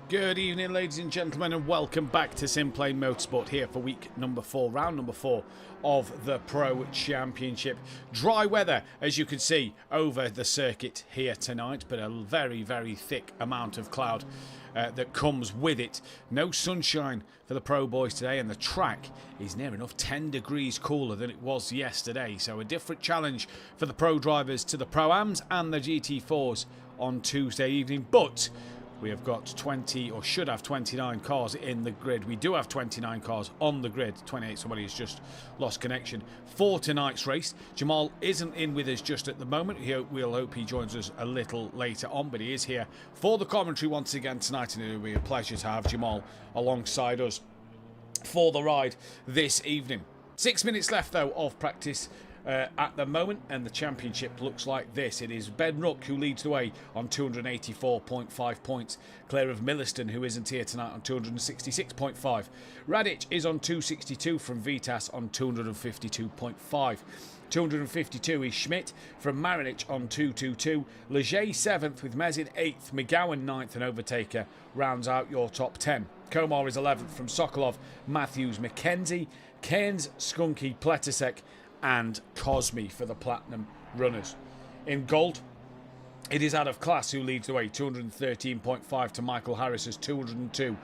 Good evening, ladies and gentlemen, and welcome back to SimPlay Motorsport here for week number 4, round number 4 of the Pro Championship. Dry weather, as you can see, over the circuit here tonight, but a very, very thick amount of cloud that comes with it. No sunshine for the Pro boys today, and the track is near enough 10 degrees cooler than it was yesterday. So a different challenge for the Pro drivers to the Pro-Ams and the GT4s on Tuesday evening, but we have got 20, or should have 29 cars in the grid. We do have 29 cars on the grid. 28, somebody has just lost connection for tonight's race. Jamahl isn't in with us just at the moment. We'll hope he joins us a little later on, but he is here for the commentary once again tonight, and it will be a pleasure to have Jamahl alongside us for the ride this evening. 6 minutes left, though, of practice at the moment, and the championship looks like this. It is Ben Rook who leads the way on 284.5 points, clear of Milliston, who isn't here tonight, on 266.5. Radic is on 262 from Vitas on 252.5. 252 is Schmidt from Marinich on 222. Leger 7th with Mezin 8th. McGowan 9th, and Overtaker rounds out your top 10. Komar is 11th from Sokolov, Matthews, McKenzie, Cairns, Skunky, Pletasek and Cosme for the Platinum runners. In gold, it is Out of Class who leads the way, 213.5 to Michael Harris's 202,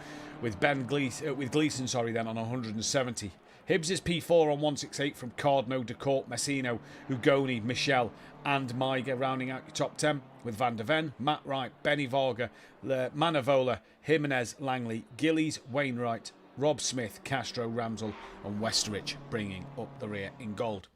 with Gleeson then on 170. Hibbs is P4 on 168 from Cardno, DeCourt, Messino, Ugoni, Michelle and Maiga, rounding out your top 10 with Van der Ven, Matt Wright, Benny Varga, Manavola, Jimenez, Langley, Gillies, Wainwright, Rob Smith, Castro, Ramsell and Westerich bringing up the rear in gold.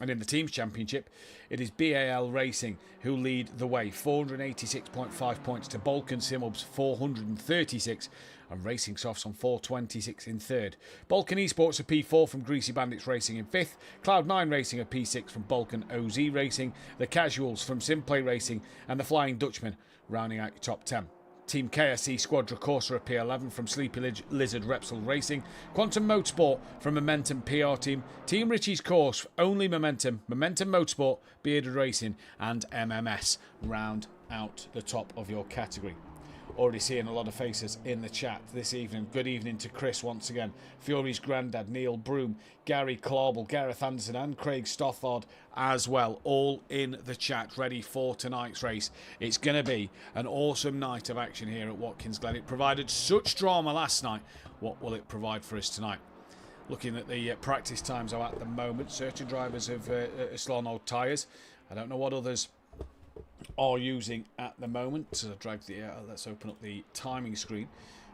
And in the Teams Championship, it is BAL Racing who lead the way, 486.5 points to Balkan Simubs 436, and Racing Softs on 426 in third. Balkan Esports a P4 from Greasy Bandits Racing in fifth. Cloud9 Racing a P6 from Balkan OZ Racing. The Casuals from SimPlay Racing and the Flying Dutchman rounding out your top 10. Team KSC Squadra Corsa a P11 from Sleepy Lizard Repsol Racing. Quantum Motorsport from Momentum PR Team. Team Richie's Course, only Momentum. Momentum Motorsport, Bearded Racing and MMS round out the top of your category. Already seeing a lot of faces in the chat this evening. Good evening to Chris once again. Fury's granddad, Neil Broom, Gary Clarbel, Gareth Anderson and Craig Stothard as well. All in the chat, ready for tonight's race. It's going to be an awesome night of action here at Watkins Glen. It provided such drama last night. What will it provide for us tonight? Looking at the practice times at the moment, certain drivers have Slano tyres. I don't know what others are using at the moment. So drag the let's open up the timing screen,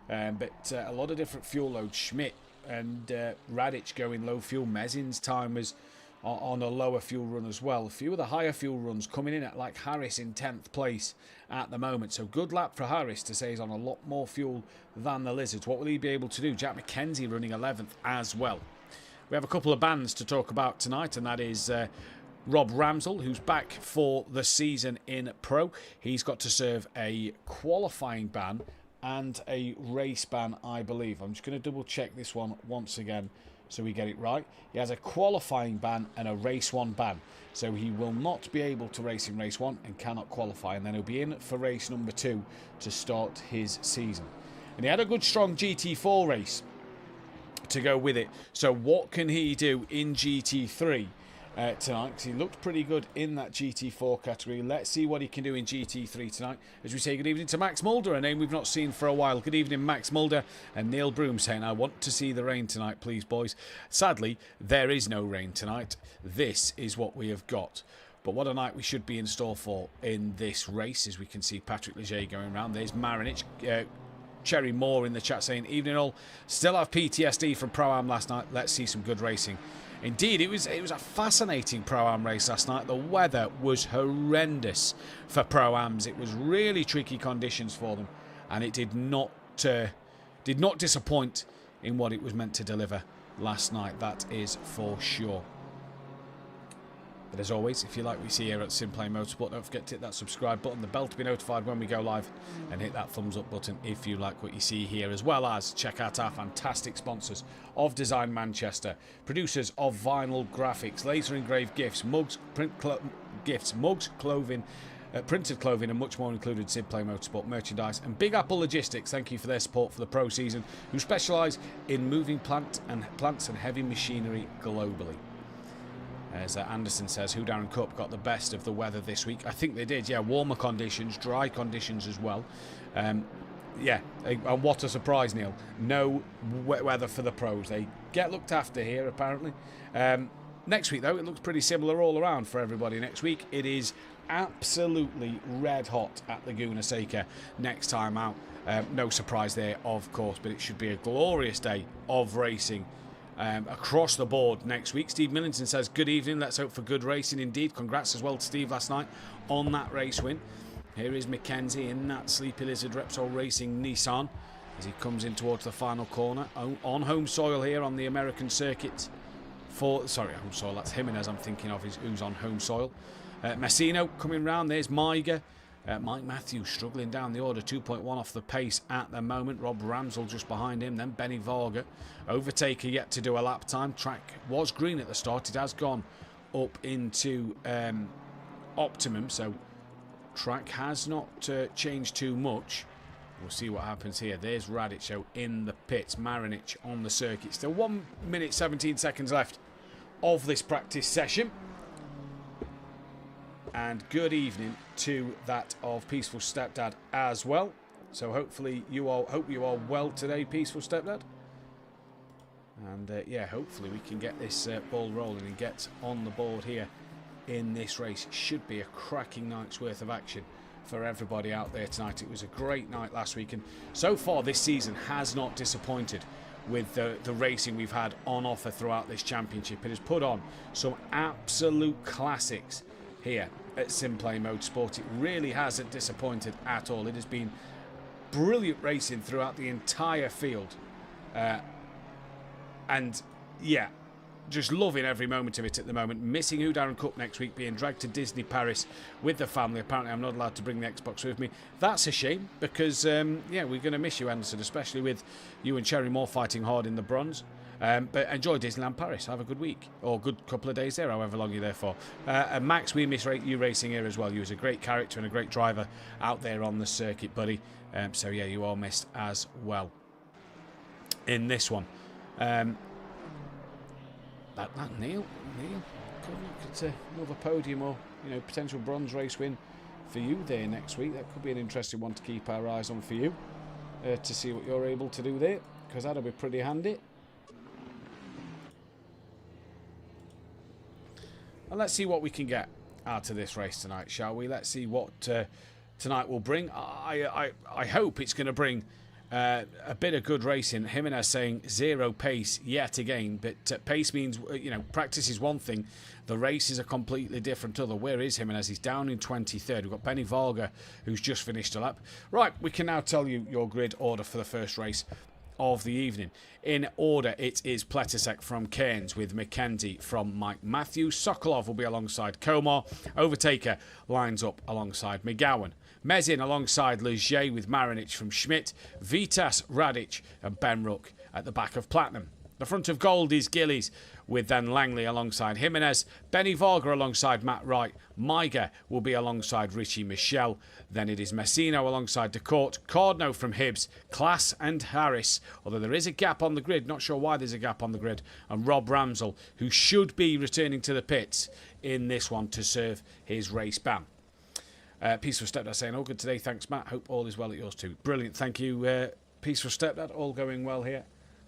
but a lot of different fuel loads. Schmidt and Radic going low fuel. Mezin's time was on a lower fuel run as well. A few of the higher fuel runs coming in at, like Harris in 10th place at the moment, so good lap for Harris to say he's on a lot more fuel than the Lizards. What will he be able to do? Jack McKenzie running 11th as well. We have a couple of bans to talk about tonight, and that is Rob Ramsell, who's back for the season in Pro. He's got to serve a qualifying ban and a race ban, I believe. I'm just going to double check this one once again so we get it right. He has a qualifying ban and a race 1 ban. So he will not be able to race in race 1 and cannot qualify. And then he'll be in for race number 2 to start his season. And he had a good strong GT4 race to go with it. So what can he do in GT3? Tonight, because he looked pretty good in that GT4 category. Let's see what he can do in GT3 tonight. As we say good evening to Max Mulder, a name we've not seen for a while. Good evening, Max Mulder. And Neil Broom saying, I want to see the rain tonight, please, boys. Sadly, there is no rain tonight. This is what we have got. But what a night we should be in store for in this race, as we can see Patrick Leger going around. There's Marinich. Cherry Moore in the chat saying, evening all. Still have PTSD from Pro-Am last night. Let's see some good racing. Indeed, it was a fascinating Pro-Am race last night. The weather was horrendous for Pro-Ams. It was really tricky conditions for them, and it did not disappoint in what it was meant to deliver last night. That is for sure. But as always, if you like what you see here at SimPlay Motorsport, don't forget to hit that subscribe button, the bell to be notified when we go live, and hit that thumbs up button if you like what you see here, as well as check out our fantastic sponsors of Design Manchester, producers of vinyl graphics, laser engraved gifts, mugs, print gifts, mugs, clothing, printed clothing and much more included SimPlay Motorsport merchandise. And Big Apple Logistics, thank you for their support for the pro season, who specialise in moving plants and heavy machinery globally. As Anderson says, Who Darren Cup got the best of the weather this week. I think they did, yeah. Warmer conditions, dry conditions as well. Yeah, and what a surprise, Neil. No wet weather for the pros. They get looked after here, apparently. Next week, though, it looks pretty similar all around for everybody. Next week, it is absolutely red hot at Laguna Seca next time out. No surprise there, of course, but it should be a glorious day of racing across the board next week. Steve Millington says, good evening, let's hope for good racing indeed. Congrats as well to Steve last night on that race win. Here is Mackenzie in that Sleepy Lizard Repsol Racing Nissan as he comes in towards the final corner on home soil here on the American circuit. Home soil, that's Jimenez I'm thinking of, who's on home soil. Messino coming round, there's Mike Mathew struggling down the order, 2.1 off the pace at the moment. Rob Ramsell just behind him, then Benny Varga. Overtaker yet to do a lap time. Track was green at the start, it has gone up into optimum, so track has not changed too much. We'll see what happens here. There's Radic in the pits, Marinic on the circuit. Still 1 minute 17 seconds left of this practice session. And good evening to that of Peaceful Stepdad as well. So hopefully you all well today, Peaceful Stepdad. And yeah, hopefully we can get this ball rolling and get on the board here in this race. Should be a cracking night's worth of action for everybody out there tonight. It was a great night last week, and so far this season has not disappointed with the racing we've had on offer throughout this championship. It has put on some absolute classics here at SimPlay Motorsport. It really hasn't disappointed at all. It has been brilliant racing throughout the entire field, and yeah, just loving every moment of it at the moment. Missing Who Darren Cup next week, being dragged to Disney Paris with the family. Apparently I'm not allowed to bring the Xbox with me. That's a shame, because yeah, we're going to miss you, Anderson, especially with you and Cherry Moore fighting hard in the bronze. But enjoy Disneyland Paris. Have a good week, or good couple of days there, however long you're there for. And Max, we miss you racing here as well. You was a great character and a great driver out there on the circuit, buddy. So yeah, you are missed as well in this one. That Neil could look at another podium or potential bronze race win for you there next week. That could be an interesting one to keep our eyes on for you, to see what you're able to do there, because that'll be pretty handy. And let's see what we can get out of this race tonight, shall we? Let's see what tonight will bring. I hope it's going to bring a bit of good racing. Jimenez saying zero pace yet again, but pace means, practice is one thing. The race is a completely different other. Where is Jimenez? He's down in 23rd. We've got Benny Varga, who's just finished a lap. Right, we can now tell you your grid order for the first race of the evening. In order, it is Pletisek from Cairns with Mackenzie from Mike Mathew. Sokolov will be alongside Komar. Overtaker lines up alongside McGowan. Mezin alongside Leger with Marinic from Schmidt. Vitas, Radic and Ben Rook at the back of Platinum. The front of gold is Gillies with then Langley alongside Jimenez. Benny Varga alongside Matt Wright. Maiger will be alongside Richie Michel. Then it is Messino alongside DeCourt. Cardno from Hibbs. Class and Harris. Although there is a gap on the grid. Not sure why there's a gap on the grid. And Rob Ramsell, who should be returning to the pits in this one to serve his race ban. Peaceful Stepdad saying, all good today. Thanks, Matt. Hope all is well at yours too. Brilliant. Thank you, Peaceful Stepdad. All going well here.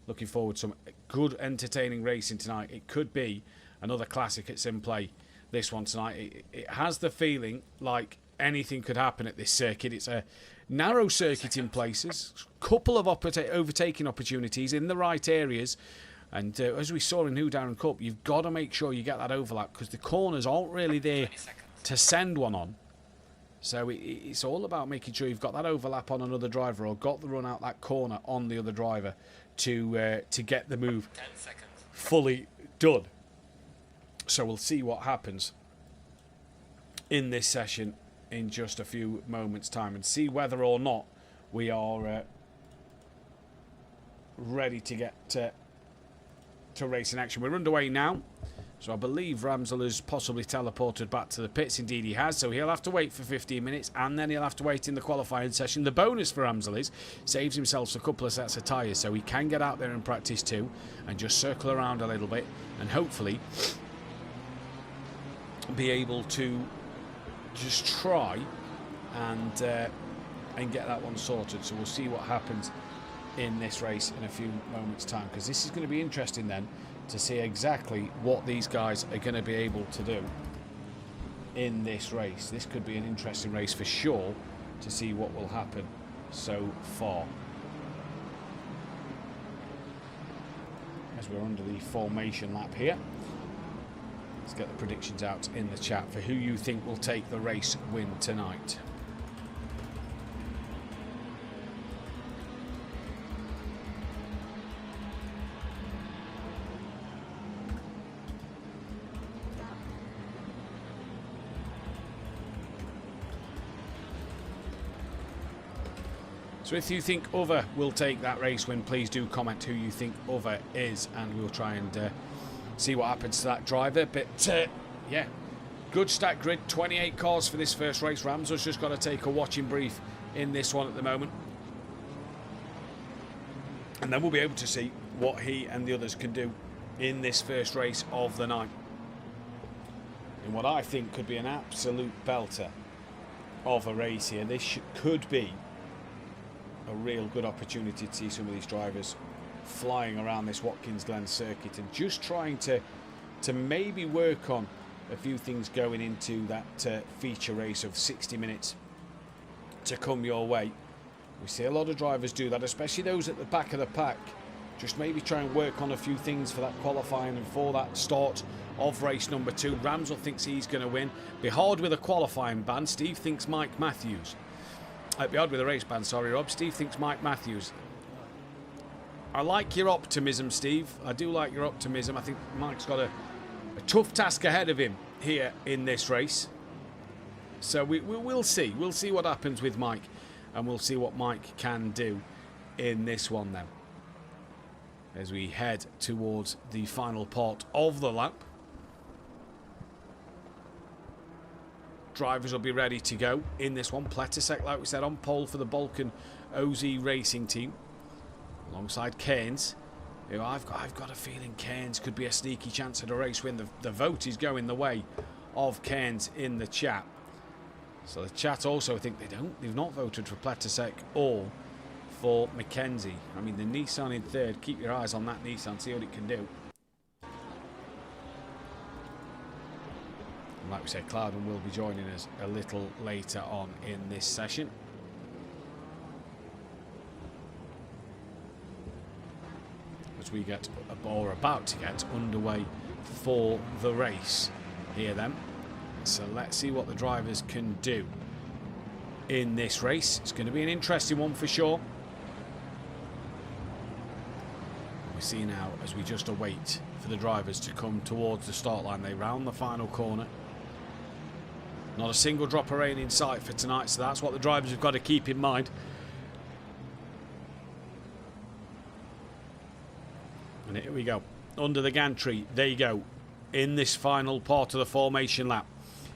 Looking forward to some good, entertaining racing tonight. It could be another classic at SimPlay, this one tonight. It has the feeling like anything could happen at this circuit. It's a narrow circuit in places, couple of overtaking opportunities in the right areas. And as we saw in Who Darren Cup, you've got to make sure you get that overlap, because the corners aren't really there to send one on. So it's all about making sure you've got that overlap on another driver, or got the run out that corner on the other driver to get the move fully done. So we'll see what happens in this session in just a few moments' time, and see whether or not we are ready to get to race in action. We're underway now. So I believe Ramsel has possibly teleported back to the pits. Indeed he has. So he'll have to wait for 15 minutes and then he'll have to wait in the qualifying session. The bonus for Ramsel is saves himself a couple of sets of tyres so he can get out there and practice too and just circle around a little bit and hopefully be able to just try and get that one sorted. So we'll see what happens in this race in a few moments time, because this is going to be interesting then to see exactly what these guys are going to be able to do in this race. This could be an interesting race for sure to see what will happen so far. As we're under the formation lap here, let's get the predictions out in the chat for who you think will take the race win tonight. So if you think other will take that race win, please do comment who you think other is, and we'll try and see what happens to that driver. But yeah, good stack grid, 28 cars for this first race. Ramsel's just got to take a watching brief in this one at the moment, and then we'll be able to see what he and the others can do in this first race of the night, in what I think could be an absolute belter of a race here. This could be a real good opportunity to see some of these drivers flying around this Watkins Glen circuit and just trying to maybe work on a few things going into that feature race of 60 minutes to come your way. We see a lot of drivers do that, especially those at the back of the pack. Just maybe try and work on a few things for that qualifying and for that start of race number 2. Ramsel thinks he's going to win. Behard with a qualifying ban. Steve thinks Mike Matthews. Behard with a race ban, sorry Rob. Steve thinks Mike Matthews. I like your optimism, Steve. I do like your optimism. I think Mike's got a tough task ahead of him here in this race. So we'll see. We'll see what happens with Mike, and we'll see what Mike can do in this one then, as we head towards the final part of the lap. Drivers will be ready to go in this one. Pletisek, like we said, on pole for the Balkan OZ Racing team, alongside Cairns. You know, I've got a feeling Cairns could be a sneaky chance at a race win. The vote is going the way of Cairns in the chat. So the chat also think they've not voted for Pletisek or for Mackenzie. I mean, the Nissan in third. Keep your eyes on that Nissan, see what it can do. And like we said, Clouden will be joining us a little later on in this session. As we get, or about to get, underway for the race here then. So let's see what the drivers can do in this race. It's going to be an interesting one for sure. We see now, as we just await for the drivers to come towards the start line, they round the final corner. Not a single drop of rain in sight for tonight, so that's what the drivers have got to keep in mind. And here we go, under the gantry, there you go, in this final part of the formation lap,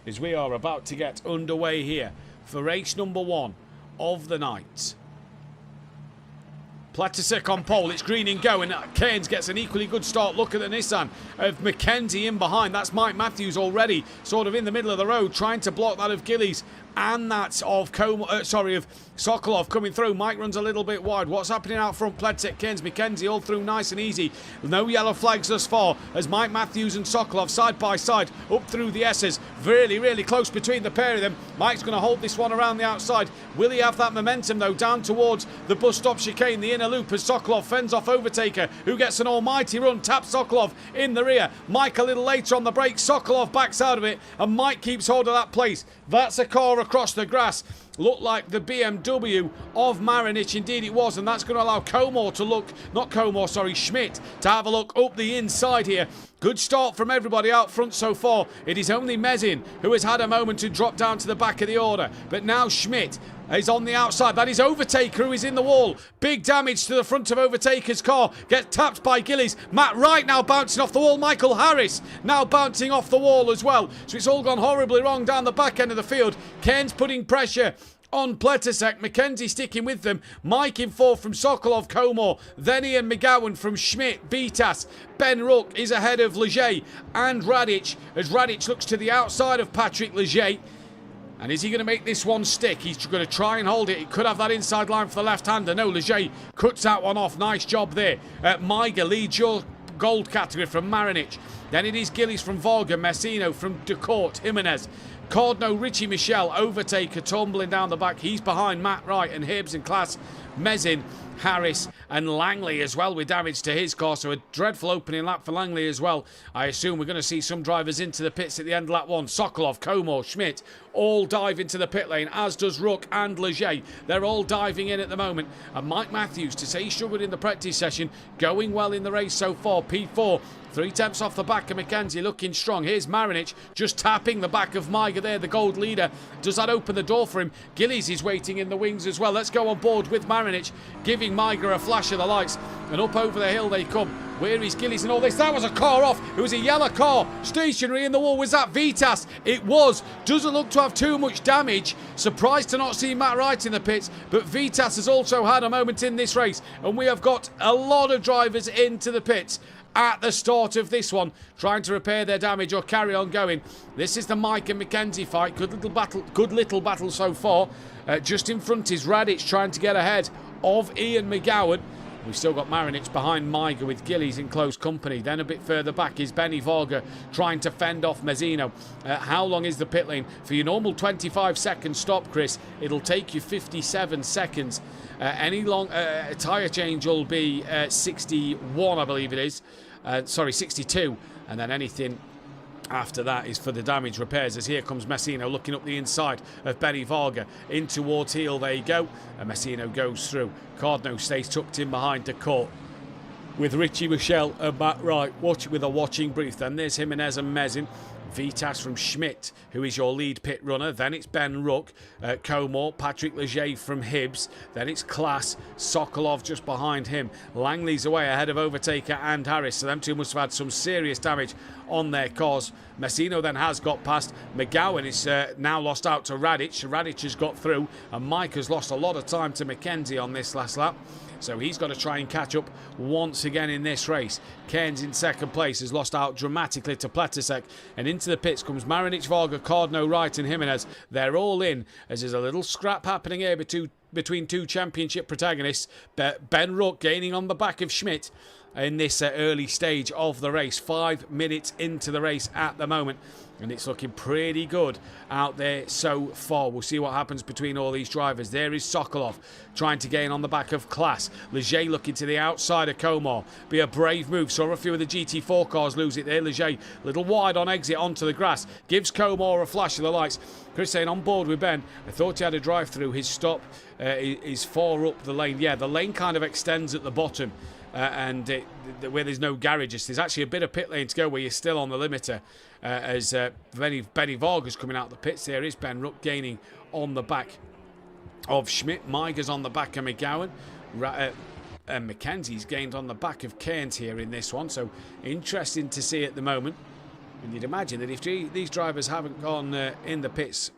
as we are about to get underway here for race number 1 of the night. Pletisek on pole, it's green and go, and Cairns gets an equally good start. Look at the Nissan of Mackenzie in behind. That's Mike Matthews already sort of in the middle of the road, trying to block that of Gillies, and that's of Sokolov coming through. Mike runs a little bit wide. What's happening out front? Pletisek, Cairns, Mackenzie all through nice and easy. No yellow flags thus far, as Mike Matthews and Sokolov side by side up through the S's. Really, really close between the pair of them. Mike's going to hold this one around the outside. Will he have that momentum though down towards the bus stop chicane, the inner loop, as Sokolov fends off Overtaker, who gets an almighty run, taps Sokolov in the rear. Mike a little later on the brake. Sokolov backs out of it, and Mike keeps hold of that place. That's a car across the grass. looked like the BMW of Marinich. Indeed it was, and that's going to allow Schmidt to have a look up the inside here. Good start from everybody out front so far. It is only Mezin who has had a moment to drop down to the back of the order. But now Schmidt is on the outside. That is Overtaker who is in the wall. Big damage to the front of Overtaker's car. Gets tapped by Gillies. Matt Wright now bouncing off the wall. Michael Harris now bouncing off the wall as well. So it's all gone horribly wrong down the back end of the field. Ken's putting pressure on Pletasek. McKenzie sticking with them. Mike in fourth from Sokolov, Comor. Then Ian McGowan from Schmidt, Vitas. Ben Rook is ahead of Leger and Radic, as Radic looks to the outside of Patrick Leger. And is he going to make this one stick? He's going to try and hold it. He could have that inside line for the left-hander. No, Leger cuts that one off. Nice job there. Maiga leads your gold category from Marinich. Then it is Gillies from Varga, Messino from Decourt, Jimenez. Cordno, Richie Michel, Overtaker tumbling down the back. He's behind Matt Wright and Hibbs in class. Mezin, Harris and Langley as well with damage to his car. So a dreadful opening lap for Langley as well. I assume we're going to see some drivers into the pits at the end of lap one. Sokolov, Comor, Schmidt all dive into the pit lane, as does Rook and Leger. They're all diving in at the moment. And Mike Matthews, to say he struggled in the practice session, going well in the race so far. P4. 3 tenths off the back of McKenzie, looking strong. Here's Marinich just tapping the back of Maiga there, the gold leader. Does that open the door for him? Gillies is waiting in the wings as well. Let's go on board with Marinich, giving Maiga a flash of the lights. And up over the hill they come. Where is Gillies and all this? That was a car off. It was a yellow car, stationary in the wall. Was that Vitas? It was. Doesn't look to have too much damage. Surprised to not see Matt Wright in the pits. But Vitas has also had a moment in this race. And we have got a lot of drivers into the pits at the start of this one, trying to repair their damage or carry on going. This is the Mike and McKenzie fight. Good little battle so far. Just in front is Radic trying to get ahead of Ian McGowan. We've still got Marinich behind Maiga with Gillies in close company. Then a bit further back is Benny Varga trying to fend off Mezzino. How long is the pit lane? For your normal 25-second stop, Chris, it'll take you 57 seconds. Any long tyre change will be 61, I believe it is. Sorry, 62. And then anything after that is for the damage repairs, as here comes Messino looking up the inside of Benny Varga in towards heel. There you go, and Messino goes through. Cardno stays tucked in behind the court with Richie Michel and Matt Wright watching with a watching brief. Then there's Jimenez and Mezin. Vitas from Schmidt, who is your lead pit runner. Then it's Ben Rook, Comor, Patrick Leger from Hibbs. Then it's Klass, Sokolov just behind him. Langley's away ahead of Overtaker and Harris. So them two must have had some serious damage on their cars. Messino then has got past. McGowan is now lost out to Radic. Radic has got through, and Mike has lost a lot of time to McKenzie on this last lap. So he's got to try and catch up once again in this race. Cairns in second place has lost out dramatically to Pletasek. And into the pits comes Marinich, Varga, Cardno, Wright and Jimenez. They're all in, as there's a little scrap happening here between two championship protagonists. Ben Rook gaining on the back of Schmidt in this early stage of the race. 5 minutes into the race at the moment. And it's looking pretty good out there so far. We'll see what happens between all these drivers. There is Sokolov trying to gain on the back of Klass. Leger looking to the outside of Comor. Be a brave move. Saw a few of the GT4 cars lose it there. Leger a little wide on exit onto the grass. Gives Comor a flash of the lights. Chris saying on board with Ben. I thought he had a drive through. His stop is far up the lane. Yeah, the lane kind of extends at the bottom. Where there's no garages, there's actually a bit of pit lane to go where you're still on the limiter. As Benny Varga's coming out the pits. There is Ben Rook gaining on the back of Schmidt. Maiga's on the back of McGowan. And McKenzie's gained on the back of Cairns here in this one. So interesting to see at the moment. And you'd imagine that if these drivers haven't gone in the pits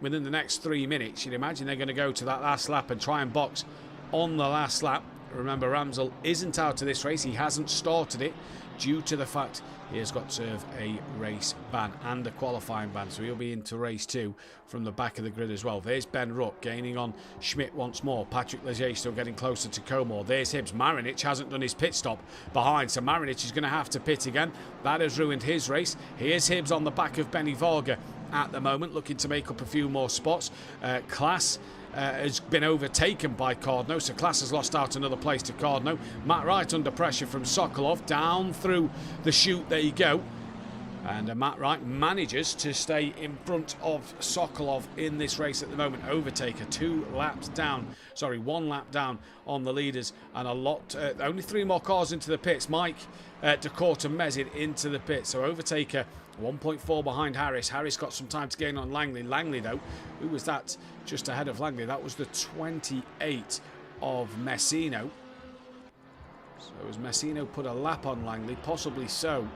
within the next 3 minutes, you'd imagine they're going to go to that last lap and try and box on the last lap. Remember, Ramsel isn't out of this race. He hasn't started it due to the fact he has got to serve a race ban and a qualifying ban. So he'll be into race 2 from the back of the grid as well. There's Ben Rook gaining on Schmidt once more. Patrick Leger still getting closer to Comor. There's Hibbs. Marinich hasn't done his pit stop behind, so Marinich is going to have to pit again. That has ruined his race. Here's Hibbs on the back of Benny Varga at the moment, looking to make up a few more spots. Klass has been overtaken by Cardno, so Klass has lost out another place to Cardno. Matt Wright under pressure from Sokolov, down through the chute, there you go. And Matt Wright manages to stay in front of Sokolov in this race at the moment. Overtaker 1 lap down on the leaders, and only 3 more cars into the pits. Mike, DeCourt and Mezin into the pits. So Overtaker 1.4 behind Harris. Harris got some time to gain on Langley. Langley, though, who was that just ahead of Langley? That was the 28 of Messino. So has Messino put a lap on Langley? Possibly so.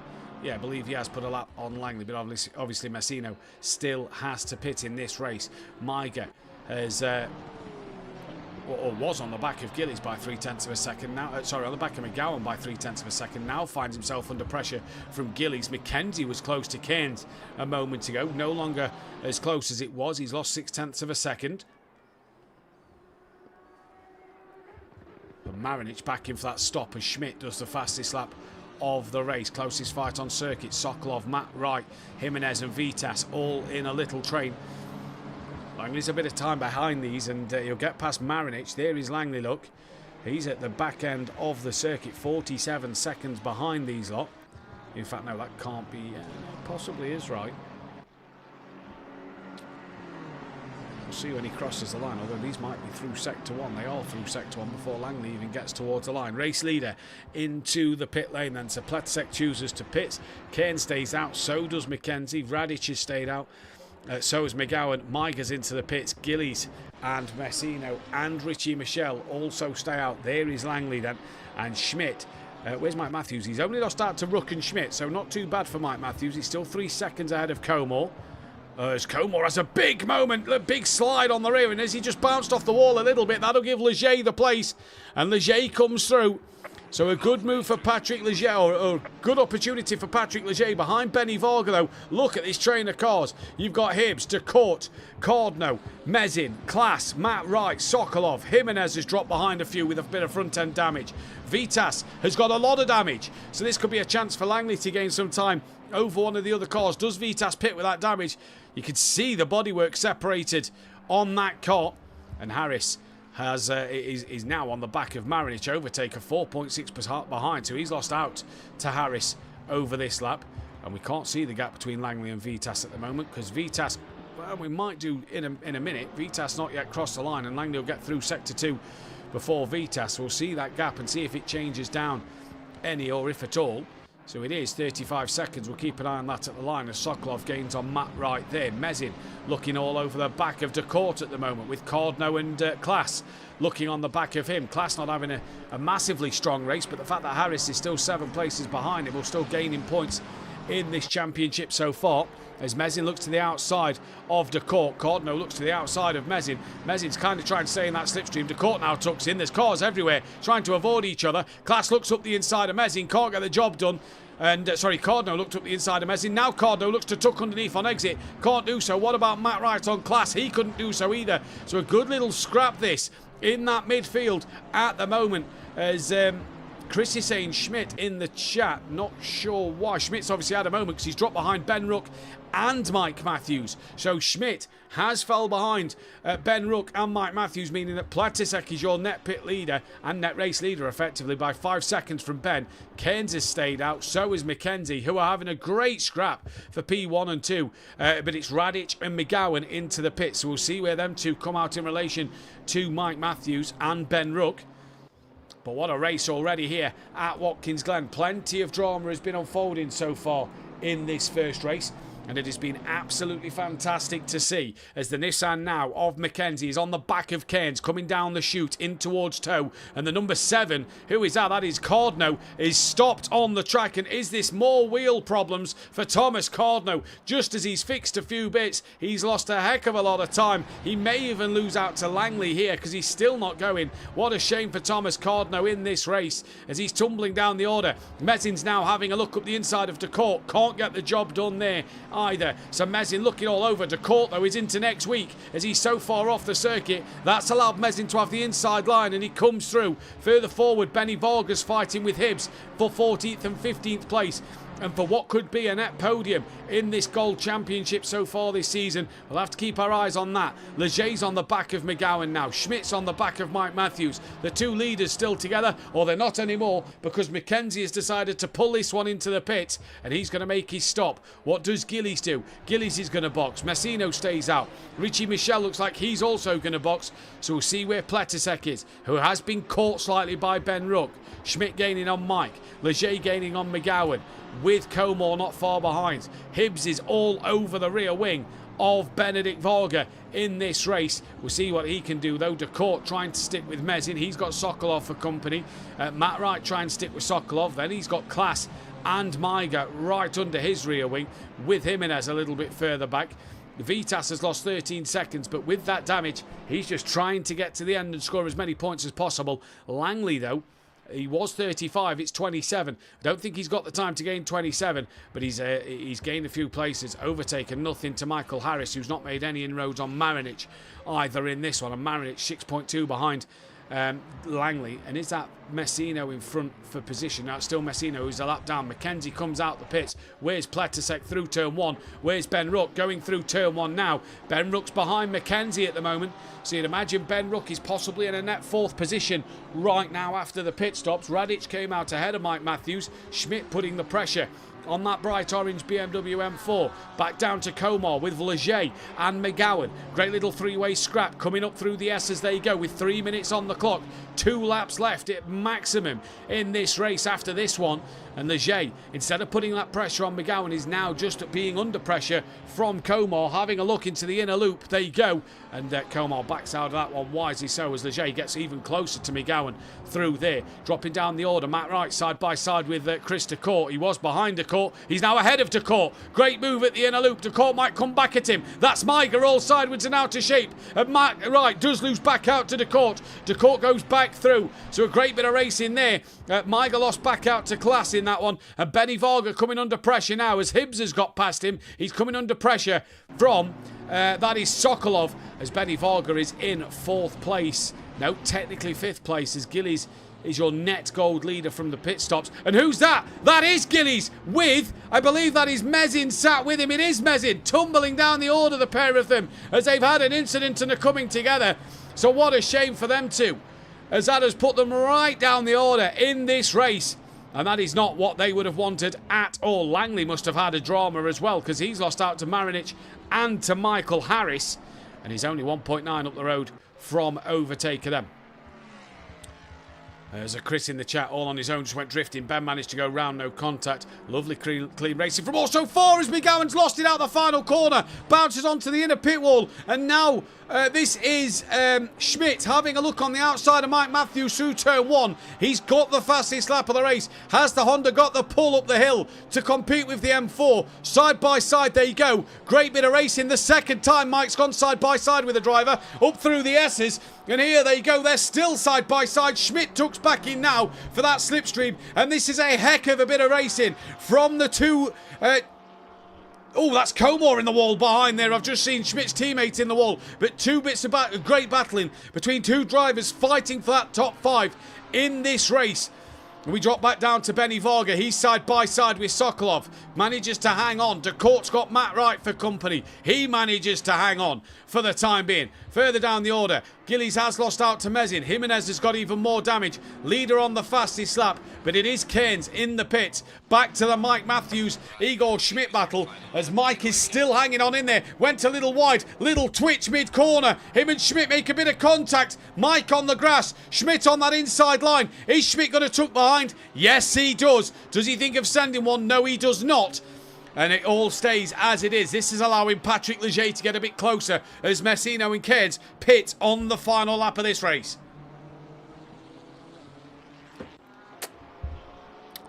Yeah, I believe he has put a lap on Langley, but obviously Messino still has to pit in this race. Maiger has, or was on the back of Gillies by 0.3 of a second now. On the back of McGowan by 0.3 of a second. Now finds himself under pressure from Gillies. McKenzie was close to Cairns a moment ago. No longer as close as it was. He's lost 0.6 of a second. But Marinich back in for that stop as Schmidt does the fastest lap of the race. Closest fight on circuit. Sokolov, Matt Wright, Jimenez and Vitas all in a little train. Langley's a bit of time behind these, and he'll get past Marinich. There is Langley, look. He's at the back end of the circuit, 47 seconds behind these lot. In fact, no, that can't be. Possibly is right. We'll see when he crosses the line, although these might be through Sector 1. They are through Sector 1 before Langley even gets towards the line. Race leader into the pit lane then. So Pletzek chooses to pit. Cairn stays out, so does McKenzie. Radic has stayed out. So is McGowan. Maiger's into the pits. Gillies and Messino and Richie Michelle also stay out. There is Langley then. And Schmidt. Where's Mike Matthews? He's only lost out to Ruck and Schmidt, so not too bad for Mike Matthews. He's still 3 seconds ahead of Comore. As Comore has a big moment, a big slide on the rear, and as he just bounced off the wall a little bit, that'll give Leger the place. And Leger comes through. So a good move for Patrick Leger, or a good opportunity for Patrick Leger behind Benny Varga, though. Look at this train of cars. You've got Hibbs, DeCourt, Cordno, Mezin, Klaas, Matt Wright, Sokolov. Jimenez has dropped behind a few with a bit of front-end damage. Vitas has got a lot of damage. So this could be a chance for Langley to gain some time over one of the other cars. Does Vitas pit with that damage? You can see the bodywork separated on that car. And Harris is now on the back of Marinich. Overtaker 4.6 behind, so he's lost out to Harris over this lap. And we can't see the gap between Langley and Vitas at the moment, because Vitas, well, we might do in a minute. Vitas not yet crossed the line, and Langley will get through Sector 2 before Vitas. We'll see that gap and see if it changes down any or if at all. So it is 35 seconds. We'll keep an eye on that at the line as Sokolov gains on Matt right there. Mezin looking all over the back of DeCourt at the moment, with Cordno and Klaas looking on the back of him. Klaas not having a massively strong race, but the fact that Harris is still 7 places behind him will still gaining points in this championship so far. As Mezin looks to the outside of DeCourt. Cordno looks to the outside of Mezin. Mezin's kind of trying to stay in that slipstream. DeCourt now tucks in. There's cars everywhere trying to avoid each other. Klaas looks up the inside of Mezin. Can't get the job done. And, Cordno looked up the inside of Mezin. Now Cordno looks to tuck underneath on exit. Can't do so. What about Matt Wright on Klaas? He couldn't do so either. So a good little scrap this in that midfield at the moment. As Chris is saying Schmidt in the chat. Not sure why. Schmidt's obviously had a moment because he's dropped behind Ben Ruck and Mike Matthews. So Schmidt has fell behind Ben Ruck and Mike Matthews, meaning that Pletisek is your net pit leader and net race leader effectively by 5 seconds from Ben. Cairns has stayed out, so is McKenzie, who are having a great scrap for P1 and 2. But it's Radic and McGowan into the pit, so we'll see where them two come out in relation to Mike Matthews and Ben Ruck. But what a race already here at Watkins Glen. Plenty of drama has been unfolding so far in this first race. And it has been absolutely fantastic to see as the Nissan now of McKenzie is on the back of Cairns, coming down the chute in towards Toe. And the number 7, who is that? That is Cordno, is stopped on the track. And is this more wheel problems for Thomas Cordno? Just as he's fixed a few bits, he's lost a heck of a lot of time. He may even lose out to Langley here because he's still not going. What a shame for Thomas Cordno in this race as he's tumbling down the order. Mezin's now having a look up the inside of DeCourt. Can't get the job done there either. So Mezin looking all over. DeCourt, though, is into next week as he's so far off the circuit. That's allowed Mezin to have the inside line, and he comes through. Further forward, Benny Vargas fighting with Hibbs for 14th and 15th place. and for what could be a net podium in this Gold Championship so far this season. We'll have to keep our eyes on that. Leger's on the back of McGowan now. Schmidt's on the back of Mike Matthews. The two leaders still together, or they're not anymore, because Mackenzie has decided to pull this one into the pit, and he's going to make his stop. What does Gillies do? Gillies is going to box. Messino stays out. Richie Michel looks like he's also going to box, so we'll see where Pletisek is, who has been caught slightly by Ben Ruck. Schmidt gaining on Mike. Leger gaining on McGowan, with Comore not far behind. Hibbs is all over the rear wing of Benedict Varga in this race. We'll see what he can do though. DeCourt trying to stick with Mezin. He's got Sokolov for company. Matt Wright trying to stick with Sokolov. Then he's got Klaas and Maiga right under his rear wing, with Jimenez a little bit further back. Vitas has lost 13 seconds, but with that damage, he's just trying to get to the end and score as many points as possible. Langley, though, he was 35, it's 27. I don't think he's got the time to gain 27, but he's gained a few places, overtaken nothing to Michael Harris, who's not made any inroads on Marinic either in this one. And Marinic 6.2 behind Langley. And is that Messino in front for position? Now it's still Messino who's a lap down. Mackenzie comes out the pits. Where's Pletisek through turn 1? Where's Ben Ruck going through turn 1 now? Ben Ruck's behind Mackenzie at the moment, so you'd imagine Ben Ruck is possibly in a net 4th position right now after the pit stops. Radic came out ahead of Mike Matthews. Schmidt putting the pressure on that bright orange BMW M4. Back down to Comore with Leger and McGowan. Great little three-way scrap coming up through the S as they go with 3 minutes on the clock. 2 laps left at maximum in this race after this one. And Leger, instead of putting that pressure on McGowan, is now just being under pressure from Comore, having a look into the inner loop. There you go. And Comore backs out of that one wisely so, as Leger gets even closer to McGowan through there. Dropping down the order, Matt Wright side by side with Chris DeCourt. He was behind DeCourt. He's now ahead of DeCourt. Great move at the inner loop. DeCourt might come back at him. That's Maiga all sideways and out of shape. And Matt Wright does lose back out to DeCourt. DeCourt goes back through. So a great bit of racing there. Maiga lost back out to Klaas in that one. And Benny Varga coming under pressure now as Hibbs has got past him. He's coming under pressure from, that is Sokolov, as Benny Varga is in 4th place. No, technically 5th place, as Gillies is your net gold leader from the pit stops. And who's that? That is Gillies with, I believe that is Mezin sat with him. It is Mezin tumbling down the order, the pair of them, as they've had an incident and are coming together. So what a shame for them two, as that has put them right down the order in this race. And that is not what they would have wanted at all. Langley must have had a drama as well, because he's lost out to Marinic and to Michael Harris. And he's only 1.9 up the road from overtaking them. There's a Chris in the chat, all on his own, just went drifting. Ben managed to go round, no contact. Lovely clean racing from also 4 as McGowan's lost it out the final corner. Bounces onto the inner pit wall. And now this is Schmidt having a look on the outside of Mike Matthews through turn 1. He's got the fastest lap of the race. Has the Honda got the pull up the hill to compete with the M4? Side by side, there you go. Great bit of racing. The second time Mike's gone side by side with the driver. Up through the S's. And here they go, they're still side by side. Schmidt tucks back in now for that slipstream. And this is a heck of a bit of racing from the two... oh, that's Comore in the wall behind there. I've just seen Schmidt's teammate in the wall. But 2 bits of great battling between 2 drivers fighting for that top 5 in this race. And we drop back down to Benny Varga. He's side by side with Sokolov. Manages to hang on. DeCourt's got Matt Wright for company. He manages to hang on for the time being. Further down the order, Gillies has lost out to Mezin. Jimenez has got even more damage. Leader on the fastest lap, but it is Keynes in the pits. Back to the Mike Matthews, Igor Schmidt battle, as Mike is still hanging on in there. Went a little wide, little twitch mid-corner. Him and Schmidt make a bit of contact. Mike on the grass, Schmidt on that inside line. Is Schmidt going to tuck behind? Yes, he does. Does he think of sending one? No, he does not. And it all stays as it is. This is allowing Patrick Leger to get a bit closer as Messino and Keynes pit on the final lap of this race.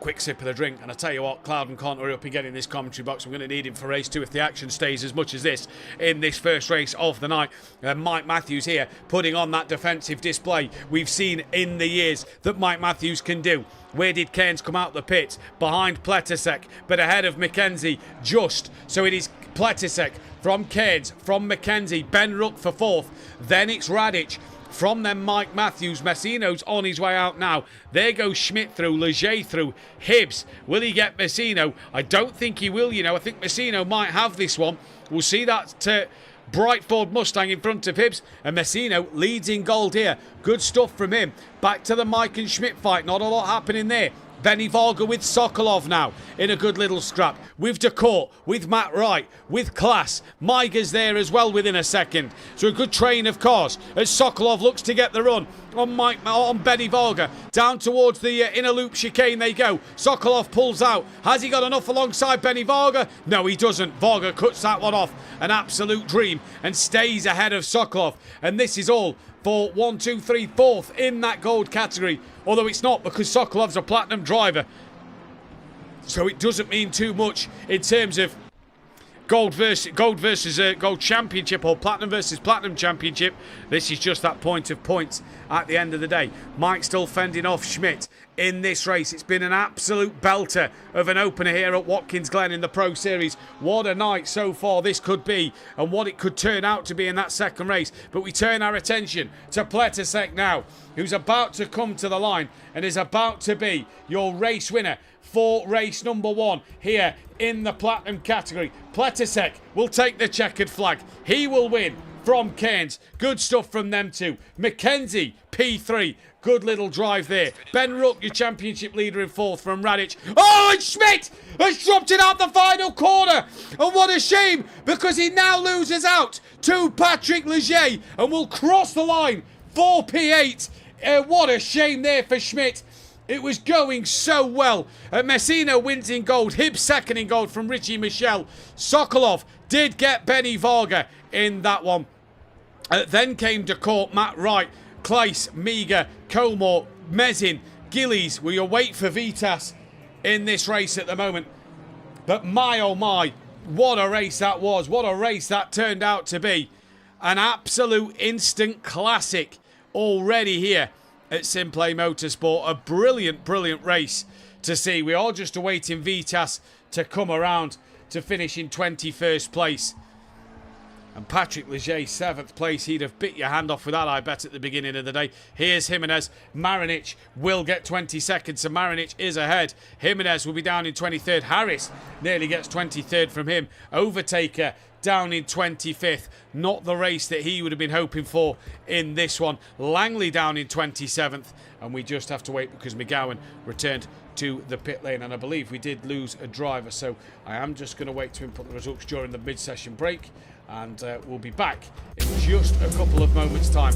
Quick sip of the drink, and I tell you what, Clouden can't hurry up and get in this commentary box. I'm going to need him for race 2 if the action stays as much as this in this first race of the night. Mike Matthews here putting on that defensive display we've seen in the years that Mike Matthews can do. Where did Keynes come out the pit? Behind Pletisek, but ahead of Mackenzie just. So it is Pletisek from Keynes, from Mackenzie, Ben Ruck for 4th. Then it's Radic from them Mike Matthews. Messino's on his way out now. There goes Schmidt through, Leger through, Hibbs. Will he get Messino? I don't think he will, you know. I think Messino might have this one. We'll see that bright Ford Mustang in front of Hibbs, and Messino leads in gold here. Good stuff from him. Back to the Mike and Schmidt fight. Not a lot happening there. Benny Varga with Sokolov now in a good little scrap. With DeCourt, with Matt Wright, with Class. Maiger's there as well within a second. So a good train of cars as Sokolov looks to get the run on Benny Varga. Down towards the inner loop chicane they go. Sokolov pulls out. Has he got enough alongside Benny Varga? No, he doesn't. Varga cuts that one off. An absolute dream and stays ahead of Sokolov. And this is all for 1, 2, 3, 4th in that gold category. Although it's not, because Sokolov's a platinum driver. So it doesn't mean too much in terms of gold versus gold championship, or platinum versus platinum championship. This is just that point of points at the end of the day. Mike still fending off Schmidt in this race. It's been an absolute belter of an opener here at Watkins Glen in the Pro Series. What a night so far this could be, and what it could turn out to be in that second race. But we turn our attention to Pletisek now, who's about to come to the line and is about to be your race winner for race number 1 here in the platinum category. Pletisek will take the checkered flag. He will win from Cairns. Good stuff from them two. Mackenzie, P3. Good little drive there. Ben Rook, your championship leader in 4th from Radic. Oh, and Schmidt has dropped it out the final corner. And what a shame, because he now loses out to Patrick Leger and will cross the line for P8. What a shame there for Schmidt. It was going so well. Messino wins in gold. Hibbs second in gold from Richie Michel. Sokolov did get Benny Varga in that one. Then came DeCourt, Matt Wright, Kleiss, Meager, Colmore, Mezin, Gillies. We await for Vitas in this race at the moment. But my oh my, what a race that was. What a race that turned out to be. An absolute instant classic already here at SimPlay Motorsport. A brilliant, brilliant race to see. We are just awaiting Vitas to come around to finish in 21st place. And Patrick Leger, 7th place. He'd have bit your hand off with that, I bet, at the beginning of the day. Here's Jimenez. Marinic will get 22nd, so Marinic is ahead. Jimenez will be down in 23rd. Harris nearly gets 23rd from him. Overtaker down in 25th. Not the race that he would have been hoping for in this one. Langley down in 27th. And we just have to wait because McGowan returned to the pit lane. And I believe we did lose a driver. So I am just going to wait to input the results during the mid-session break. And we'll be back in just a couple of moments' time.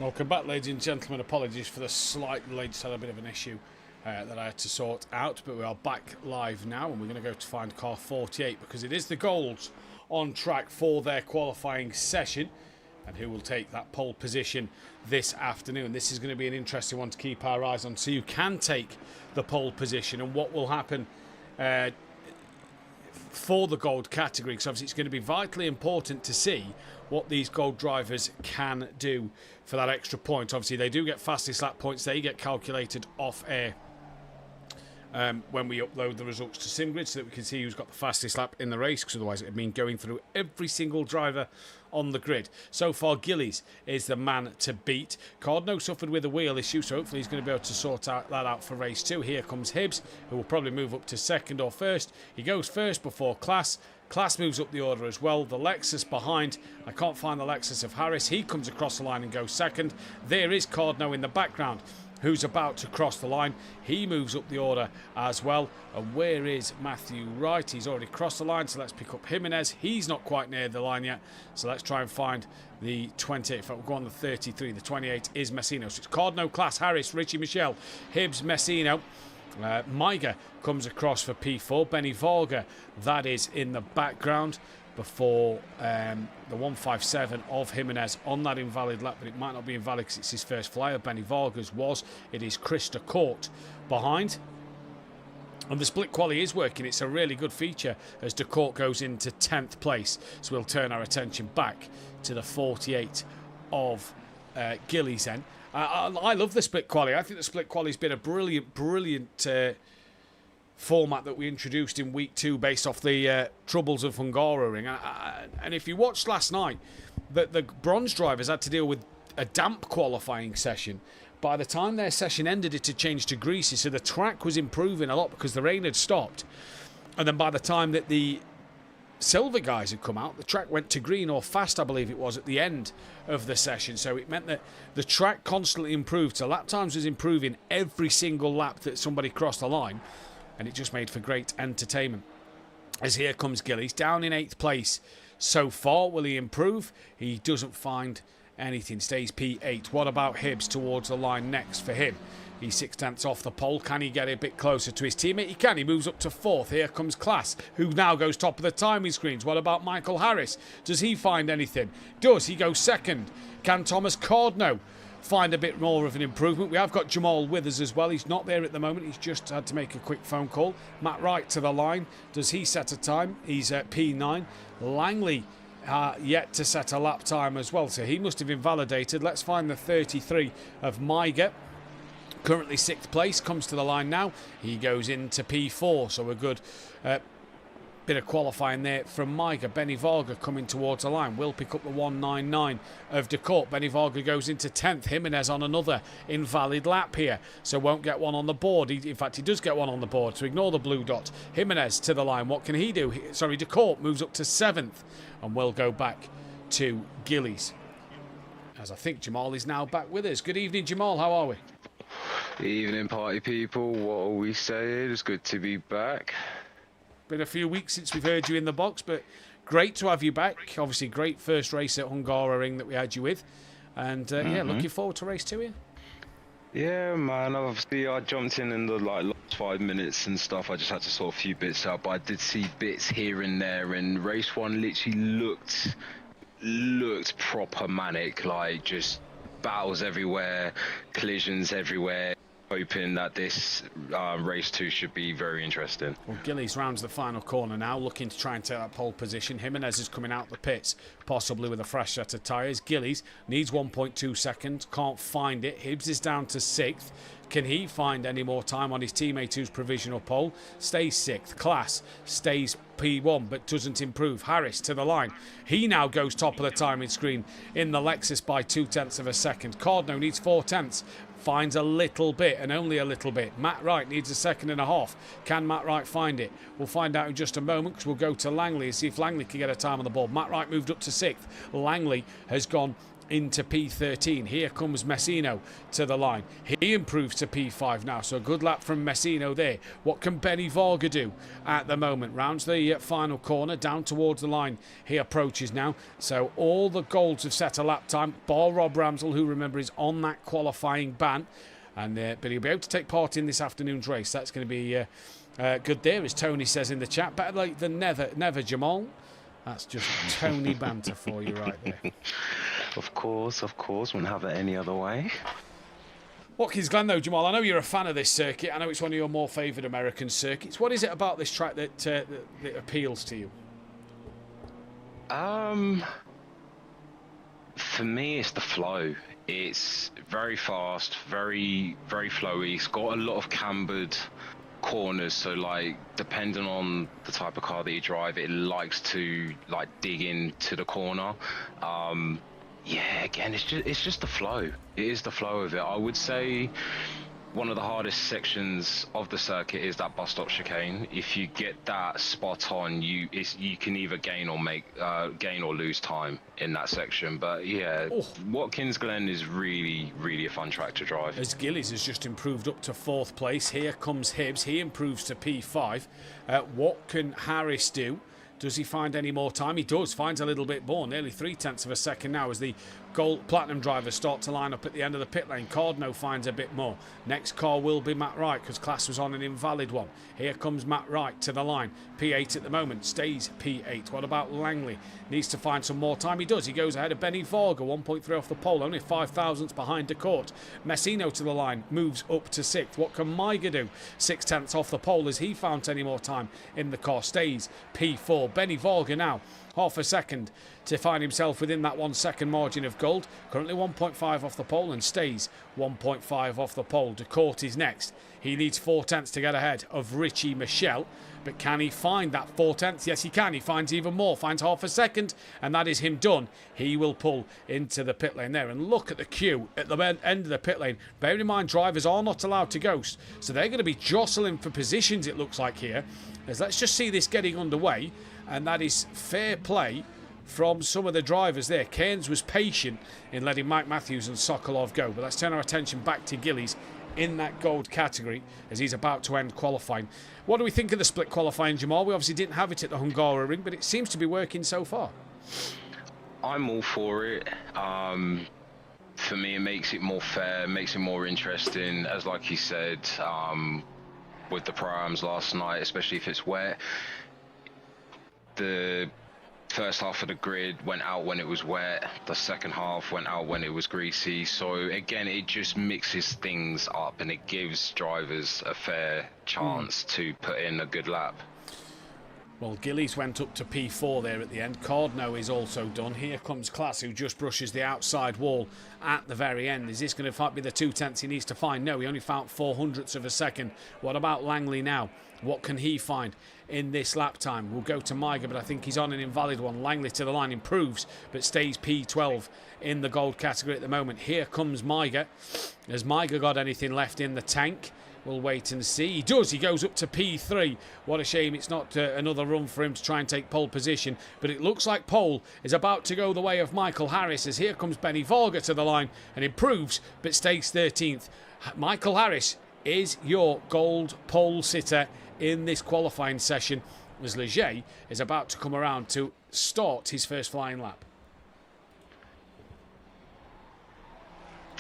Welcome back, ladies and gentlemen. Apologies for the slight delay, just had a bit of an issue that I had to sort out, but we are back live now, and we're going to go to find car 48 because it is the Golds on track for their qualifying session, and who will take that pole position this afternoon. This is going to be an interesting one to keep our eyes on, so you can take the pole position and what will happen for the gold category, because obviously it's going to be vitally important to see what these gold drivers can do for that extra point. Obviously they do get fastest lap points, they get calculated off air when we upload the results to SimGrid, so that we can see who's got the fastest lap in the race, because otherwise it would mean going through every single driver on the grid. So far, Gillies is the man to beat. Cardno suffered with a wheel issue, so hopefully he's going to be able to sort that out for race 2. Here comes Hibbs, who will probably move up to second or first. He goes first before Class. Class moves up the order as well. The Lexus behind. I can't find the Lexus of Harris. He comes across the line and goes second. There is Cardno in the background, who's about to cross the line. He moves up the order as well. And where is Mathew? Right, he's already crossed the line, so let's pick up Jimenez. He's not quite near the line yet, so let's try and find the 28. In fact, we'll go on the 33. The 28 is Messino. So it's Cardno, Class, Harris, Richie Michelle, Hibbs, Messino. Maiga comes across for P4. Benny Varga, that is in the background before the 157 of Jimenez on that invalid lap, but it might not be invalid because it's his first flyer. Benny Vargas was. It is Krista Court behind. And the split quali is working. It's a really good feature as De Court goes into 10th place. So we'll turn our attention back to the 48 of Gillies then. I love the split quali. I think the split quali has been a brilliant format that we introduced in week 2 based off the troubles of Hungaroring. And if you watched last night, the bronze drivers had to deal with a damp qualifying session. By the time their session ended, it had changed to greasy, so the track was improving a lot because the rain had stopped. And then by the time that the silver guys had come out, the track went to green or fast, I believe it was, at the end of the session. So it meant that the track constantly improved. So lap times was improving every single lap that somebody crossed the line, and it just made for great entertainment. As here comes Gillies, down in 8th place so far. Will he improve? He doesn't find anything, stays P8. What about Hibbs towards the line next for him? He's 6/10 off the pole. Can he get a bit closer to his teammate? He can. He moves up to 4th. Here comes Class, who now goes top of the timing screens. What about Michael Harris? Does he find anything? Does. He goes second. Can Thomas Cardno find a bit more of an improvement? We have got Jamahl with us as well. He's not there at the moment. He's just had to make a quick phone call. Matt Wright to the line. Does he set a time? He's at P9. Langley yet to set a lap time as well, so he must have invalidated. Let's find the 33 of Maiga. Currently 6th place, comes to the line now. He goes into P4, so a good bit of qualifying there from Maiga. Benny Varga coming towards the line. Will pick up the 199 of De Court. Benny Varga goes into 10th. Jimenez on another invalid lap here, so won't get one on the board. In fact, he does get one on the board, so ignore the blue dot. Jimenez to the line. What can he do? Sorry, De Court moves up to 7th and will go back to Gillies. As I think Jamahl is now back with us. Good evening, Jamahl. How are we? Evening, party people. What are we saying? It's good to be back. Been a few weeks since we've heard you in the box, but great to have you back. Obviously, great first race at Hungaroring that we had you with. And yeah, looking forward to race 2 here. Yeah, man. Obviously, I jumped in the last 5 minutes and stuff. I just had to sort a few bits out, but I did see bits here and there. And race 1 literally looked proper manic, like just battles everywhere, collisions everywhere. Hoping that this race 2 should be very interesting. Well, Gillies rounds the final corner now, looking to try and take that pole position. Jimenez is coming out the pits, possibly with a fresh set of tyres. Gillies needs 1.2 seconds, can't find it. Hibbs is down to 6th. Can he find any more time on his teammate who's provisional pole? Stays 6th. Class stays P1 but doesn't improve. Harris to the line. He now goes top of the timing screen in the Lexus by 0.2 of a second. Cardno needs 0.4. Finds a little bit and only a little bit. Matt Wright needs a 1.5 seconds. Can Matt Wright find it? We'll find out in just a moment because we'll go to Langley and see if Langley can get a time on the board. Matt Wright moved up to 6th. Langley has gone into P13. Here comes Messino to the line. He improves to P5 now, so a good lap from Messino there. What can Benny Varga do at the moment? Rounds the final corner, down towards the line. He approaches now, so all the golds have set a lap time, bar Rob Ramsell, who, remember, is on that qualifying ban, and but he'll be able to take part in this afternoon's race. That's going to be good there, as Tony says in the chat. Better late than never, Jamahl. That's just Tony banter for you right there. Of course, wouldn't have it any other way. Watkins Glen, though, Jamahl, I know you're a fan of this circuit. I know it's one of your more favoured American circuits. What is it about this track that appeals to you? For me, it's the flow. It's very fast, very, very flowy. It's got a lot of cambered corners, so like depending on the type of car that you drive, it likes to like dig into the corner. Yeah, again, it's just the flow. It is the flow of it. I would say one of the hardest sections of the circuit is that bus stop chicane. If you get that spot on, you can either gain or lose time in that section. But yeah, Watkins Glen is really, really a fun track to drive. As Gillies has just improved up to 4th place. Here comes Hibbs. He improves to P5. What can Harris do? Does he find any more time? He does. Finds a little bit more. Nearly 0.3 of a second now as the gold platinum drivers start to line up at the end of the pit lane. Cardno finds a bit more. Next car will be Matt Wright, because Class was on an invalid one. Here comes Matt Wright to the line. P8 at the moment. Stays P8. What about Langley? Needs to find some more time. He does. He goes ahead of Benny Varga. 1.3 off the pole. Only 5 thousandths behind DeCourt. Messino to the line. Moves up to 6th. What can Maiger do? 0.6 off the pole. Has he found any more time in the car? Stays P4. Benny Varga now half a second to find himself within that 1 second margin of gold. Currently 1.5 off the pole and stays 1.5 off the pole. DeCourt is next. He needs 0.4 to get ahead of Richie Michelle. But can he find that 0.4? Yes, he can. He finds even more. Finds half a second. And that is him done. He will pull into the pit lane there. And look at the queue at the end of the pit lane. Bearing in mind, drivers are not allowed to ghost. So they're going to be jostling for positions, it looks like here. As let's just see this getting underway. And that is fair play from some of the drivers there. Cairns was patient in letting Mike Matthews and Sokolov go. But let's turn our attention back to Gillies in that gold category as he's about to end qualifying. What do we think of the split qualifying, Jamahl? We obviously didn't have it at the Hungaroring, but it seems to be working so far. I'm all for it. For me, it makes it more fair, makes it more interesting. As like you said, with the pro-ams last night, especially if it's wet, the first half of the grid went out when it was wet, the second half went out when it was greasy. So again, it just mixes things up and it gives drivers a fair chance to put in a good lap. Well, Gillies went up to P4 there at the end. Cardno is also done. Here comes Class, who just brushes the outside wall at the very end. Is this going to be the 0.2 he needs to find? No, he only found 0.04 of a second. What about Langley now? What can he find in this lap time? We'll go to Maiger, but I think he's on an invalid one. Langley to the line, improves, but stays P12 in the gold category at the moment. Here comes Maiger. Has Maiger got anything left in the tank? We'll wait and see. He does. He goes up to P3. What a shame it's not another run for him to try and take pole position. But it looks like pole is about to go the way of Michael Harris, as here comes Benny Varga to the line and improves, but stays 13th. Michael Harris is your gold pole sitter in this qualifying session, as Leger is about to come around to start his first flying lap.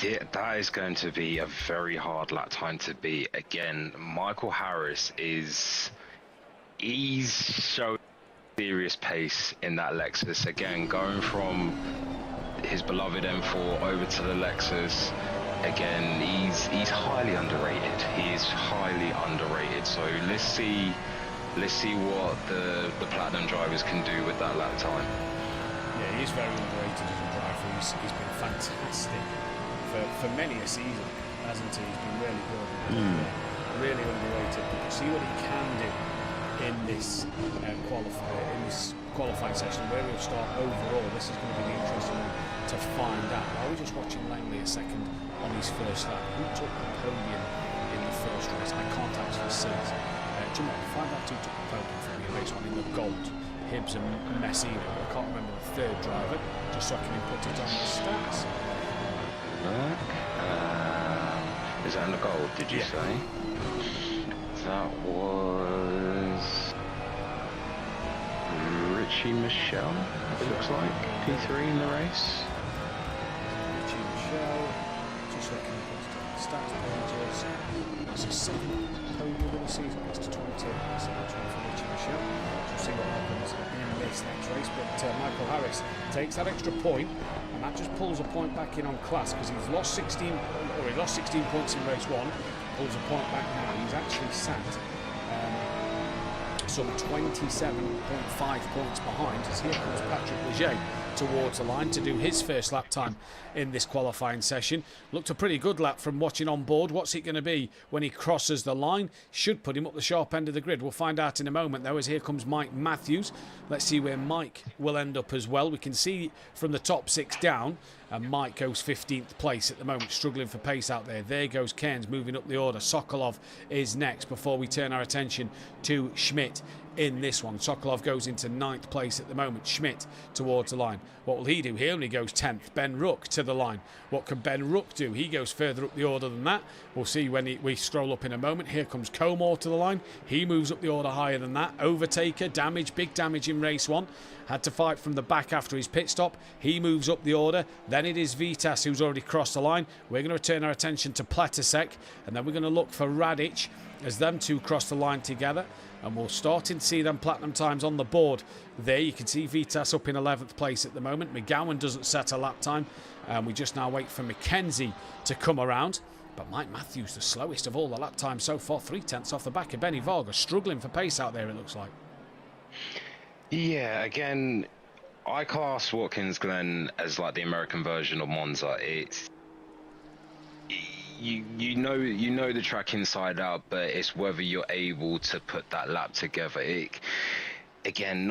Yeah, that is going to be a very hard lap time to beat. Again, Michael Harris he's showing serious pace in that Lexus. Again, going from his beloved M4 over to the Lexus. Again, he's highly underrated. He is highly underrated. So let's see what the platinum drivers can do with that lap time. Yeah, he is very underrated as a driver. He's been fantastic for many a season, hasn't he? He's been really good, really underrated. But see what he can do in this qualifying session, where he'll start overall. This is going to be the interesting one to find out. I was just watching Langley a second on his first lap. Who took the podium in the first race? I can't actually see it. Jamahl, find out who took the podium for me in race 1 in the gold. Hibbs and Messina. I can't remember the third driver, just so I can input it on the stats. Is that in the gold, did you say? That was Richie Michelle, it looks like, P3 in the race. Richie Michelle, just so I can input it on the stats pages. That's a second podium of the season, gets to 20. That's a good one for Richie Michelle. We'll see what happens in this next race, but Michael Harris takes that extra point, and that just pulls a point back in on class, because he's lost 16 points in race 1, pulls a point back now. He's actually sat some 27.5 points behind, as here comes Patrick Leger towards the line to do his first lap time in this qualifying session. Looked a pretty good lap from watching on board. What's it going to be when he crosses the line? Should put him up the sharp end of the grid. We'll find out in a moment, though, as here comes Mike Matthews. Let's see where Mike will end up as well. We can see from the top 6 down, and Mike goes 15th place at the moment, struggling for pace out there. There goes Cairns moving up the order. Sokolov is next before we turn our attention to Schmidt in this one. Sokolov goes into 9th place at the moment. Schmidt towards the line. What will he do? He only goes 10th. Ben Ruck to the line. What can Ben Ruck do? He goes further up the order than that. We'll see when we scroll up in a moment. Here comes Comore to the line. He moves up the order higher than that. Overtaker, damage, big damage in race 1. Had to fight from the back after his pit stop. He moves up the order. Then it is Vitas who's already crossed the line. We're going to return our attention to Platasek, and then we're going to look for Radic as them two cross the line together. And we'll start to see them platinum times on the board there. You can see Vitas up in 11th place at the moment. McGowan doesn't set a lap time. And we just now wait for Mackenzie to come around. But Mike Matthews, the slowest of all the lap times so far. 3/10 off the back of Benny Varga. Struggling for pace out there, it looks like. Yeah, again, I class Watkins Glen as like the American version of Monza. It's you know the track inside out, but it's whether you're able to put that lap together. Again,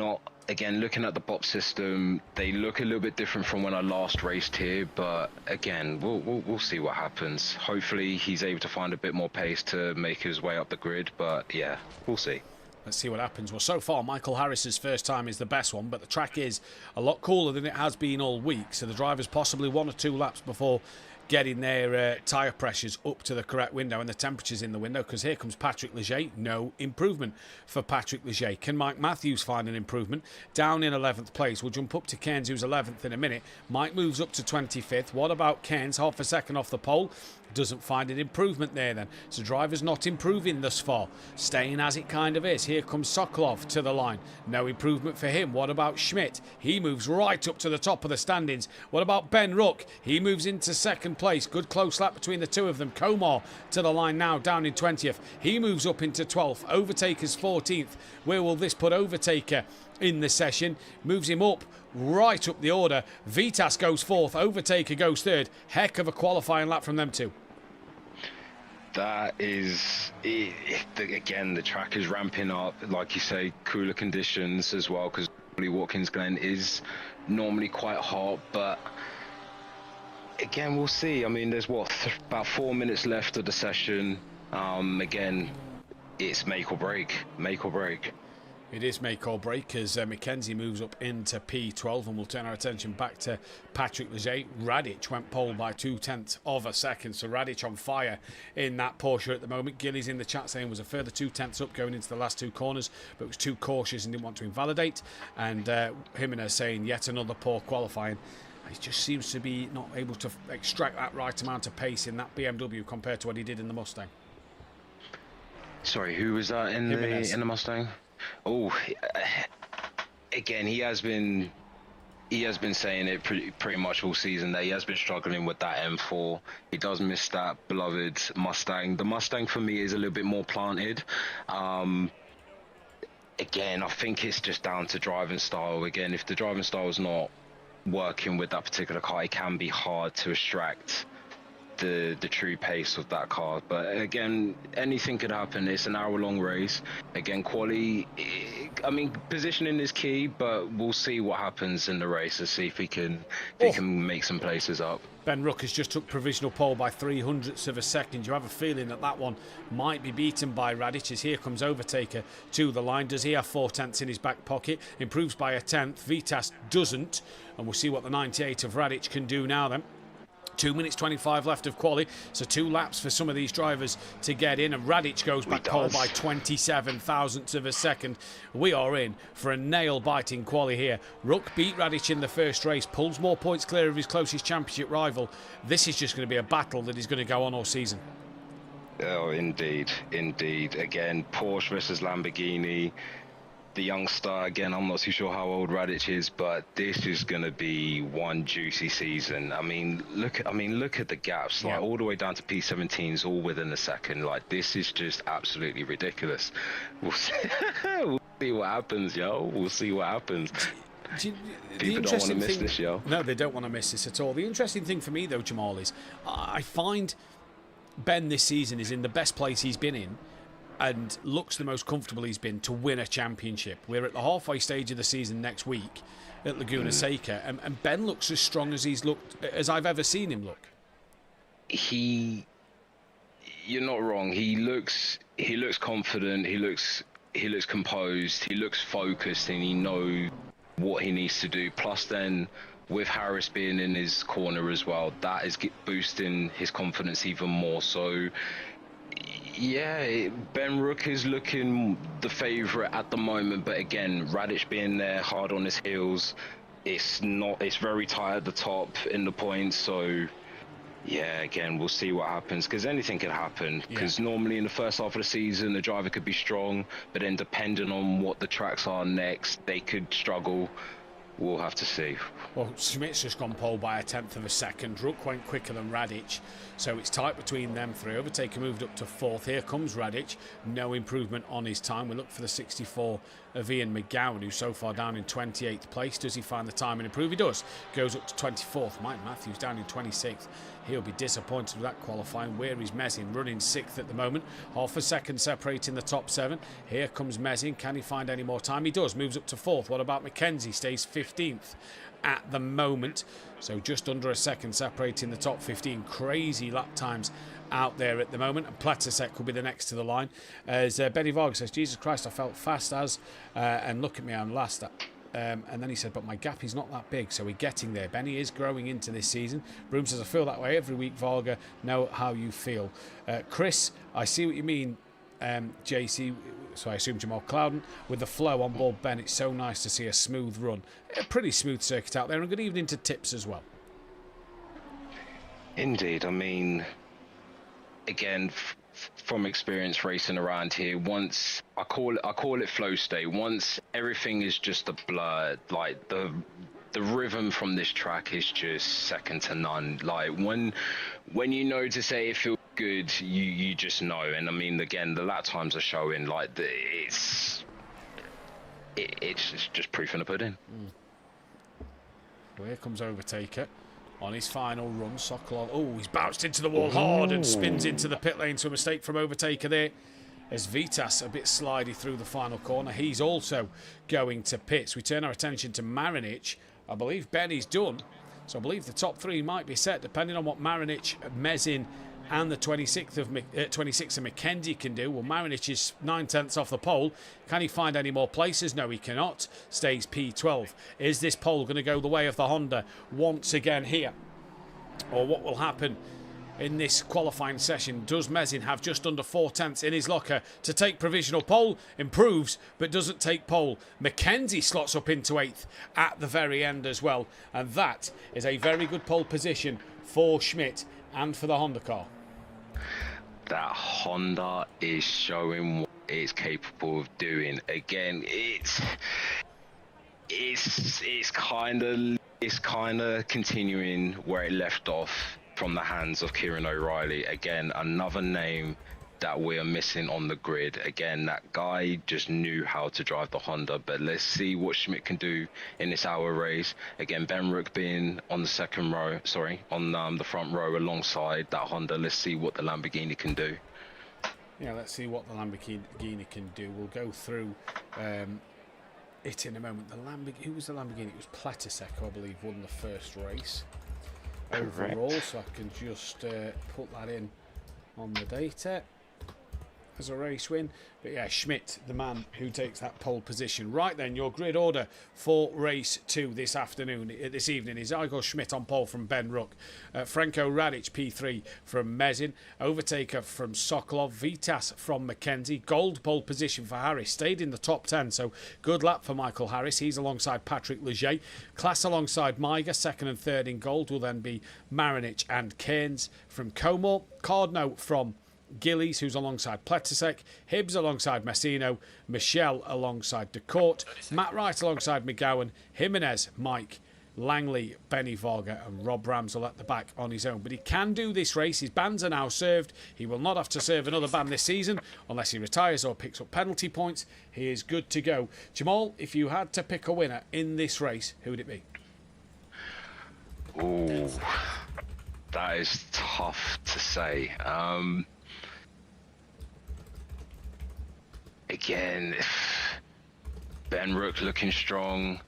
looking at the BOP system, they look a little bit different from when I last raced here, but again, we'll see what happens. Hopefully he's able to find a bit more pace to make his way up the grid, but yeah, we'll see. Let's see what happens. Well, so far, Michael Harris's first time is the best one, but the track is a lot cooler than it has been all week, so the drivers possibly 1 or 2 laps before getting their tyre pressures up to the correct window and the temperatures in the window, because here comes Patrick Leger. No improvement for Patrick Leger. Can Mike Matthews find an improvement? Down in 11th place. We'll jump up to Cairns, who's 11th in a minute. Mike moves up to 25th. What about Cairns? Half a second off the pole. Doesn't find an improvement there then. So driver's not improving thus far. Staying as it kind of is. Here comes Sokolov to the line. No improvement for him. What about Schmidt? He moves right up to the top of the standings. What about Ben Ruck? He moves into 2nd place. Good close lap between the two of them. Comar to the line now, down in 20th. He moves up into 12th. Overtaker's 14th. Where will this put Overtaker in the session? Moves him up, right up the order. Vitas goes 4th. Overtaker goes 3rd. Heck of a qualifying lap from them two. That is it. Again, the track is ramping up, like you say, cooler conditions as well, because Watkins Glen is normally quite hot, but again, we'll see. I mean, there's about 4 minutes left of the session. Again, it's make or break. It is make or break as Mackenzie moves up into P12, and we'll turn our attention back to Patrick Leger. Radic went pole by 0.2 of a second, so Radic on fire in that Porsche at the moment. Gilly's in the chat saying was a further 0.2 up going into the last 2 corners, but was too cautious and didn't want to invalidate. And Jimenez saying yet another poor qualifying. He just seems to be not able to extract that right amount of pace in that BMW compared to what he did in the Mustang. Sorry, who was that in the Mustang? Oh, again, he has been saying it pretty much all season that he has been struggling with that M4. He does miss that beloved Mustang. The Mustang for me is a little bit more planted. Again, I think it's just down to driving style. Again, if the driving style is not working with that particular car, it can be hard to extract the true pace of that car. But again, anything could happen. It's an hour-long race. Again, quali I mean, positioning is key, but we'll see what happens in the race and see if he can make some places up. Ben Ruck has just took provisional pole by 0.03 of a second. You have a feeling that that one might be beaten by Radic, as here comes Overtaker to the line. Does he have 0.4 in his back pocket? Improves by 1/10. Vitas doesn't, and we'll see what the 98 of Radic can do now then. 2 minutes 25 left of quali, so 2 laps for some of these drivers to get in, and Radic goes back pole by 27 thousandths of a second. We are in for a nail-biting quali here. Ruck beat Radic in the first race, pulls more points clear of his closest championship rival. This is just going to be a battle that is going to go on all season. Oh, indeed, indeed. Again, Porsche versus Lamborghini. The youngster, again, I'm not too sure how old Radic is, but this is going to be one juicy season. I mean, look at the gaps, like all the way down to P17s, all within a second. Like, this is just absolutely ridiculous. We'll see, we'll see what happens, yo. We'll see what happens. People don't want to miss this, yo. No, they don't want to miss this at all. The interesting thing for me, though, Jamahl, is I find Ben this season is in the best place he's been in, and looks the most comfortable he's been to win a championship. We're at the halfway stage of the season next week at Laguna Seca, and Ben looks as strong as he's looked, as I've ever seen him look. You're not wrong. He looks confident. He looks composed. He looks focused, and he knows what he needs to do. Plus, then with Harris being in his corner as well, that is boosting his confidence even more. So. Yeah, Ben Ruck is looking the favourite at the moment, but again, Radic being there hard on his heels, it's very tight at the top in the points. So yeah, again, we'll see what happens, because anything could happen, because normally in the first half of the season the driver could be strong, but then depending on what the tracks are next, they could struggle. We'll have to see. Well, Schmidt's just gone pole by 1/10 of a second. Ruck went quicker than Radic, so it's tight between them three. Overtaker moved up to 4th. Here comes Radic. No improvement on his time. We look for the 64 of Ian McGowan, who's so far down in 28th place. Does he find the time and improve? He does. Goes up to 24th. Mike Matthews down in 26th. He'll be disappointed with that qualifying. Where is Mesin? Running 6th at the moment. Half a second separating the top 7. Here comes Mesin. Can he find any more time? He does. Moves up to 4th. What about McKenzie? Stays 15th at the moment. So just under a second separating the top 15. Crazy lap times out there at the moment. And Platasek will be the next to the line. As Benny Vargas says, Jesus Christ, I felt fast as, and look at me, I'm last. And then he said, but my gap is not that big, so we're getting there. Benny is growing into this season. Broom says, I feel that way every week, Varga. Know how you feel. Chris, I see what you mean, JC, so I assume Jamahl Clouden, with the flow on board Ben. It's so nice to see a smooth run. A pretty smooth circuit out there, and good evening to Tips as well. Indeed. I mean, again, from experience racing around here, once I call it flow state. Once everything is just a blur, like the rhythm from this track is just second to none. Like when you know to say it feels good, you just know. And I mean, again, the lap times are showing like it's just proof in the pudding. Well, here comes Overtaker on his final run. Sokolov, oh, he's bounced into the wall hard and spins into the pit lane, so a mistake from Overtaker there. As Vitas a bit slidey through the final corner, he's also going to pits. We turn our attention to Marinic. I believe Benny's done, so I believe the top 3 might be set, depending on what Marinic, Mesin and the 26th of McKenzie can do. Well, Marinic is 9/10 off the pole. Can he find any more places? No, he cannot. Stays P12. Is this pole going to go the way of the Honda once again here? Or what will happen in this qualifying session? Does Mesin have just under 4/10 in his locker to take provisional pole? Improves, but doesn't take pole. McKenzie slots up into 8th at the very end as well. And that is a very good pole position for Schmidt and for the Honda car. That Honda is showing what it's capable of doing. Again, it's kind of continuing where it left off from the hands of Kieran O'Reilly. Again, another name that we are missing on the grid. Again, that guy just knew how to drive the Honda, but let's see what Schmidt can do in this hour race. Again, Ben Ruck being on the second row, on the front row alongside that Honda. Let's see what the Lamborghini can do. Yeah, let's see what the Lamborghini can do. We'll go through it in a moment. The Lamborghini, who was the Lamborghini? It was Pletisek, I believe, won the first race overall. So I can just put that in on the data as a race win. But yeah, Schmidt, the man who takes that pole position. Right then, your grid order for race 2 this evening is Igor Schmidt on pole from Ben Ruck, Franco Radic P3 from Mezin, Overtaker from Sokolov, Vitas from Mackenzie, gold pole position for Harris, stayed in the top 10, so good lap for Michael Harris. He's alongside Patrick Leger. Class alongside Maiga, second and third in gold will then be Marinich and Cairns from Comor, Cardno from Gillies, who's alongside Pletisek, Hibbs alongside Messino, Michelle alongside DeCourt, Matt Wright alongside McGowan, Jimenez, Mike, Langley, Benny Varga, and Rob Ramsell at the back on his own. But he can do this race. His bans are now served. He will not have to serve another ban this season unless he retires or picks up penalty points. He is good to go. Jamahl, if you had to pick a winner in this race, who would it be? Oh, that is tough to say. Again, Ben Rook looking strong.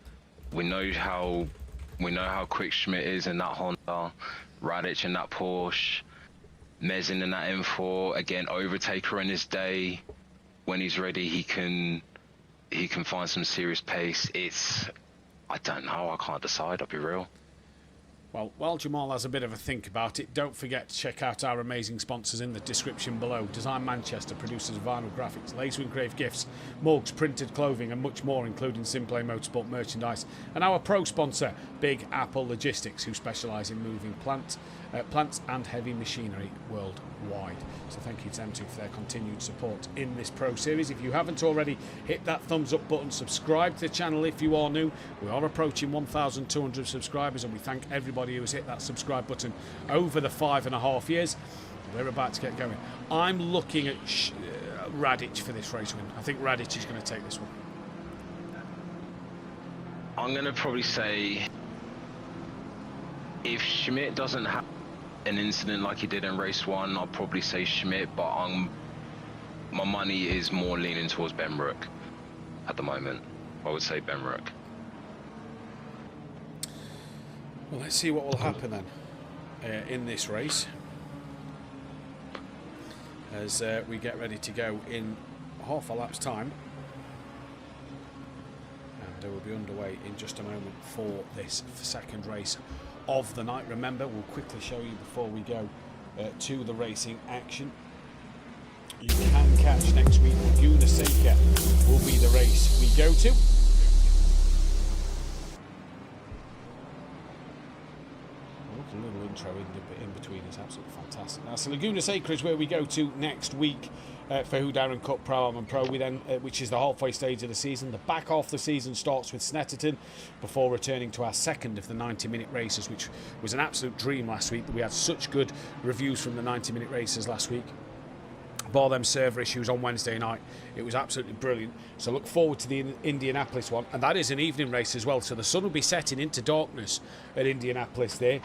We know how quick Schmidt is in that Honda, Radic in that Porsche, Mezin in that M4. Again, Overtaker in his day. When he's ready, he can find some serious pace. I don't know. I can't decide. I'll be real. Well, while Jamahl has a bit of a think about it, don't forget to check out our amazing sponsors in the description below. Design Manchester, producers of vinyl graphics, laser engraved gifts, mugs, printed clothing and much more, including SimPlay Motorsport merchandise. And our pro sponsor, Big Apple Logistics, who specialise in moving plants and heavy machinery worldwide. So thank you to them too for their continued support in this Pro Series. If you haven't already, hit that thumbs up button, subscribe to the channel if you are new. We are approaching 1,200 subscribers and we thank everybody who has hit that subscribe button over the 5.5 years. We're about to get going. I'm looking at Radic for this race win. I think Radic is going to take this one. I'm going to probably say if Schmidt doesn't have an incident like he did in race 1, I'll probably say Schmidt, but my money is more leaning towards Ben Rook at the moment. I would say Ben Rook. Well, let's see what will happen then in this race as we get ready to go in half a lap's time. And we'll be underway in just a moment for this second race of the night. Remember, we'll quickly show you before we go to the racing action. You can catch next week Laguna Seca will be the race we go to. A little intro in between is absolutely fantastic. Now, so Laguna Seca is where we go to next week for Who Darren Cup Pro Am and Pro. We then, which is the halfway stage of the season. The back half of the season starts with Snetterton before returning to our second of the 90-minute races, which was an absolute dream last week. We had such good reviews from the 90-minute races last week. Bar them server issues on Wednesday night, it was absolutely brilliant. So look forward to the Indianapolis one, and that is an evening race as well, so the sun will be setting into darkness at Indianapolis there.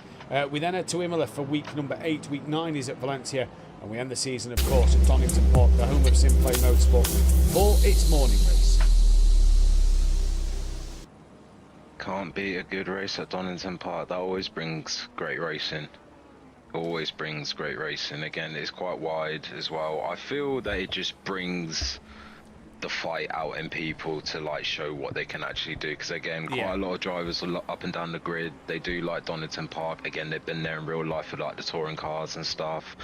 We then head to Imola for week number 8. Week 9 is at Valencia, and we end the season of course at Donington Park, the home of SimPlay Motorsport, for its morning race. Can't beat a good race at Donington Park. That always brings great racing. Always brings great racing. Again, it's quite wide as well. I feel that it just brings the fight out in people to like show what they can actually do, because again, quite a lot of drivers are up and down the grid, they do like Donington Park. Again, they've been there in real life for like the touring cars and stuff.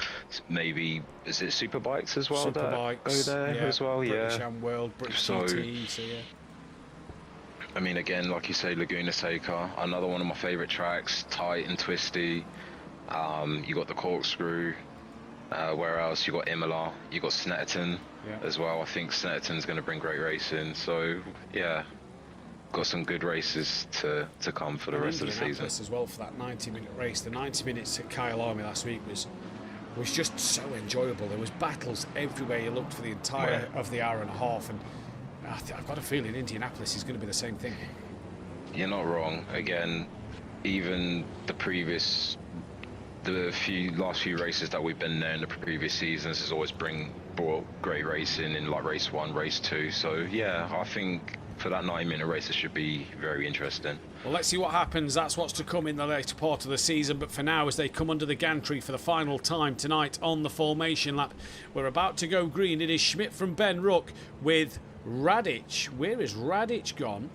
Maybe is it Superbikes as well? Superbikes that go there as well. British and World, British GT, so yeah. I mean, again, like you say, Laguna Seca, another one of my favorite tracks, tight and twisty. You got the corkscrew. Where else? You got Imola. You got Snetterton as well. I think Snetterton's going to bring great racing. So yeah, got some good races to come for the rest of the season as well. For that 90-minute race, the 90 minutes at Kyle Army last week was just so enjoyable. There was battles everywhere you looked for the entire of the hour and a half, and I've got a feeling Indianapolis is going to be the same thing. You're not wrong. Again, even the last few races that we've been there in the previous seasons has always brought great racing in like race 1, race 2. So yeah, I think for that 90-minute race, it should be very interesting. Well, let's see what happens. That's what's to come in the later part of the season. But for now, as they come under the gantry for the final time tonight on the formation lap, we're about to go green. It is Schmidt from Ben Ruck with Radic. Where is Radic gone?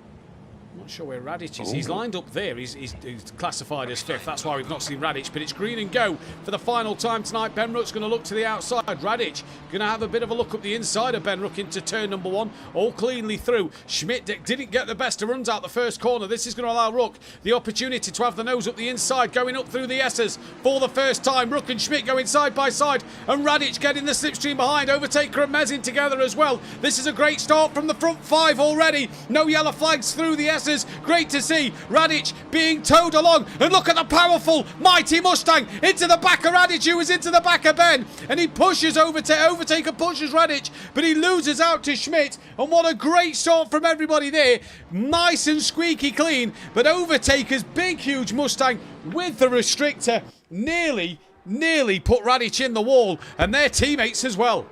I'm not sure where Radic is. He's lined up there. He's classified as fifth. That's why we've not seen Radic. But it's green and go for the final time tonight. Ben Ruck's going to look to the outside. Radic going to have a bit of a look up the inside of Ben Ruck into turn number one. All cleanly through. Schmidt didn't get the best of runs out the first corner. This is going to allow Ruck the opportunity to have the nose up the inside, going up through the S's for the first time. Ruck and Schmidt going side by side. And Radic getting the slipstream behind. Overtaker and Mezin together as well. This is a great start from the front five already. No yellow flags through the S's. Great to see Radic being towed along, and look at the powerful mighty Mustang into the back of Radic, who was into the back of Ben, and he pushes Overtaker pushes Radic, but he loses out to Schmidt. And what a great start from everybody there, nice and squeaky clean. But Overtaker's big huge Mustang with the restrictor nearly put Radic in the wall, and their teammates as well.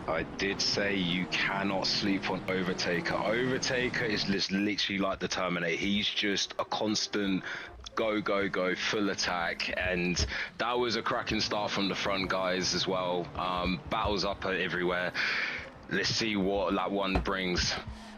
I did say you cannot sleep on Overtaker. Overtaker is just literally like the Terminator. He's just a constant go, full attack. And that was a cracking start from the front guys as well. Battles up everywhere. Let's see what that one brings.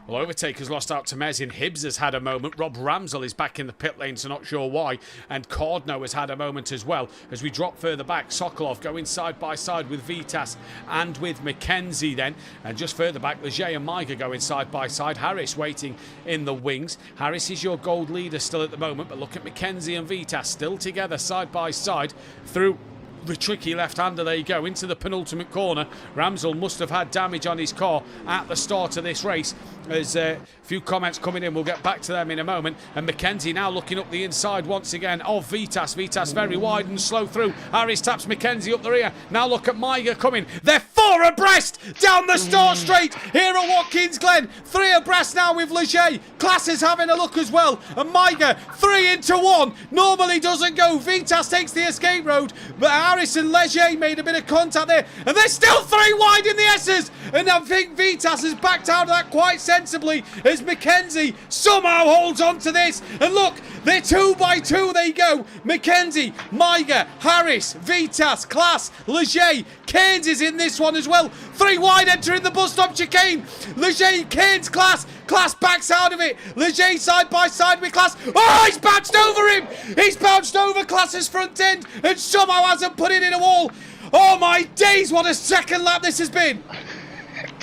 Well, Overtaker's lost out to Mezin. Hibbs has had a moment. Rob Ramsell is back in the pit lane, so not sure why. And Cordno has had a moment as well. As we drop further back, Sokolov going side by side with Vitas and with McKenzie then. And just further back, Leger and Maiga going side by side. Harris waiting in the wings. Harris is your gold leader still at the moment, but look at McKenzie and Vitas still together side by side through the tricky left-hander. There you go, into the penultimate corner. Ramsell must have had damage on his car at the start of this race. There's a few comments coming in, we'll get back to them in a moment. And McKenzie now looking up the inside once again of Vitas. Vitas very wide and slow through. Harris taps McKenzie up the rear. Now look at Maiga coming. They're four abreast down the start straight here at Watkins Glen. Three abreast now with Leger. Class is having a look as well. And Maiga 3 into 1. Normally doesn't go. Vitas takes the escape road, but Harris and Leger made a bit of contact there, and they're still 3 wide in the S's. And I think Vitas has backed out of that quite sensibly as McKenzie somehow holds on to this. And look, they're 2 by 2. They go. McKenzie, Maiga, Harris, Vitas, Class, Leger. Keynes is in this one as well. 3 wide entering the bus stop chicane. Leger, Keynes, Class. Class backs out of it. Leger side by side with Class. Oh, he's bounced over him. He's bounced over Class's front end and somehow hasn't put it in a wall. Oh my days, what a second lap this has been.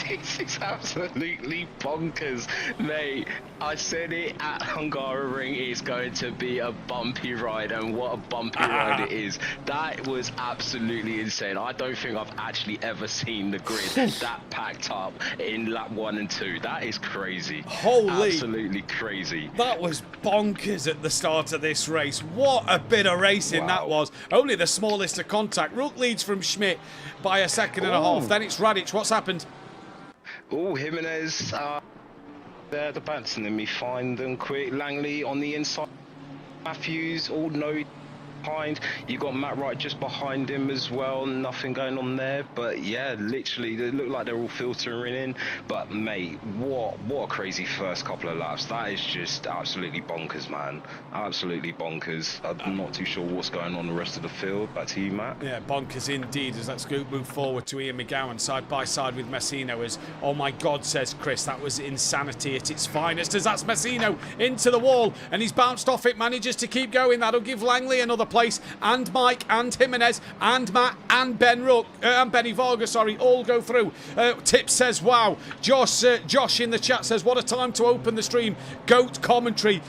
This is absolutely bonkers, mate. I said it at Hungaroring, it's going to be a bumpy ride, and what a bumpy ride it is. That was absolutely insane. I don't think I've actually ever seen the grid that packed up in lap 1 and 2. That is crazy. Holy. Absolutely crazy. That was bonkers at the start of this race. What a bit of racing that was. Only the smallest of contact. Rook leads from Schmidt by a second and a half. Then it's Radic. What's happened? Oh, Jimenez, they're the bats, and then we find them quick. Langley on the inside. Matthews, all no behind. You got Matt Wright just behind him as well. Nothing going on there, but yeah, literally they look like they're all filtering in. But mate, what a crazy first couple of laps. That is just absolutely bonkers, man. Absolutely bonkers. I'm not too sure what's going on the rest of the field. Back to you, Matt. Yeah, bonkers indeed. As let's go move forward to Ian McGowan side by side with Messino. As oh my God, says Chris, that was insanity at its finest. As that's Messino into the wall, and he's bounced off it. Manages to keep going. That'll give Langley another place, and Mike and Jimenez and Matt and Ben Ruck and Benny Varga, sorry, all go through. Tip says wow. Josh in the chat says what a time to open the stream. Goat commentary.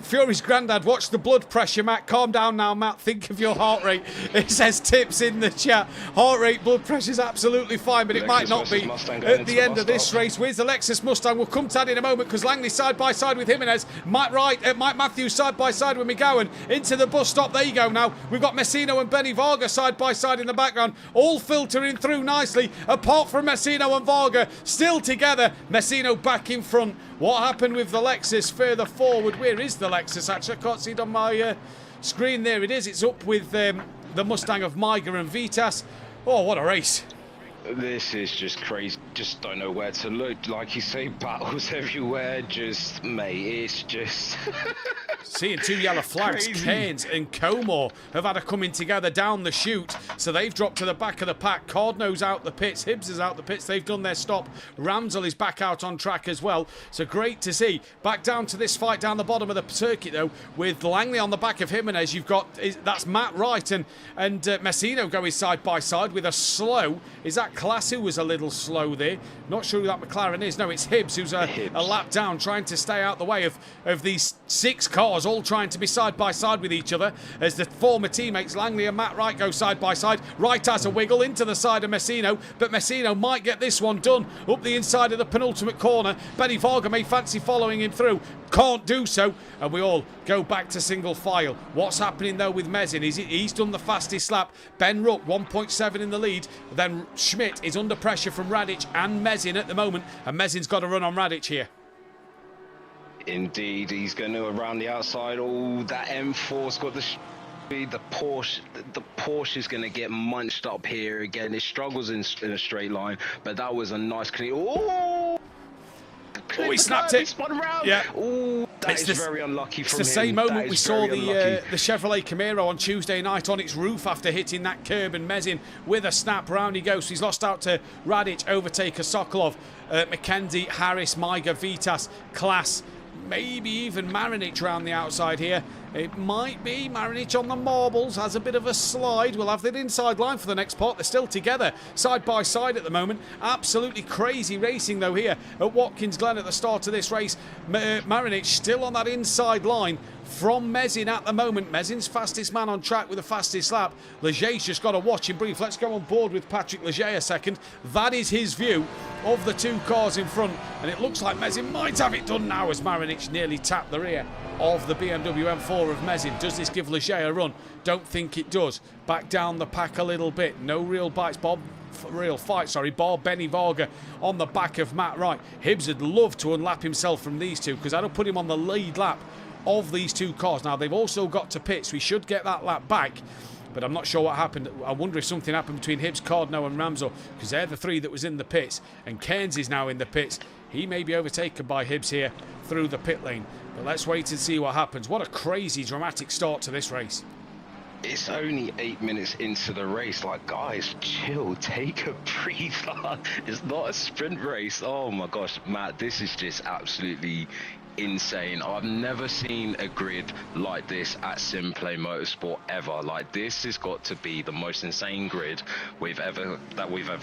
Fury's granddad, watch the blood pressure, Matt. Calm down now, Matt. Think of your heart rate. It says Tips in the chat. Heart rate, blood pressure's absolutely fine, but it might not be at the end of this race. Where's the Lexus Mustang? We'll come to that in a moment, because Langley side by side with Jimenez. Mike Mathew side by side with McGowan into the bus stop. There you go now. We've got Messino and Benny Varga side by side in the background, all filtering through nicely, apart from Messino and Varga still together. Messino back in front. What happened with the Lexus further forward? Where is the Lexus? Actually, I can't see it on my screen. There it is. It's up with the Mustang of Maiga and Vitas. Oh, what a race. This is just crazy. Just don't know where to look. Like you say, battles everywhere. Just, mate, it's just... Seeing two yellow flags, Cairns and Comor have had a coming together down the chute, so they've dropped to the back of the pack. Cordno's out the pits, Hibbs is out the pits, they've done their stop. Ramsell is back out on track as well, so great to see. Back down to this fight down the bottom of the circuit though, with Langley on the back of Jimenez. You've got, that's Matt Wright and Messino going side by side with a slow. Is that Class who was a little slow there? Not sure who that McLaren is. No, it's Hibbs who's a lap down, trying to stay out the way of these 6 cars, all trying to be side by side with each other as the former teammates Langley and Matt Wright go side by side. Wright has a wiggle into the side of Messino, but Messino might get this one done up the inside of the penultimate corner. Benny Varga may fancy following him through, can't do so, and we all go back to single file. What's happening though with Mezin? He's done the fastest lap. Ben Ruck 1.7 in the lead, then Schmidt is under pressure from Radic and Mezin at the moment, and Mezin's got a run on Radic here. Indeed, he's going to around the outside. Oh, that M4's got the speed. The Porsche is going to get munched up here again. It struggles in a straight line, but that was a nice clean. Oh, he snapped it. Spun around. Yeah. Oh, that is very unlucky from him. It's the same moment we saw the Chevrolet Camaro on Tuesday night on its roof after hitting that curb, and Mezin with a snap, round he goes. He's lost out to Radic, overtaker Sokolov, McKenzie, Harris, Maiga, Vitas, Class, maybe even Marinic round the outside here. It might be Marinic on the marbles, has a bit of a slide. We'll have that inside line for the next pot. They're still together, side by side at the moment. Absolutely crazy racing though here at Watkins Glen at the start of this race. Marinic still on that inside line from Mezin at the moment. Mezin's fastest man on track with the fastest lap. Leger's just got to watch him brief. Let's go on board with Patrick Leger a second. That is his view of the 2 cars in front, and it looks like Mezin might have it done now as Marinic nearly tapped the rear of the BMW M4 of Mezin. Does this give Leger a run? Don't think it does. Back down the pack a little bit. No real bites. Bob Benny Varga on the back of Matt Wright. Hibbs would love to unlap himself from these two, because that'll put him on the lead lap of these 2 cars. Now they've also got to pits. We should get that lap back, but I'm not sure what happened. I wonder if something happened between Hibbs, Cordno and Ramsell, because they're the 3 that was in the pits, and Cairns is now in the pits. He may be overtaken by Hibbs here through the pit lane, but let's wait and see what happens. What a crazy dramatic start to this race. It's only 8 minutes into the race. Like, guys, chill, take a breather. It's not a sprint race. Oh my gosh, Matt, this is just absolutely insane. I've never seen a grid like this at SimPlay Motorsport ever. Like, this has got to be the most insane grid we've ever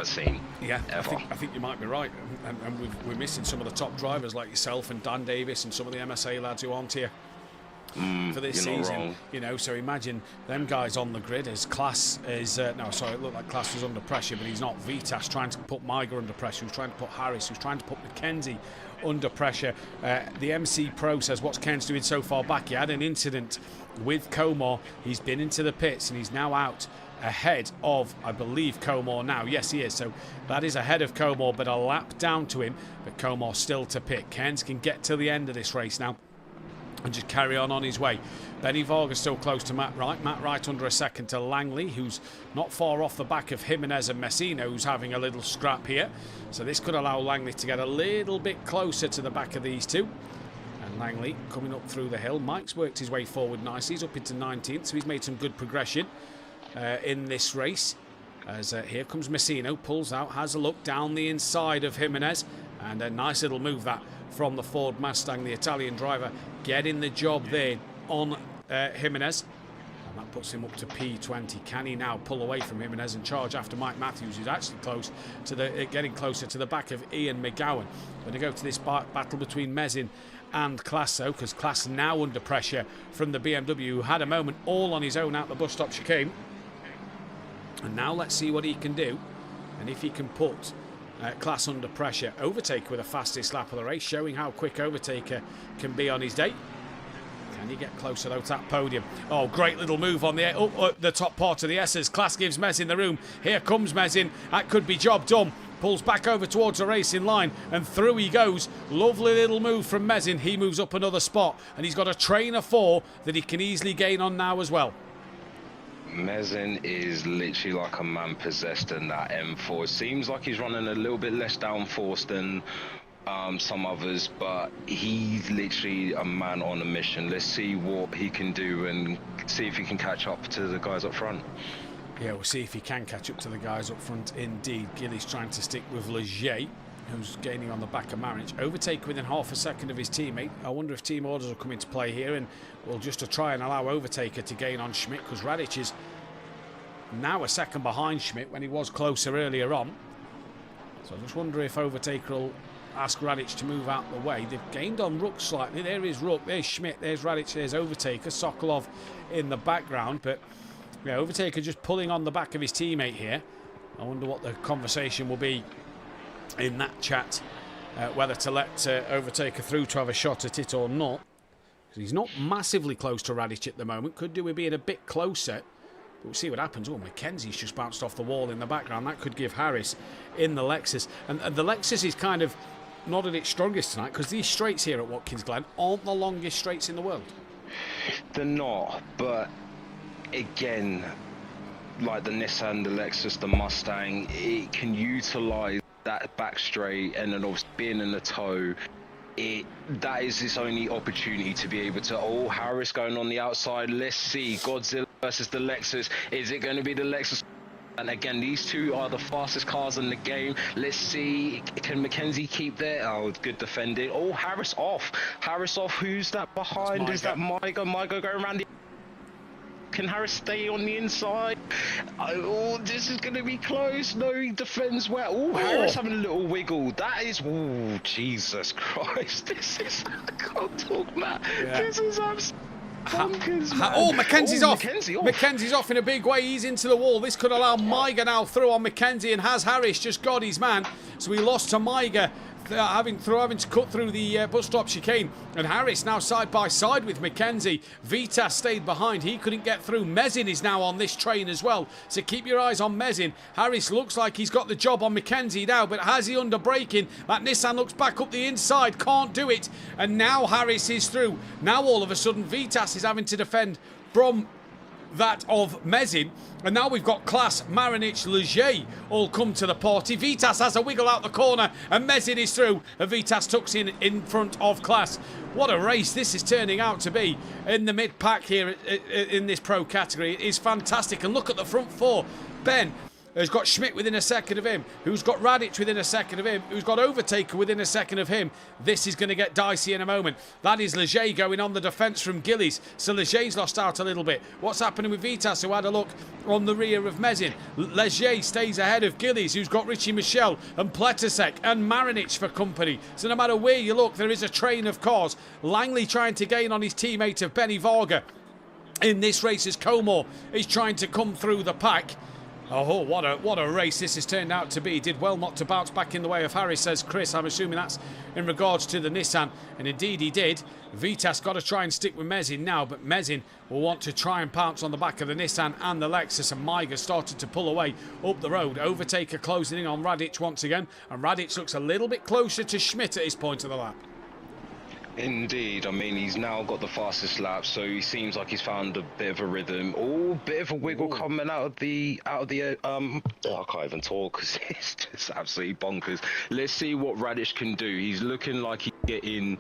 seen. Yeah, ever. I think you might be right, and we're missing some of the top drivers like yourself and Dan Davis and some of the MSA lads who aren't here for this season. You know, so imagine them guys on the grid. As Class is no, sorry, it looked like Class was under pressure, but he's not. Vitas trying to put Maiga under pressure, who's trying to put Harris, who's trying to put McKenzie under pressure. The MC Pro says, what's Ken's doing so far back? He had an incident with Comor. He's been into the pits and he's now out ahead of, I believe, Comor now. Yes, he is. So that is ahead of Comor, but a lap down to him. But Comor still to pit. Ken's can get to the end of this race now and just carry on his way. Benny Varga still close to Matt Wright. Matt Wright under a second to Langley, who's not far off the back of Jimenez and Messino, who's having a little scrap here. So this could allow Langley to get a little bit closer to the back of these 2. And Langley coming up through the hill. Mike's worked his way forward nicely. He's up into 19th, so he's made some good progression in this race. As here comes Messino, pulls out, has a look down the inside of Jimenez, and a nice little move that from the Ford Mustang, the Italian driver, getting the job there on Jimenez, and that puts him up to P20. Can he now pull away from Jimenez and charge after Mike Matthews, who's actually close to the getting closer to the back of Ian McGowan? Going to go to this battle between Mezin and Class, though, because Class now under pressure from the BMW, who had a moment all on his own out the bus stop chicane. And now let's see what he can do, and if he can put Class under pressure. Overtaker with the fastest lap of the race, showing how quick Overtaker can be on his day. Can he get closer though to that podium? Oh, great little move on the top part of the S's. Class gives Mezin the room. Here comes Mezin. That could be job done. Pulls back over towards the racing line, and through he goes. Lovely little move from Mezin. He moves up another spot, and he's got a train of 4 that he can easily gain on now as well. Mezin is literally like a man possessed in that M4. It seems like he's running a little bit less downforce than some others, but he's literally a man on a mission. Let's see what he can do and see if he can catch up to the guys up front. Yeah, we'll see if he can catch up to the guys up front indeed. Gilly's trying to stick with Leger, who's gaining on the back of Marinic. Overtake within half a second of his teammate. I wonder if team orders will come into play here, and we'll just to try and allow Overtaker to gain on Schmidt, because Radic is now a second behind Schmidt when he was closer earlier on. So I just wonder if Overtaker will ask Radic to move out the way. They've gained on Rook slightly. There is Rook, there's Schmidt, there's Radic, there's Overtaker, Sokolov in the background, but yeah, Overtaker just pulling on the back of his teammate here. I wonder what the conversation will be in that chat, whether to let Overtaker through to have a shot at it or not. He's not massively close to Radic at the moment. Could do with being a bit closer. But we'll see what happens. Oh, Mackenzie's just bounced off the wall in the background. That could give Harris in the Lexus. And the Lexus is kind of not at its strongest tonight, because these straights here at Watkins Glen aren't the longest straights in the world. They're not, but again, like the Nissan, the Lexus, the Mustang, it can utilise that back straight, and then obviously being in the toe, that is its only opportunity to be able to. Oh, Harris going on the outside. Let's see, Godzilla versus the Lexus. Is it going to be the Lexus? And again, these two are the fastest cars in the game. Let's see, can Mackenzie keep there? Oh, good defending. Oh, Harris off. Harris off. Who's that behind? Is that Migo? Migo going around the... Can Harris stay on the inside? Oh, this is going to be close. No, he defends well. Oh, Harris having a little wiggle. That is... Oh, Jesus Christ. This is... I can't talk, Matt. Yeah. This is absolutely... Oh, Mackenzie's off. Mackenzie's off in a big way. He's into the wall. This could allow Miga now through on Mackenzie, and has Harris just got his man. So he lost to Miga, having to cut through the bus stop chicane. And Harris now side by side with Mackenzie. Vitas stayed behind. He couldn't get through. Mezin is now on this train as well. So keep your eyes on Mezin. Harris looks like he's got the job on Mackenzie now, but has he under braking? That Nissan looks back up the inside. Can't do it. And now Harris is through. Now all of a sudden Vitas is having to defend from that of Mezin, and now we've got Class, Marinic, Leger all come to the party. Vitas has a wiggle out the corner, and Mezin is through, and Vitas tucks in front of Class. What a race this is turning out to be in the mid-pack here in this pro category. It is fantastic, and look at the front four. Ben has got Schmidt within a second of him, who's got Radic within a second of him, who's got Overtaker within a second of him. This is going to get dicey in a moment. That is Leger going on the defence from Gillies. So Leger's lost out a little bit. What's happening with Vitas, who had a look on the rear of Mezin? Leger stays ahead of Gillies, who's got Richie Michel and Pletasek and Marinic for company. So no matter where you look, there is a train of cars. Langley trying to gain on his teammate of Benny Varga in this race as Comore is trying to come through the pack. Oh, what a race this has turned out to be. Did well not to bounce back in the way of Harris, says Chris. I'm assuming that's in regards to the Nissan. And indeed he did. Vitas got to try and stick with Mezin now, but Mezin will want to try and pounce on the back of the Nissan and the Lexus, and Miga started to pull away up the road. Overtaker closing in on Radic once again, and Radic looks a little bit closer to Schmidt at his point of the lap. Indeed, I mean, he's now got the fastest lap, so he seems like he's found a bit of a rhythm. Oh, bit of a wiggle coming out of the I can't even talk because it's just absolutely bonkers. Let's see what Radic can do. He's looking like he's getting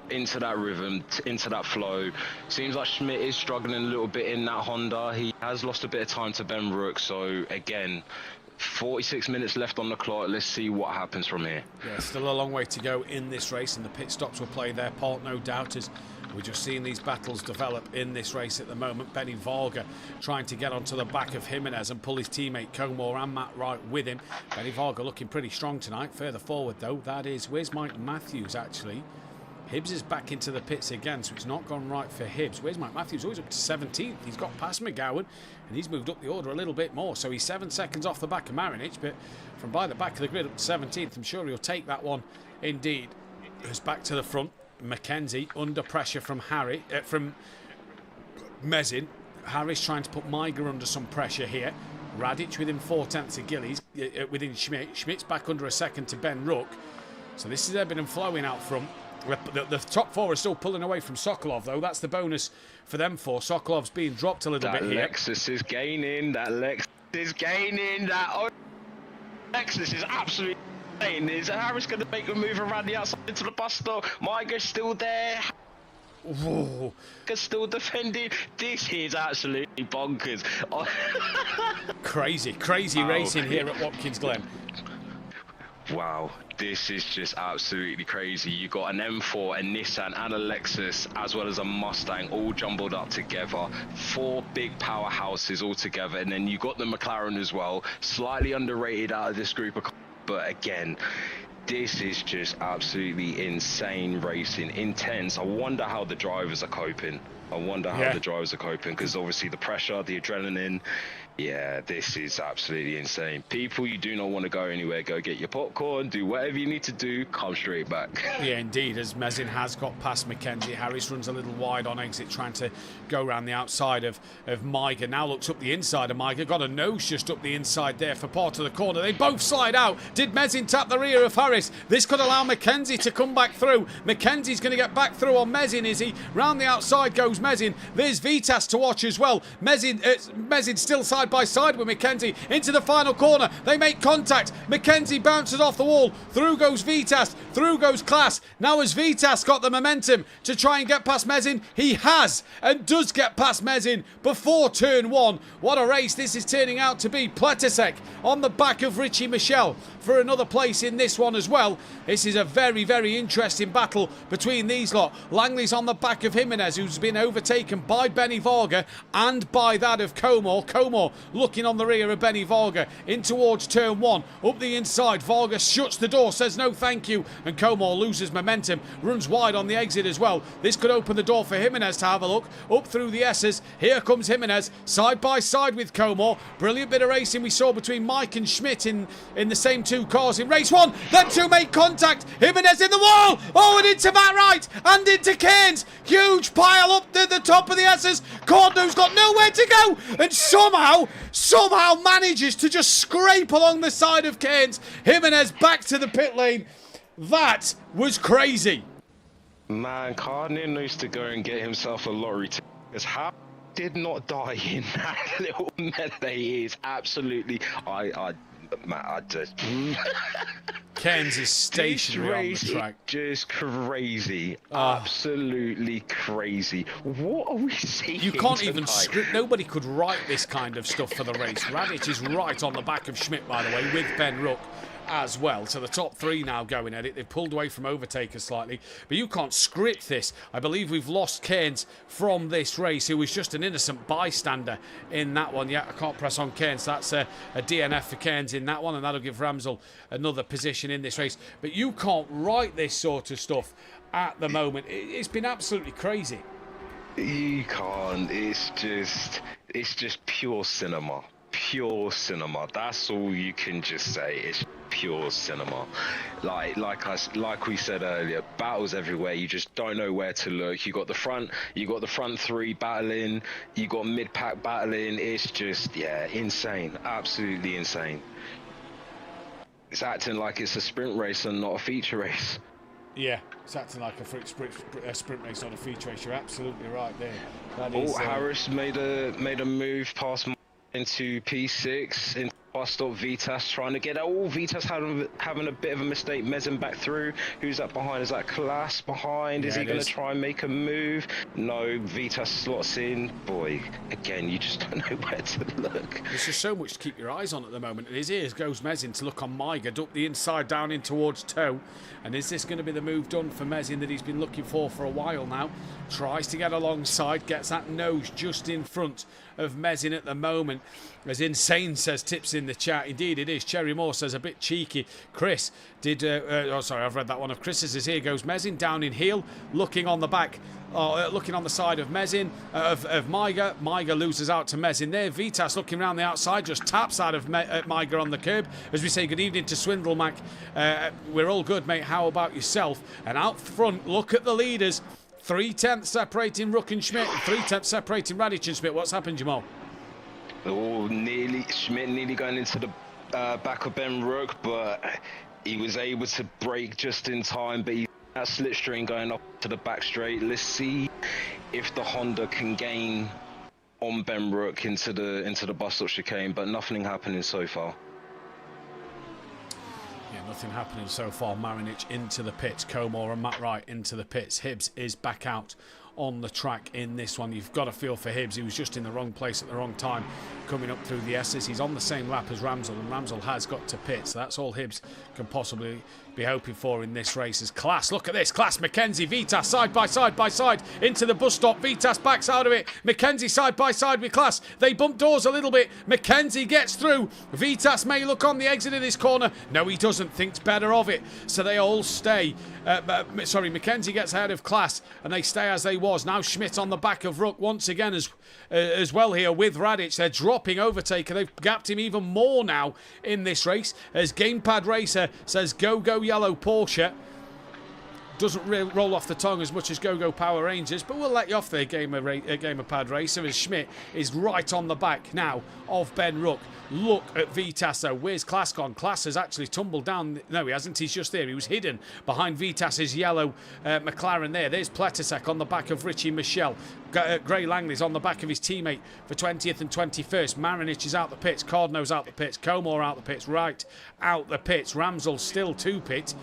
into that rhythm, into that flow. Seems like Schmidt is struggling a little bit in that Honda. He has lost a bit of time to Ben Rook, so again, 46 minutes left on the clock. Let's see what happens from here. Yeah, still a long way to go in this race, and the pit stops will play their part, no doubt, as we're just seeing these battles develop in this race at the moment. Benny Varga trying to get onto the back of Jimenez and pull his teammate Comore and Matt Wright with him. Benny Varga looking pretty strong tonight. Further forward though, that is, where's Mike Matthews actually? Hibbs is back into the pits again, so it's not gone right for Hibbs. Where's Mike Matthews? Always up to 17th. He's got past McGowan, and he's moved up the order a little bit more. So he's 7 seconds off the back of Marinic, but from by the back of the grid up to 17th, I'm sure he'll take that one indeed. Goes back to the front. Mackenzie under pressure from Mezin. Harris trying to put Miga under some pressure here. Radic within 4/10 of Gillies, within Schmidt. Schmidt's back under a second to Ben Rook. So this is ebbing and flowing out front. The top four are still pulling away from Sokolov, though. That's the bonus for them four. Sokolov's being dropped a little bit here. Lexus is gaining. That Lexus is gaining. That Lexus is absolutely insane. Is Harris going to make a move around the outside into the bus stop? Maiga's still there. Whoa. Still defending. This is absolutely bonkers. Crazy racing here at Watkins Glen. Wow, this is just absolutely crazy. You got an M4, a Nissan and a Lexus, as well as a Mustang, all jumbled up together. 4 big powerhouses all together, and then you got the McLaren as well, slightly underrated out of this group of cars, but again, this is just absolutely insane racing, intense. I wonder how the drivers are coping. Because obviously the pressure, the adrenaline, yeah, this is absolutely insane. People, you do not want to go anywhere. Go get your popcorn, do whatever you need to do, come straight back. Yeah, indeed, as Mezin has got past Mackenzie. Harris runs a little wide on exit, trying to go around the outside of Maiga. Now looks up the inside of Maiga. Got a nose just up the inside there for part of the corner. They both slide out. Did Mezin tap the rear of Harris? This could allow Mackenzie to come back through. Mackenzie's going to get back through on Mezin, is he? Round the outside goes Mezin. There's Vitas to watch as well. Mezin still side by side with Mackenzie into the final corner. They make contact. Mackenzie bounces off the wall. Through goes Vitas. Through goes Klaas. Now has Vitas got the momentum to try and get past Mezin? He has, and does get past Mezin before turn 1. What a race this is turning out to be. Pletasek on the back of Richie Michel for another place in this one as well. This is a very interesting battle between these lot. Langley's on the back of Jimenez, who's been overtaken by Benny Varga and by that of Comor. Comor looking on the rear of Benny Varga in towards turn 1. Up the inside, Varga shuts the door, says no thank you, and Comor loses momentum, runs wide on the exit as well. This could open the door for Jimenez to have a look. Up through the S's, here comes Jimenez, side by side with Comor. Brilliant bit of racing we saw between Mike and Schmidt in the same 2 cars in race 1. Them 2 make contact. Jimenez in the wall. Oh, and into Matt Wright and into Keynes. Huge pile up to the top of the S's. Cordo's got nowhere to go, and somehow manages to just scrape along the side of Keynes. Jimenez back to the pit lane. That was crazy. Man, Cardinal needs to go and get himself a lottery ticket, because how did not die in that little melee is absolutely... I just... Keynes is stationary on the track. Just crazy. Absolutely crazy. What are we seeing? You can't even script. Nobody could write this kind of stuff for the race. Radic is right on the back of Schmidt, by the way, with Ben Ruck as well. So the top 3 now going at it. They've pulled away from overtakers slightly, but you can't script this. I believe we've lost Keynes from this race, who was just an innocent bystander in that one. Yeah, I can't press on Keynes. That's a DNF for Keynes in that one, and that'll give Ramsel another position in this race. But you can't write this sort of stuff at the moment. It's been absolutely crazy. You can't. It's just pure cinema. Pure cinema. That's all you can just say. It's pure cinema. Like we said earlier, battles everywhere. You just don't know where to look. You got the front 3 battling. You got mid-pack battling. It's just, yeah, insane. Absolutely insane. It's acting like it's a sprint race and not a feature race. Yeah, it's acting like a sprint race, not a feature race. You're absolutely right there. That is, Harris made a move past into P6 into bus stop. Vitas trying to get out. Vitas having a bit of a mistake. Mezin back through. Who's that behind? Is that Klaas behind? Is he going to try and make a move? No. Vitas slots in. Boy, again, you just don't know where to look. There's just so much to keep your eyes on at the moment. And his ears goes Mezin to look on Maiga, up the inside down in towards toe. And is this going to be the move done for Mezin that he's been looking for a while now? Tries to get alongside, gets that nose just in front of Mezin at the moment. As Insane says, tips in the chat. Indeed it is. Cherry Moore says a bit cheeky. Chris did... I've read that one of Chris's. Here goes Mezin down in heel, looking on the back. Looking on the side of Mezin, of Maiga. Maiga loses out to Mezin there. Vitas looking around the outside, just taps out of Maiga on the curb. As we say good evening to Swindle Mac. We're all good, mate. How about yourself? And out front, look at the leaders. 3/10 separating Ruck and Schmidt, 3/10 separating Radic and Schmidt. What's happened, Jamahl? Oh, Schmidt nearly going into the back of Ben Ruck, but he was able to brake just in time. But that slipstream going up to the back straight. Let's see if the Honda can gain on Ben Rook into the bus stop chicane, but nothing happening so far. Yeah, nothing happening so far. Marinic into the pits. Comor and Matt Wright into the pits. Hibbs is back out on the track in this one. You've got to feel for Hibbs. He was just in the wrong place at the wrong time coming up through the S's. He's on the same lap as Ramsell, and Ramsell has got to pit, so that's all Hibbs can possibly be hoping for in this race. As Class, look at this, Class, Mackenzie, Vitas side by side into the bus stop. Vitas backs out of it. Mackenzie side by side with Class. They bump doors a little bit. Mackenzie gets through. Vitas may look on the exit of this corner. No, he doesn't. Thinks better of it. So they all stay. Mackenzie gets ahead of Class, and they stay as they was. Now Schmidt on the back of Rook once again as well here with Radic. They're dropping overtaker. They've gapped him even more now in this race as Gamepad Racer says go yellow Porsche. Doesn't really roll off the tongue as much as Go Power Rangers, but we'll let you off there, Gamepad Racer, as Schmidt is right on the back now of Ben Rook. Look at Vitas though. Where's Class gone? Class has actually tumbled down. No, he hasn't. He's just there. He was hidden behind Vitas's yellow McLaren there. There's Pletasek on the back of Richie Michel. Gray Langley's on the back of his teammate for 20th and 21st. Marinic is out the pits. Cardno's out the pits. Comor out the pits. Wright out the pits. Ramsell still to pit.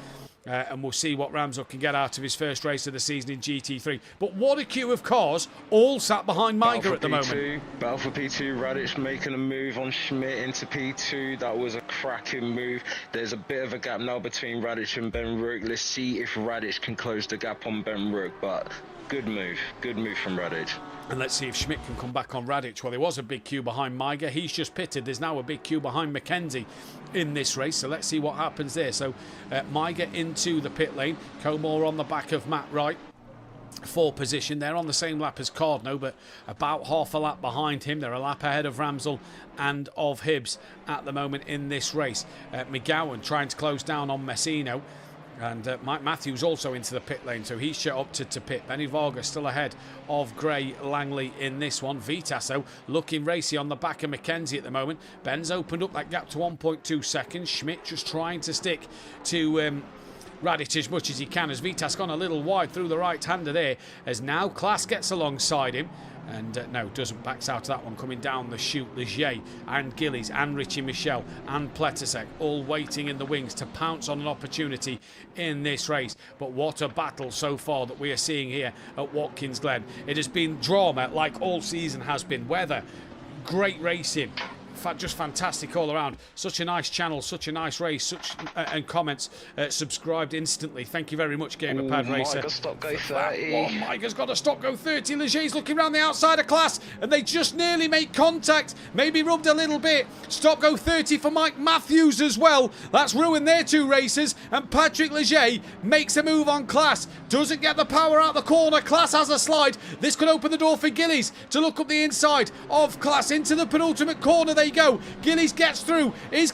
And we'll see what Ramsell can get out of his first race of the season in GT3. But what a queue of cars, all sat behind Miger at the moment. Battle for P2, Radic making a move on Schmidt into P2. That was a cracking move. There's a bit of a gap now between Radic and Ben Rook. Let's see if Radic can close the gap on Ben Rook. But good move from Radic. And let's see if Schmidt can come back on Radic. Well, there was a big queue behind Miger. He's just pitted. There's now a big queue behind Mackenzie in this race. So let's see what happens there. So Miger into the pit lane. Comor on the back of Matt Wright for position. They're on the same lap as Cardno, but about half a lap behind him. They're a lap ahead of Ramsell and of Hibbs at the moment in this race. McGowan trying to close down on Messino. And Mike Matthews also into the pit lane, so he's shut up to pit. Benny Varga still ahead of Gray Langley in this one. Vitas, though, looking racy on the back of Mackenzie at the moment. Ben's opened up that gap to 1.2 seconds. Schmidt just trying to stick to Radic as much as he can, as Vitas gone a little wide through the right-hander there, as now Class gets alongside him. And no, doesn't, backs out of that one. Coming down the chute, Leger and Gillies and Richie Michel and Pletasek all waiting in the wings to pounce on an opportunity in this race. But what a battle so far that we are seeing here at Watkins Glen. It has been drama like all season has been. Weather, great racing. Just fantastic all around. Such a nice channel, such a nice race, and comments subscribed instantly. Thank you very much, Gamepad Racer. Miger's stop go 30. Oh, Miger's got a stop go 30. Leger's looking around the outside of Class, and they just nearly make contact. Maybe rubbed a little bit. Stop go 30 for Mike Matthews as well. That's ruined their two races. And Patrick Leger makes a move on Class. Doesn't get the power out the corner. Class has a slide. This could open the door for Gillies to look up the inside of Class into the penultimate corner. They go. Gillies gets through. Is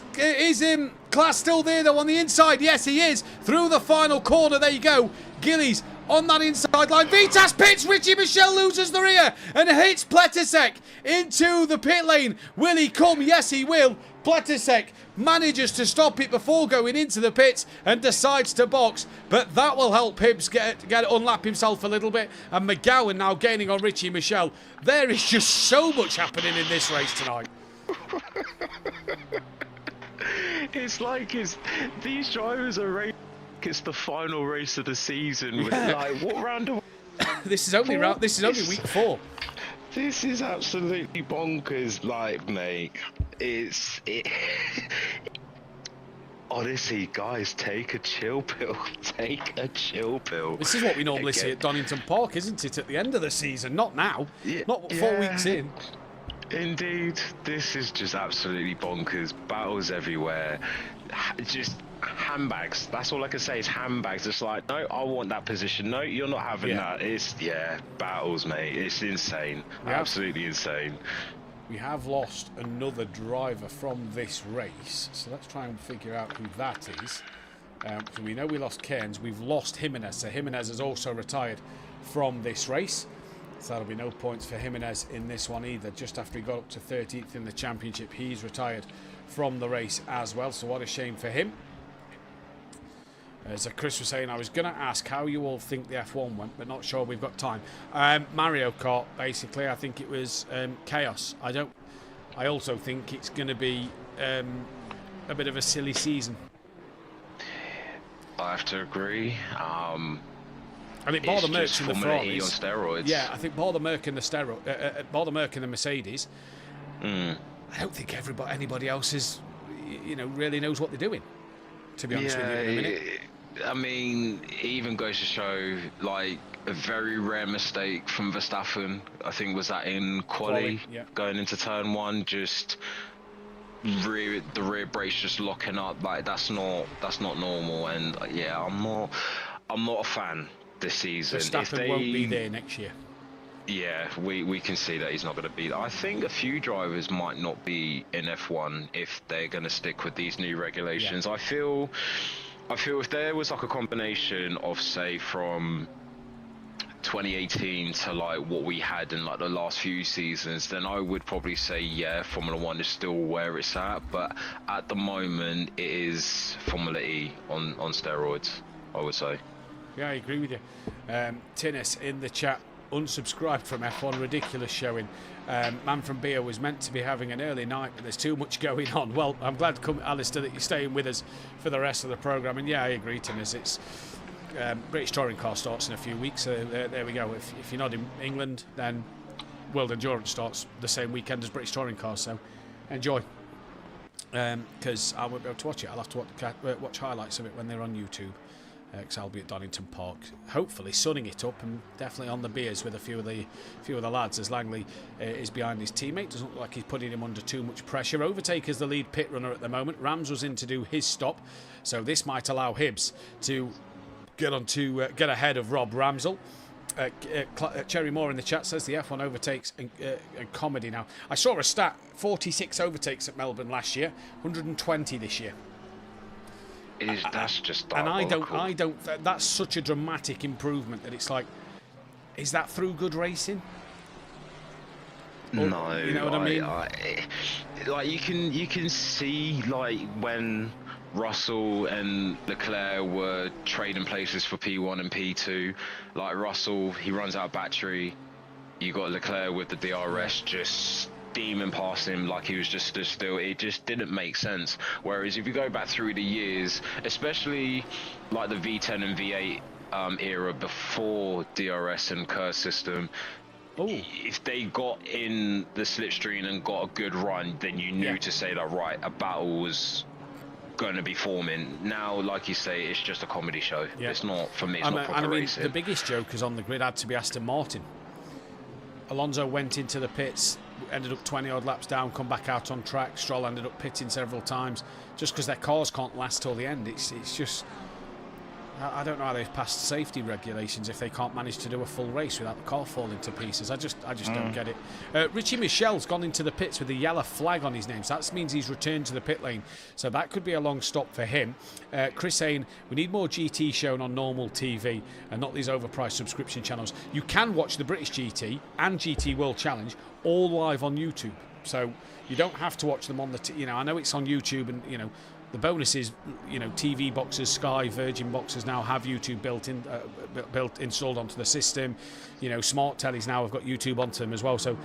Class still there though on the inside? Yes, he is. Through the final corner they go. Gillies on that inside line. Vitas pits. Richie Michel loses the rear and hits Pletasek into the pit lane. Will he come? Yes, he will. Pletasek manages to stop it before going into the pits and decides to box, but that will help Hibbs get unlap himself a little bit. And McGowan now gaining on Richie Michel. There is just so much happening in this race tonight. It's like these drivers are racing. It's the final race of the season. With, like, what round of this is only week 4. This is absolutely bonkers, like, mate. Honestly, guys, take a chill pill. Take a chill pill. This is what we normally see at Donington Park, isn't it? At the end of the season, not now. Yeah, not 4 weeks in. Indeed, this is just absolutely bonkers. Battles everywhere. Just handbags. That's all I can say is handbags. It's like, no, I want that position. No, you're not having that. It's, battles, mate. It's insane. Absolutely insane. We have lost another driver from this race. So let's try and figure out who that is. So we know we lost Cairns. We've lost Jimenez. So Jimenez has also retired from this race. So that'll be no points for Jimenez in this one either. Just after he got up to 13th in the championship, he's retired from the race as well. So what a shame for him. As Chris was saying, I was going to ask how you all think the F1 went, but not sure we've got time. Mario Kart, basically, I think it was chaos. I also think it's going to be a bit of a silly season. I have to agree. I think Ball the Merc and the Ferraris on steroids. Yeah, I think Ball the Merc and the and the Mercedes. I don't think anybody else is, really knows what they're doing. To be honest with you, in a minute. I mean, it even goes to show, like, a very rare mistake from Verstappen. I think was that in quali, going into turn 1, just the rear brakes just locking up. Like, that's not normal. And yeah, I'm not a fan this season. Verstappen won't be there next year. Yeah, we can see that he's not going to be there. I think a few drivers might not be in F1 if they're going to stick with these new regulations. I feel if there was like a combination of, say, from 2018 to like what we had in like the last few seasons, then I would probably say, yeah, Formula 1 is still where it's at. But at the moment, it is Formula E on steroids, I would say. Yeah, I agree with you. Tinnis in the chat, unsubscribed from F1, ridiculous showing. Man from Beer was meant to be having an early night, but there's too much going on. Well, I'm glad, Alistair, that you're staying with us for the rest of the programme. And yeah, I agree, Tinnis. It's British Touring Car starts in a few weeks. There we go. If you're not in England, then World Endurance starts the same weekend as British Touring Cars. So enjoy. Because I won't be able to watch it. I'll have to watch highlights of it when they're on YouTube. Because I'll be at Donington Park, hopefully sunning it up, and definitely on the beers with a few of the lads, as Langley is behind his teammate. Doesn't look like he's putting him under too much pressure. Overtaker's the lead pit runner at the moment. Rams was in to do his stop, so this might allow Hibbs to get ahead of Rob Ramsell. Cherry Moore in the chat says the F1 overtakes and comedy now. I saw a stat: 46 overtakes at Melbourne last year, 120 this year. That's just diabolical. And I don't. That's such a dramatic improvement that it's like, is that through good racing? Or, no, you know what I mean. Like you can see, like, when Russell and Leclerc were trading places for P1 and P2. Like Russell, he runs out of battery. You got Leclerc with the DRS just steaming past him like he was just stood still. It just didn't make sense. Whereas if you go back through the years, especially like the V10 and V8 era before DRS and KERS system, if they got in the slipstream and got a good run, then you knew to say that, right, a battle was going to be forming. Now, like you say, it's just a comedy show. It's not, for me, it's not proper racing. The biggest jokers on the grid had to be Aston Martin. Alonso went into the pits, ended up 20 odd laps down, come back out on track. Stroll ended up pitting several times just because their cars can't last till the end. It's just, I don't know how they've passed safety regulations if they can't manage to do a full race without the car falling to pieces. I just don't get it. Richie Michel's gone into the pits with a yellow flag on his name, so that means he's returned to the pit lane. So that could be a long stop for him. Chris saying, we need more GT shown on normal TV and not these overpriced subscription channels. You can watch the British GT and GT World Challenge all live on YouTube. So you don't have to watch them on the, I know it's on YouTube, and, the bonus is, TV boxes, Sky, Virgin boxes now have YouTube installed onto the system. Smart tellies now have got YouTube onto them as well. So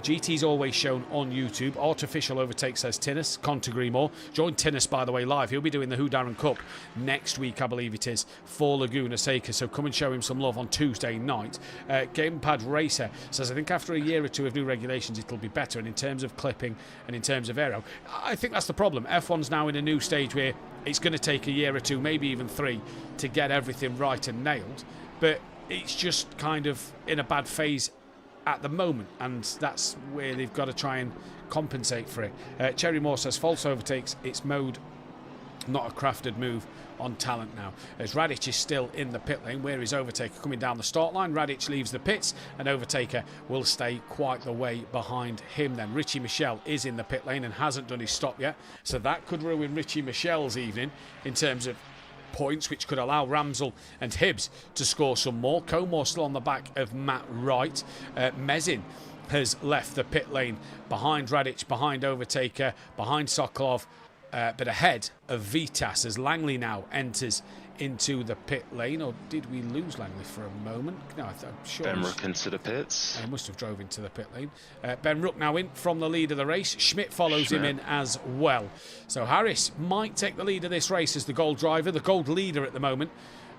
GT's always shown on YouTube. Artificial overtake, says Tinnis. Can't agree more. Join Tinnis, by the way, live. He'll be doing the Who Darren Cup next week, I believe it is, for Laguna Seca. So come and show him some love on Tuesday night. Gamepad Racer says, I think after a year or two of new regulations, it'll be better. And in terms of clipping and in terms of aero, I think that's the problem. F1's now in a new stage where it's going to take a year or two, maybe even 3, to get everything right and nailed. But it's just kind of in a bad phase at the moment, and that's where they've got to try and compensate for it. Cherry Moore says, false overtakes, it's mode, not a crafted move on talent now. As Radic is still in the pit lane, where is Overtaker coming down the start line? Radic leaves the pits, and Overtaker will stay quite the way behind him then. Richie Michel is in the pit lane and hasn't done his stop yet, so that could ruin Richie Michel's evening in terms of points, which could allow Ramsell and Hibbs to score some more. Comore still on the back of Matt Wright. Mezin has left the pit lane behind Radic, behind Overtaker, behind Sokolov, but ahead of Vitas as Langley now enters into the pit lane, or did we lose Langley for a moment? No, I'm sure. Ben Rook into the pits. He must have drove into the pit lane. Ben Rook now in from the lead of the race. Schmidt follows him in as well. So Harris might take the lead of this race as the gold driver, the gold leader at the moment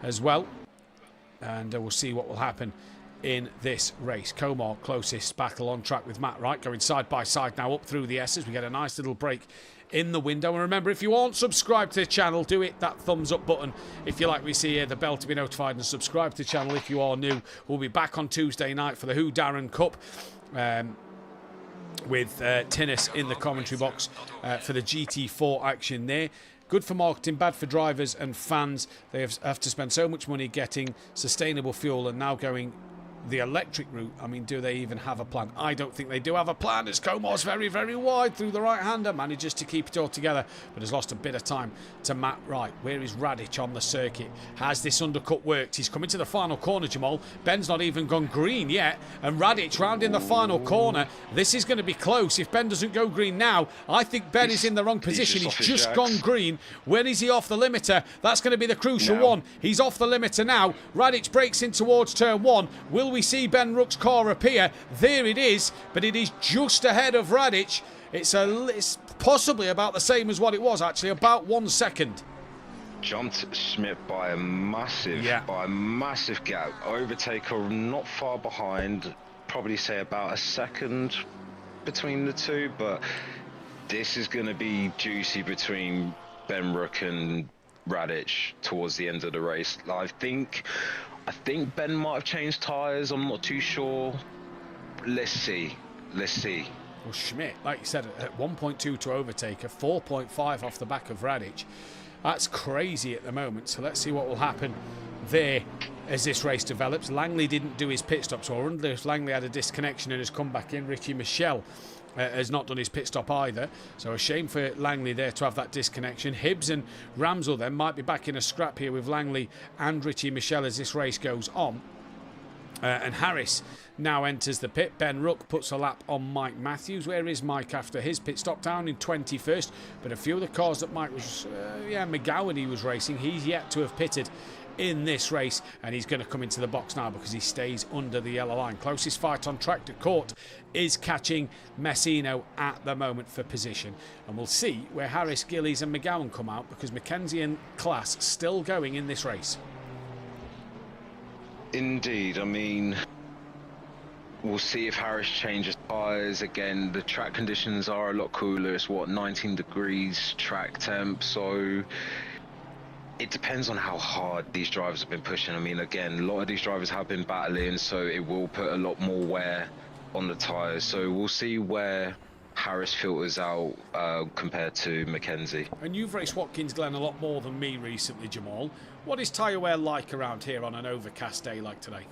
as well. And we'll see what will happen in this race. Comar closest battle on track with Matt Wright, going side by side now up through the S's. We get a nice little break in the window. And remember, if you aren't subscribed to the channel, do hit that thumbs up button if you like we see here, the bell to be notified, and subscribe to the channel if you are new. We'll be back on Tuesday night for the Who Darren Cup with Tinnis in the commentary box for the GT4 action there. Good for marketing, bad for drivers and fans. They have to spend so much money getting sustainable fuel and now going the electric route. I mean, do they even have a plan? I don't think they do have a plan, as Comar's very, very wide through the right-hander, manages to keep it all together, but has lost a bit of time to Matt Wright. Where is Radic on the circuit? Has this undercut worked? He's coming to the final corner, Jamahl. Ben's not even gone green yet, and Radic round in the final corner. This is going to be close. If Ben doesn't go green now, I think Ben is in the wrong position. He's just gone green. When is he off the limiter? That's going to be the crucial one. He's off the limiter now. Radic breaks in towards turn one. Will we see Ben Rook's car appear? There it is, but it is just ahead of Radic. It's possibly about the same as what it was, actually, about 1 second. Jumped Schmidt by a massive gap. Overtaker not far behind, probably say about a second between the two, but this is going to be juicy between Ben Rook and Radic towards the end of the race. I think Ben might have changed tyres. I'm not too sure. Let's see. Well, Schmidt, like you said, at 1.2 to overtaker, 4.5 off the back of Radic. That's crazy at the moment. So let's see what will happen there as this race develops. Langley didn't do his pit stop, so I wonder if Langley had a disconnection and has come back in. Richie Michel has not done his pit stop either, so a shame for Langley there to have that disconnection. Hibbs and Ramsell then might be back in a scrap here with Langley and Richie Michel as this race goes on. And Harris now enters the pit. Ben Rook puts a lap on Mike Matthews. Where is Mike after his pit stop? Down in 21st, but a few of the cars that Mike was McGowan he was racing, he's yet to have pitted in this race, and he's going to come into the box now because he stays under the yellow line. Closest fight on track to court is catching Messino at the moment for position, and we'll see where Harris, Gillies and McGowan come out, because Mackenzie and Class still going in this race. Indeed, I mean, we'll see if Harris changes tyres. Again, the track conditions are a lot cooler. It's 19 degrees track temp, so it depends on how hard these drivers have been pushing. I mean, again, a lot of these drivers have been battling, so it will put a lot more wear on the tyres. So we'll see where Harris filters out compared to Mackenzie. And you've raced Watkins Glen a lot more than me recently, Jamahl. What is tyre wear like around here on an overcast day like today?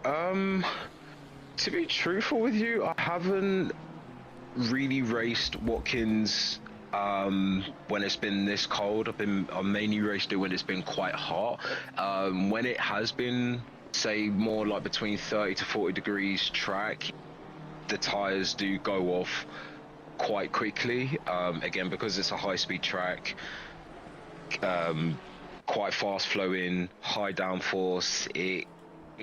To be truthful with you, I haven't really raced Watkins when it's been this cold. I've mainly raced it when it's been quite hot. When it has been, say, more like between 30 to 40 degrees track, the tires do go off quite quickly. Again, because it's a high-speed track, quite fast flowing, high downforce, it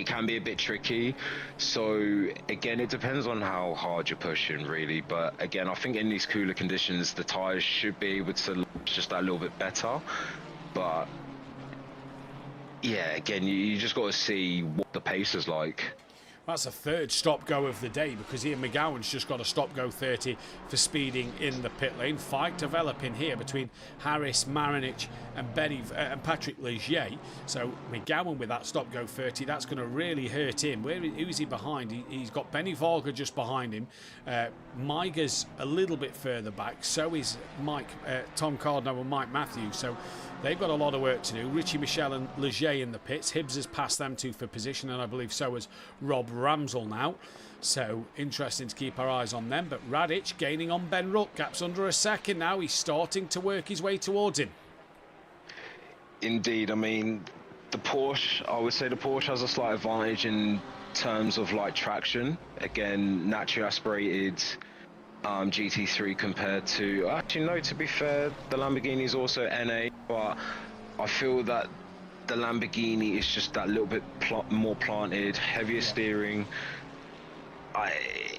can be a bit tricky. So again, it depends on how hard you're pushing, really. But again, I think in these cooler conditions, the tires should be able to just that little bit better. But yeah, again, you just got to see what the pace is like. That's a third stop-go of the day, because Ian McGowan's just got a stop-go 30 for speeding in the pit lane. Fight developing here between Harris, Marinich and Patrick Leger. So McGowan with that stop-go 30, that's going to really hurt him. Who's he behind? He's got Benny Varga just behind him. Miger's a little bit further back. So is Tom Cardno and Mike Mathew. So they've got a lot of work to do. Richie Michel and Leger in the pits. Hibbs has passed them two for position, and I believe so has Rob Ramsell now. So interesting to keep our eyes on them. But Radic gaining on Ben Rook. Gap's under a second now. He's starting to work his way towards him. Indeed. I mean, the Porsche, I would say the Porsche has a slight advantage in terms of like traction. Again, naturally aspirated GT3 compared to, actually no, to be fair, the Lamborghini is also NA, but I feel that the Lamborghini is just that little bit more planted, heavier steering.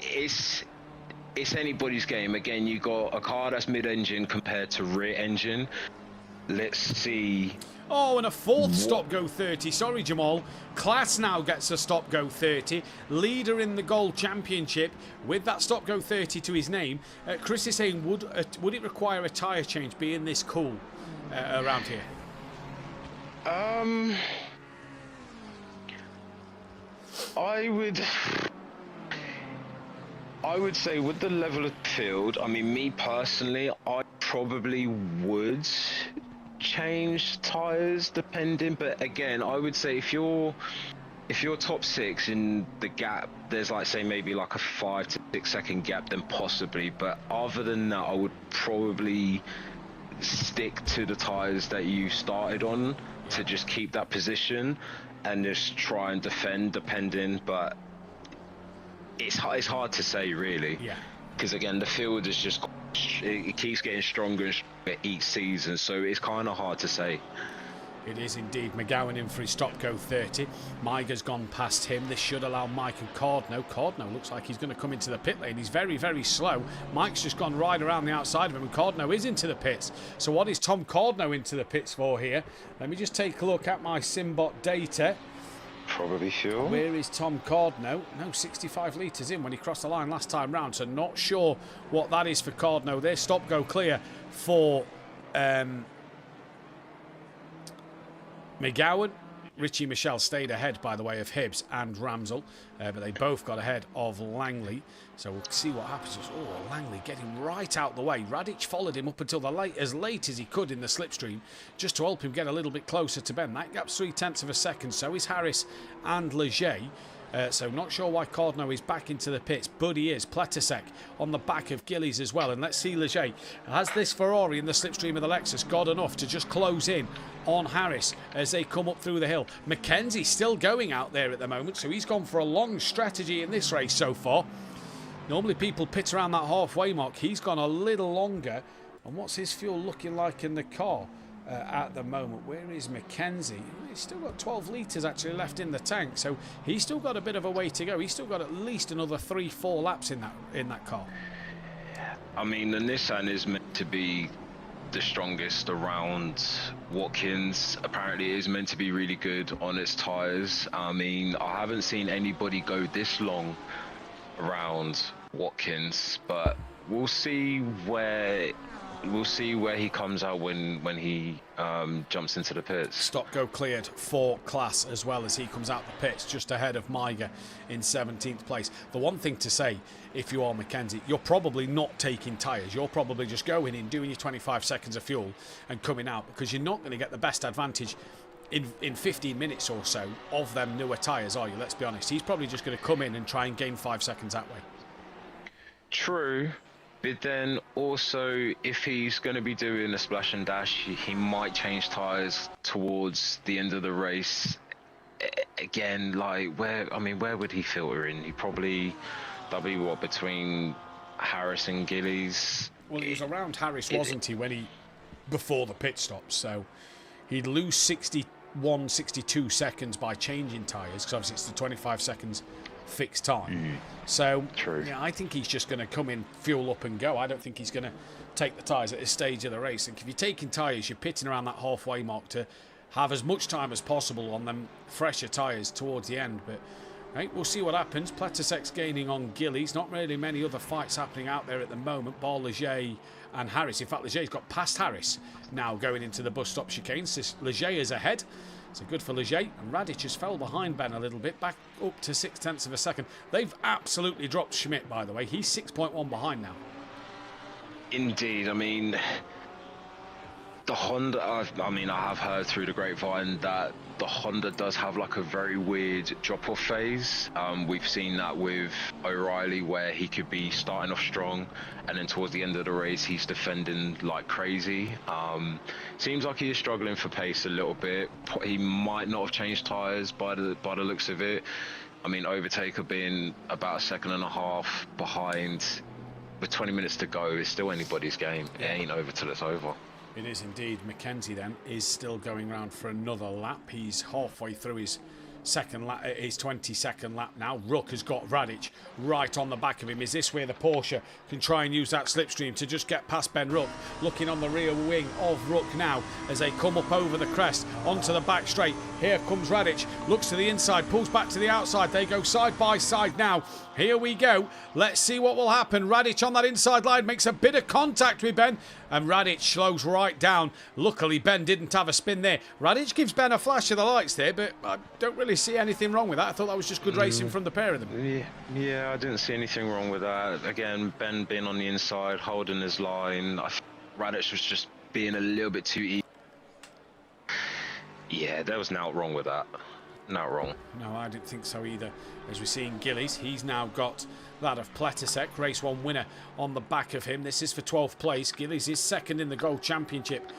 It's anybody's game. Again, you got a car that's mid-engine compared to rear engine. Let's see. Oh, and a fourth stop-go 30. Sorry, Jamahl. Class now gets a stop-go 30. Leader in the Gold Championship with that stop-go 30 to his name. Chris is saying, would it require a tyre change being this cool around here? I would say with the level of field, I mean, me personally, I probably would change tyres depending, but again, I would say if you're top 6 in the gap, there's like say maybe like a 5 to 6 second gap, then possibly, but other than that, I would probably stick to the tyres that you started on to just keep that position and just try and defend depending, but it's hard to say really. Yeah. Because again, the field is just, it keeps getting stronger and stronger each season, so it's kind of hard to say. It is indeed. McGowan in for his stop-go 30. Maiga's gone past him. This should allow Mike and Cordno looks like he's going to come into the pit lane. He's very, very slow. Mike's just gone right around the outside of him, and Cordno is into the pits. So what is Tom Cordno into the pits for here? Let me just take a look at my Simbot data. Probably fuel. Where is Tom Cordno? No, 65 litres in when he crossed the line last time round, so not sure what that is for Cordno. There's stop-go clear for McGowan. Richie Michelle stayed ahead, by the way, of Hibbs and Ramsell, but they both got ahead of Langley. So we'll see what happens. Oh, Langley getting right out the way. Radic followed him up until as late as he could in the slipstream, just to help him get a little bit closer to Ben. That gap's 0.3 of a second. So is Harris and Leger. So not sure why Cordno is back into the pits, but he is. Pletasek on the back of Gillies as well. And let's see Leger. Has this Ferrari in the slipstream of the Lexus got enough to just close in on Harris as they come up through the hill? McKenzie still going out there at the moment, so he's gone for a long strategy in this race so far. Normally people pit around that halfway mark. He's gone a little longer. And what's his fuel looking like in the car at the moment? Where is McKenzie? He's still got 12 litres actually left in the tank, so he's still got a bit of a way to go. He's still got at least another 3-4 laps in that car. I mean, the Nissan is meant to be the strongest around. Watkins apparently is meant to be really good on its tyres. I mean, I haven't seen anybody go this long around Watkins, but we'll see where he comes out when he jumps into the pits. Stop-go cleared for Class as well as he comes out the pits, just ahead of Maiga in 17th place. The one thing to say, if you are Mackenzie, you're probably not taking tyres. You're probably just going in, doing your 25 seconds of fuel and coming out, because you're not going to get the best advantage in 15 minutes or so of them newer tyres, are you? Let's be honest. He's probably just going to come in and try and gain 5 seconds that way. True. But then also, if he's going to be doing a splash and dash, he might change tyres towards the end of the race. Again, like, where would he filter in? He probably, that'll be what, between Harris and Gillies? Well, he was around Harris, wasn't he, before the pit stop, so he'd lose 61, 62 seconds by changing tyres, because obviously it's the 25 seconds fixed time. So yeah, I think he's just going to come in, fuel up and go. I don't think he's going to take the tyres at this stage of the race. And if you're taking tyres, you're pitting around that halfway mark to have as much time as possible on them fresher tyres towards the end. But right, we'll see what happens. Pletasek's gaining on Gillies. Not really many other fights happening out there at the moment. Bar Leger and Harris. In fact, Leger's got past Harris now going into the bus stop chicane. Leger is ahead. So good for Leger, and Radic has fell behind Ben a little bit, back up to 0.6 of a second. They've absolutely dropped Schmidt, by the way. He's 6.1 behind now. Indeed. I mean, the Honda, I have heard through the grapevine that the Honda does have like a very weird drop-off phase. We've seen that with O'Reilly, where he could be starting off strong, and then towards the end of the race, he's defending like crazy. Seems like he is struggling for pace a little bit. He might not have changed tyres by the looks of it. I mean, overtaker being about 1.5 seconds behind with 20 minutes to go is still anybody's game. It ain't over till it's over. It is indeed. Mackenzie then is still going round for another lap. He's halfway through his second lap, his 22nd lap now. Ruck has got Radic right on the back of him. Is this where the Porsche can try and use that slipstream to just get past Ben Ruck? Looking on the rear wing of Ruck now as they come up over the crest onto the back straight. Here comes Radic, looks to the inside, pulls back to the outside. They go side by side now. Here we go. Let's see what will happen. Radic on that inside line makes a bit of contact with Ben, and Radic slows right down. Luckily, Ben didn't have a spin there. Radic gives Ben a flash of the lights there, but I don't really see anything wrong with that. I thought that was just good racing from the pair of them. Yeah, I didn't see anything wrong with that. Again, Ben being on the inside, holding his line. I think Radic was just being a little bit too easy. Yeah, there was nothing wrong with that. Not wrong. No, I didn't think so either. As we see in Gillies, he's now got that of Pletisek, race 1 winner on the back of him. This is for 12th place. Gillies is second in the Gold Championship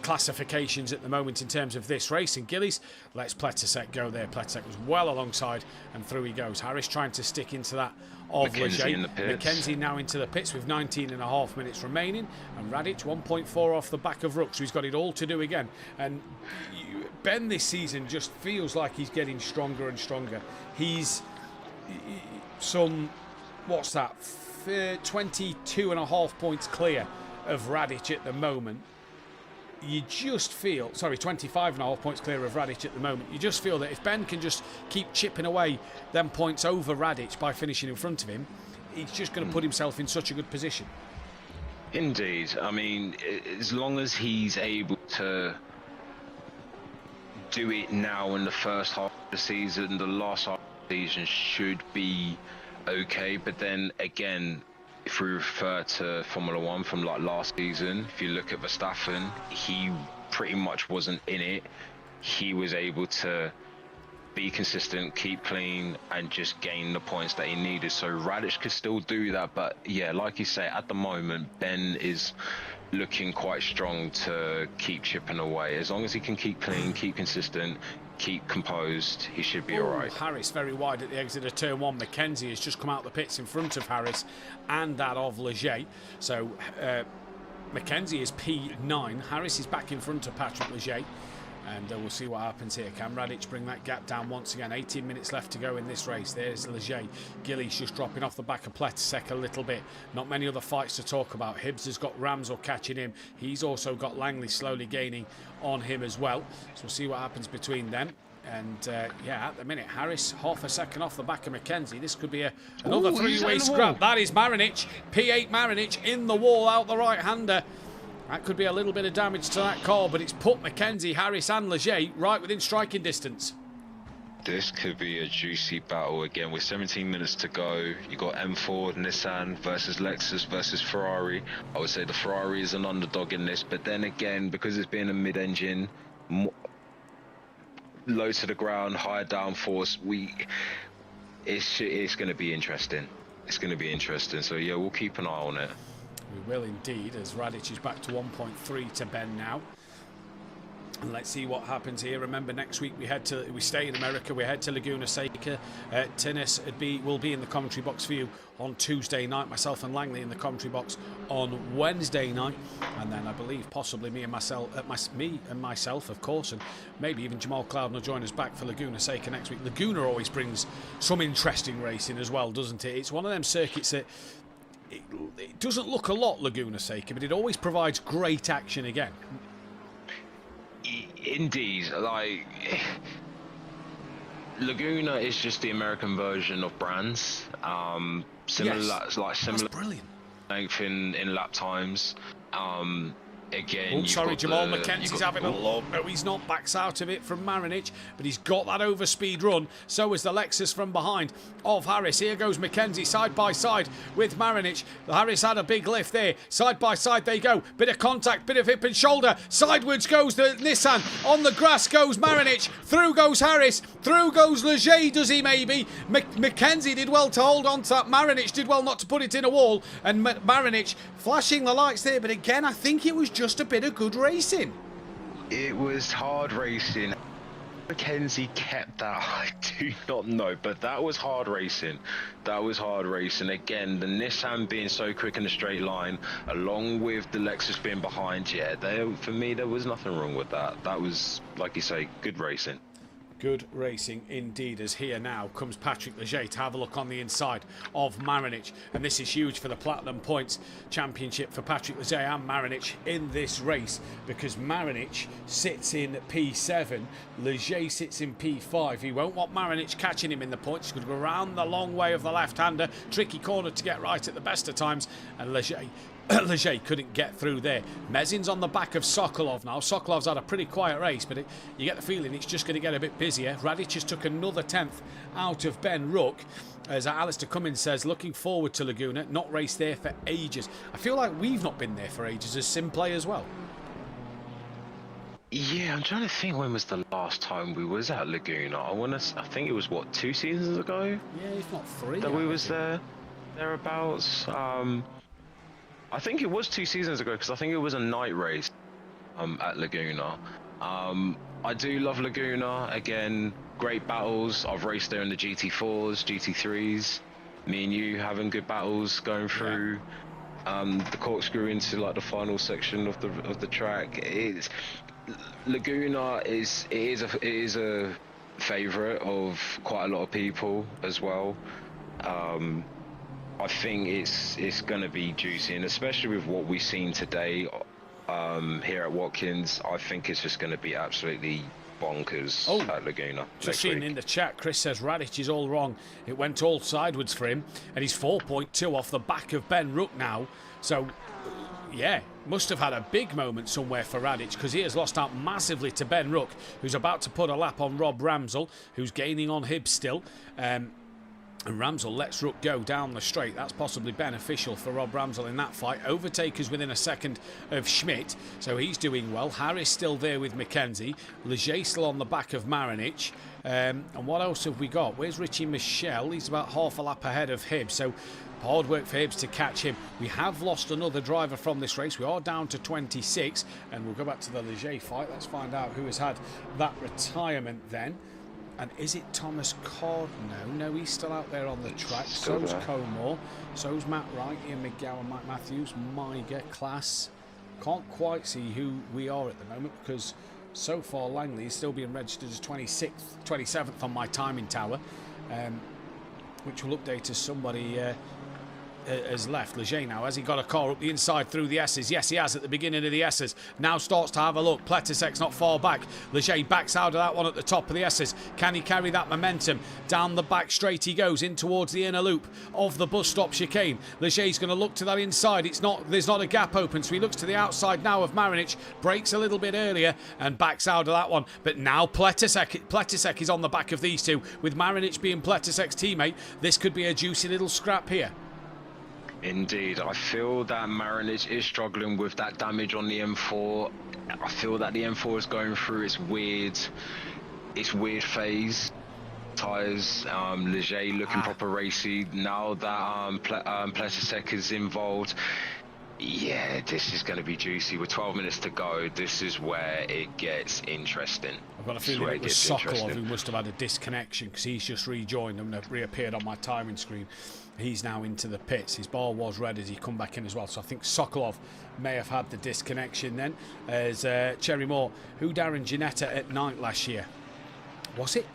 classifications at the moment in terms of this race. And Gillies lets Pletisek go there. Pletisek was well alongside, and through he goes. Harris trying to stick into that of Leger. Mackenzie now into the pits with 19.5 minutes remaining, and Radic 1.4 off the back of Ruck, so he's got it all to do again. And Ben this season just feels like he's getting stronger and stronger. He's some, what's that, 22.5 points clear of Radic at the moment. You just feel, sorry, 25.5 points clear of Radic at the moment. You just feel that if Ben can just keep chipping away them points over Radic by finishing in front of him, he's just going to put himself in such a good position. Indeed. I mean, as long as he's able to do it now in the first half of the season, the last half of the season should be okay. But then again, if we refer to Formula One from like last season, if you look at Verstappen, he pretty much wasn't in it. He was able to be consistent, keep clean, and just gain the points that he needed. So Radic could still do that, but yeah, like you say, at the moment Ben is looking quite strong to keep chipping away. As long as he can keep clean, keep consistent, keep composed, he should be all right. Harris very wide at the exit of turn 1. Mackenzie has just come out the pits in front of Harris and that of Leger. So Mackenzie is P9. Harris is back in front of Patrick Leger. And we'll see what happens here. Can Radic bring that gap down once again? 18 minutes left to go in this race. There's Leger. Gillies just dropping off the back of Pletisek a little bit. Not many other fights to talk about. Hibbs has got Ramsell catching him. He's also got Langley slowly gaining on him as well. So we'll see what happens between them. And yeah, at the minute, Harris half a second off the back of Mackenzie. This could be another three-way scrap. That is Marinic. P8 Marinic in the wall out the right-hander. That could be a little bit of damage to that car, but it's put Mackenzie, Harris and Leger right within striking distance. This could be a juicy battle again with 17 minutes to go. You got M4, Nissan versus Lexus versus Ferrari. I would say the Ferrari is an underdog in this, but then again, because it's being a mid-engine, low to the ground, higher downforce, it's going to be interesting. It's going to be interesting. So yeah, we'll keep an eye on it. We will indeed, as Radic is back to 1.3 to Ben now. And let's see what happens here. Remember, next week we stay in America. We head to Laguna Seca. Tinnis will be in the commentary box for you on Tuesday night. Myself and Langley in the commentary box on Wednesday night, and then I believe possibly me and myself, of course, and maybe even Jamahl Clouden will join us back for Laguna Seca next week. Laguna always brings some interesting racing as well, doesn't it? It's one of them circuits that it doesn't look a lot, Laguna Seca, but it always provides great action again. Indeed, like Laguna is just the American version of Brands. Similar, yes. Similar brilliant length in lap times. Again, sorry, Jamahl Mackenzie's having a look. No, he's not. Backs out of it from Marinic, but he's got that overspeed run. So is the Lexus from behind of Harris. Here goes Mackenzie side by side with Marinic. Harris had a big lift there. Side by side they go. Bit of contact, bit of hip and shoulder. Sidewards goes the Nissan. On the grass goes Marinic. Through goes Harris. Through goes Leger, does he maybe? Mackenzie did well to hold on to that. Marinic did well not to put it in a wall. And Marinic flashing the lights there. But again, I think it was just a bit of good racing. It was hard racing. Mackenzie kept that, I do not know, but that was hard racing. That was hard racing. Again, the Nissan being so quick in a straight line, along with the Lexus being behind, yeah, for me, there was nothing wrong with that. That was, like you say, good racing. Good racing indeed, as here now comes Patrick Leger to have a look on the inside of Marinich. And this is huge for the Platinum Points Championship for Patrick Leger and Marinich in this race, because Marinich sits in P7, Leger sits in P5. He won't want Marinich catching him in the points. He's going to go around the long way of the left-hander. Tricky corner to get right at the best of times. And Leger couldn't get through there. Mezin's on the back of Sokolov now. Sokolov's had a pretty quiet race, but you get the feeling it's just going to get a bit busier. Radic has took another 10th out of Ben Rook. As Alistair Cummins says, looking forward to Laguna. Not raced there for ages. I feel like we've not been there for ages as SimPlay as well. Yeah, I'm trying to think, when was the last time we was at Laguna? I think it was, what, 2 seasons ago? Yeah, if not 3. That we was there, thereabouts. I think it was 2 seasons ago, because I think it was a night race at Laguna. I do love Laguna. Again, great battles. I've raced there in the GT4s, GT3s. Me and you having good battles going through the corkscrew into like the final section of the track. Laguna is a favourite of quite a lot of people as well. I think it's going to be juicy, and especially with what we've seen today here at Watkins, I think it's just going to be absolutely bonkers at Laguna. Just seen in the chat, Chris says Radic is all wrong. It went all sideways for him, and he's 4.2 off the back of Ben Rook now. So, yeah, must have had a big moment somewhere for Radic, because he has lost out massively to Ben Rook, who's about to put a lap on Rob Ramsell, who's gaining on Hibbs still. And Ramsell lets Rook go down the straight. That's possibly beneficial for Rob Ramsell in that fight. Overtakers within a second of Schmidt, so he's doing well. Harris still there with Mackenzie. Leger still on the back of Marinich. And what else have we got? Where's Richie Michelle? He's about half a lap ahead of Hibbs, so hard work for Hibbs to catch him. We have lost another driver from this race. We are down to 26, and we'll go back to the Leger fight. Let's find out who has had that retirement then. And is it Thomas Card? No, he's still out there on the track. So's Comore. So's Matt Wright, Ian McGowan, Mike Matthews, Miger, Class. Can't quite see who we are at the moment, because so far Langley is still being registered as 27th on my timing tower, which will update as somebody has left. Leger now, has he got a car up the inside through the S's? Yes, he has at the beginning of the S's. Now starts to have a look. Pletisek's not far back. Leger backs out of that one at the top of the S's. Can he carry that momentum? Down the back straight he goes, in towards the inner loop of the bus stop chicane. Leger's going to look to that inside. There's not a gap open, so he looks to the outside now of Marinich. Brakes a little bit earlier and backs out of that one. But now Pletisek is on the back of these two, with Marinich being Pletisek's teammate. This could be a juicy little scrap here. Indeed, I feel that Marinich is struggling with that damage on the M4. I feel that the M4 is going through its weird phase. Tyres, Leger looking proper racy. Now that Pletisek is involved, yeah, this is going to be juicy. With 12 minutes to go, this is where it gets interesting. I've got a feeling it was Sokolov who must have had a disconnection, because he's just rejoined and reappeared on my timing screen. He's now into the pits. His bar was red as he come back in as well. So I think Sokolov may have had the disconnection then. As Cherry Moore, who Darren Ginetta at night last year? Was it?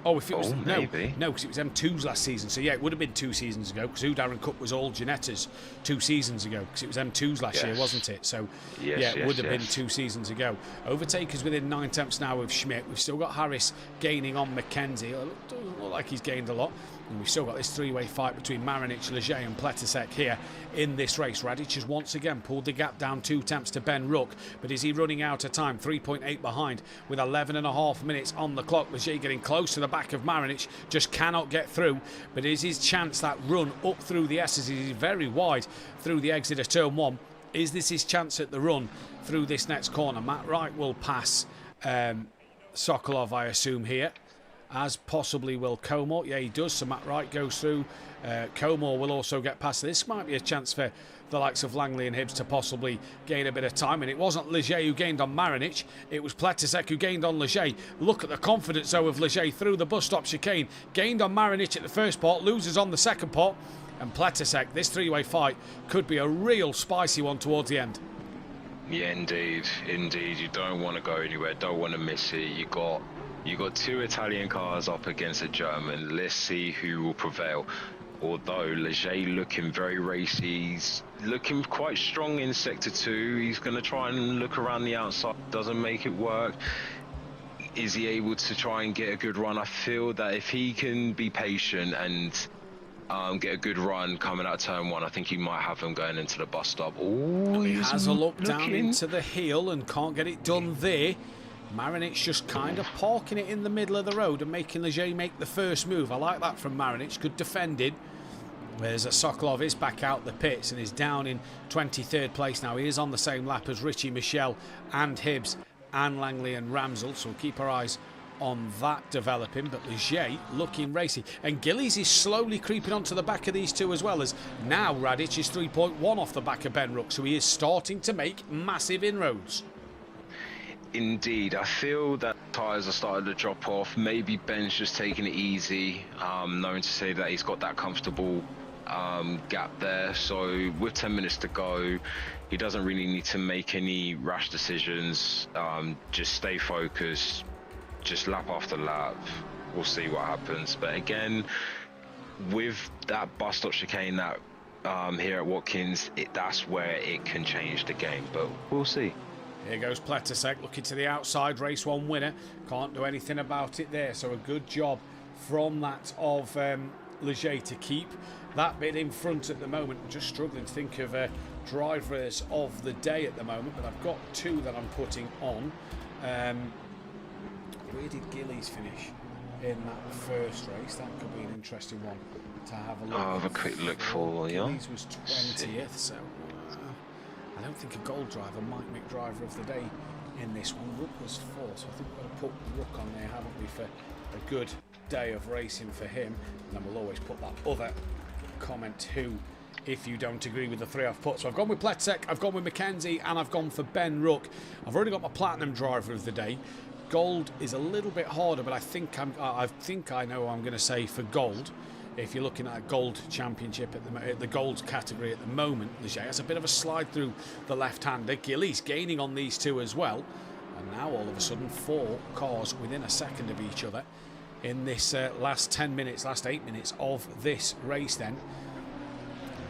Oh, if it was no, because it was M2's last season. So yeah, it would have been 2 seasons ago, because Darren Cook was all Ginetta's 2 seasons ago, because it was M2's last year, wasn't it? So it would have been 2 seasons ago. Overtakers within 9 tenths now of Schmidt. We've still got Harris gaining on Mackenzie. It doesn't look like he's gained a lot. And we've still got this 3-way fight between Marinich, Leger and Pletisek here in this race. Radic has once again pulled the gap down 2 tenths to Ben Rook, but is he running out of time? 3.8 behind with 11.5 minutes on the clock. Leger getting close to the back of Marinich, just cannot get through, but is his chance that run up through the S's? He's very wide through the exit of turn 1. Is this his chance at the run through this next corner? Matt Wright will pass Sokolov, I assume, here. as possibly will Comor. Yeah, he does. So Matt Wright goes through. Comor will also get past. This might be a chance for the likes of Langley and Hibbs to possibly gain a bit of time. And it wasn't Leger who gained on Marinic. It was Pletisek who gained on Leger. Look at the confidence, though, of Leger through the bus stop chicane. Gained on Marinic at the first pot, loses on the second pot. And Pletisek, this three-way fight could be a real spicy one towards the end. Yeah, indeed. You don't want to go anywhere. Don't want to miss it. You got 2 Italian cars up against a German. Let's see who will prevail. Although Leger looking very racy, he's looking quite strong in sector 2. He's going to try and look around the outside. Doesn't make it work. Is he able to try and get a good run? I feel that if he can be patient and get a good run coming out of turn 1, I think he might have him going into the bus stop. Oh, he has a look down into the heel and can't get it done there. Marinic just kind of parking it in the middle of the road and making Leger make the first move. I like that from Marinic. Good defending. Whereas Sokolov is back out the pits and is down in 23rd place now. He is on the same lap as Richie Michel and Hibbs and Langley and Ramsell. So we'll keep our eyes on that developing. But Leger looking racy. And Gillies is slowly creeping onto the back of these two as well, as now Radic is 3.1 off the back of Ben Rook. So he is starting to make massive inroads. Indeed, I feel that tyres are starting to drop off. Maybe Ben's just taking it easy, knowing to say that he's got that comfortable gap there. So with 10 minutes to go, he doesn't really need to make any rash decisions. Just stay focused, just lap after lap. We'll see what happens. But again, with that bus stop chicane that here at Watkins, that's where it can change the game. But we'll see. Here goes Pletisek looking to the outside, race 1 winner. Can't do anything about it there. So a good job from that of Leger to keep that bit in front at the moment. I'm just struggling to think of drivers of the day at the moment, but I've got 2 that I'm putting on. Where did Gillies finish in that first race? That could be an interesting one to have a look. I'll have a quick look for you. Gillies was 20th, so I don't think a gold driver might make driver of the day in this one. Rook was 4th, so I think we've got to put Rook on there, haven't we, for a good day of racing for him. And then we'll always put that other comment who, if you don't agree with the 3 I've put. So I've gone with Pletisek, I've gone with Mackenzie, and I've gone for Ben Rook. I've already got my platinum driver of the day. Gold is a little bit harder, but I think I know what I'm going to say for gold. If you're looking at a gold championship at the gold category at the moment, Leger has a bit of a slide through the left-hander. Gillies gaining on these 2 as well. And now all of a sudden 4 cars within a second of each other in this last 10 minutes, last 8 minutes of this race then.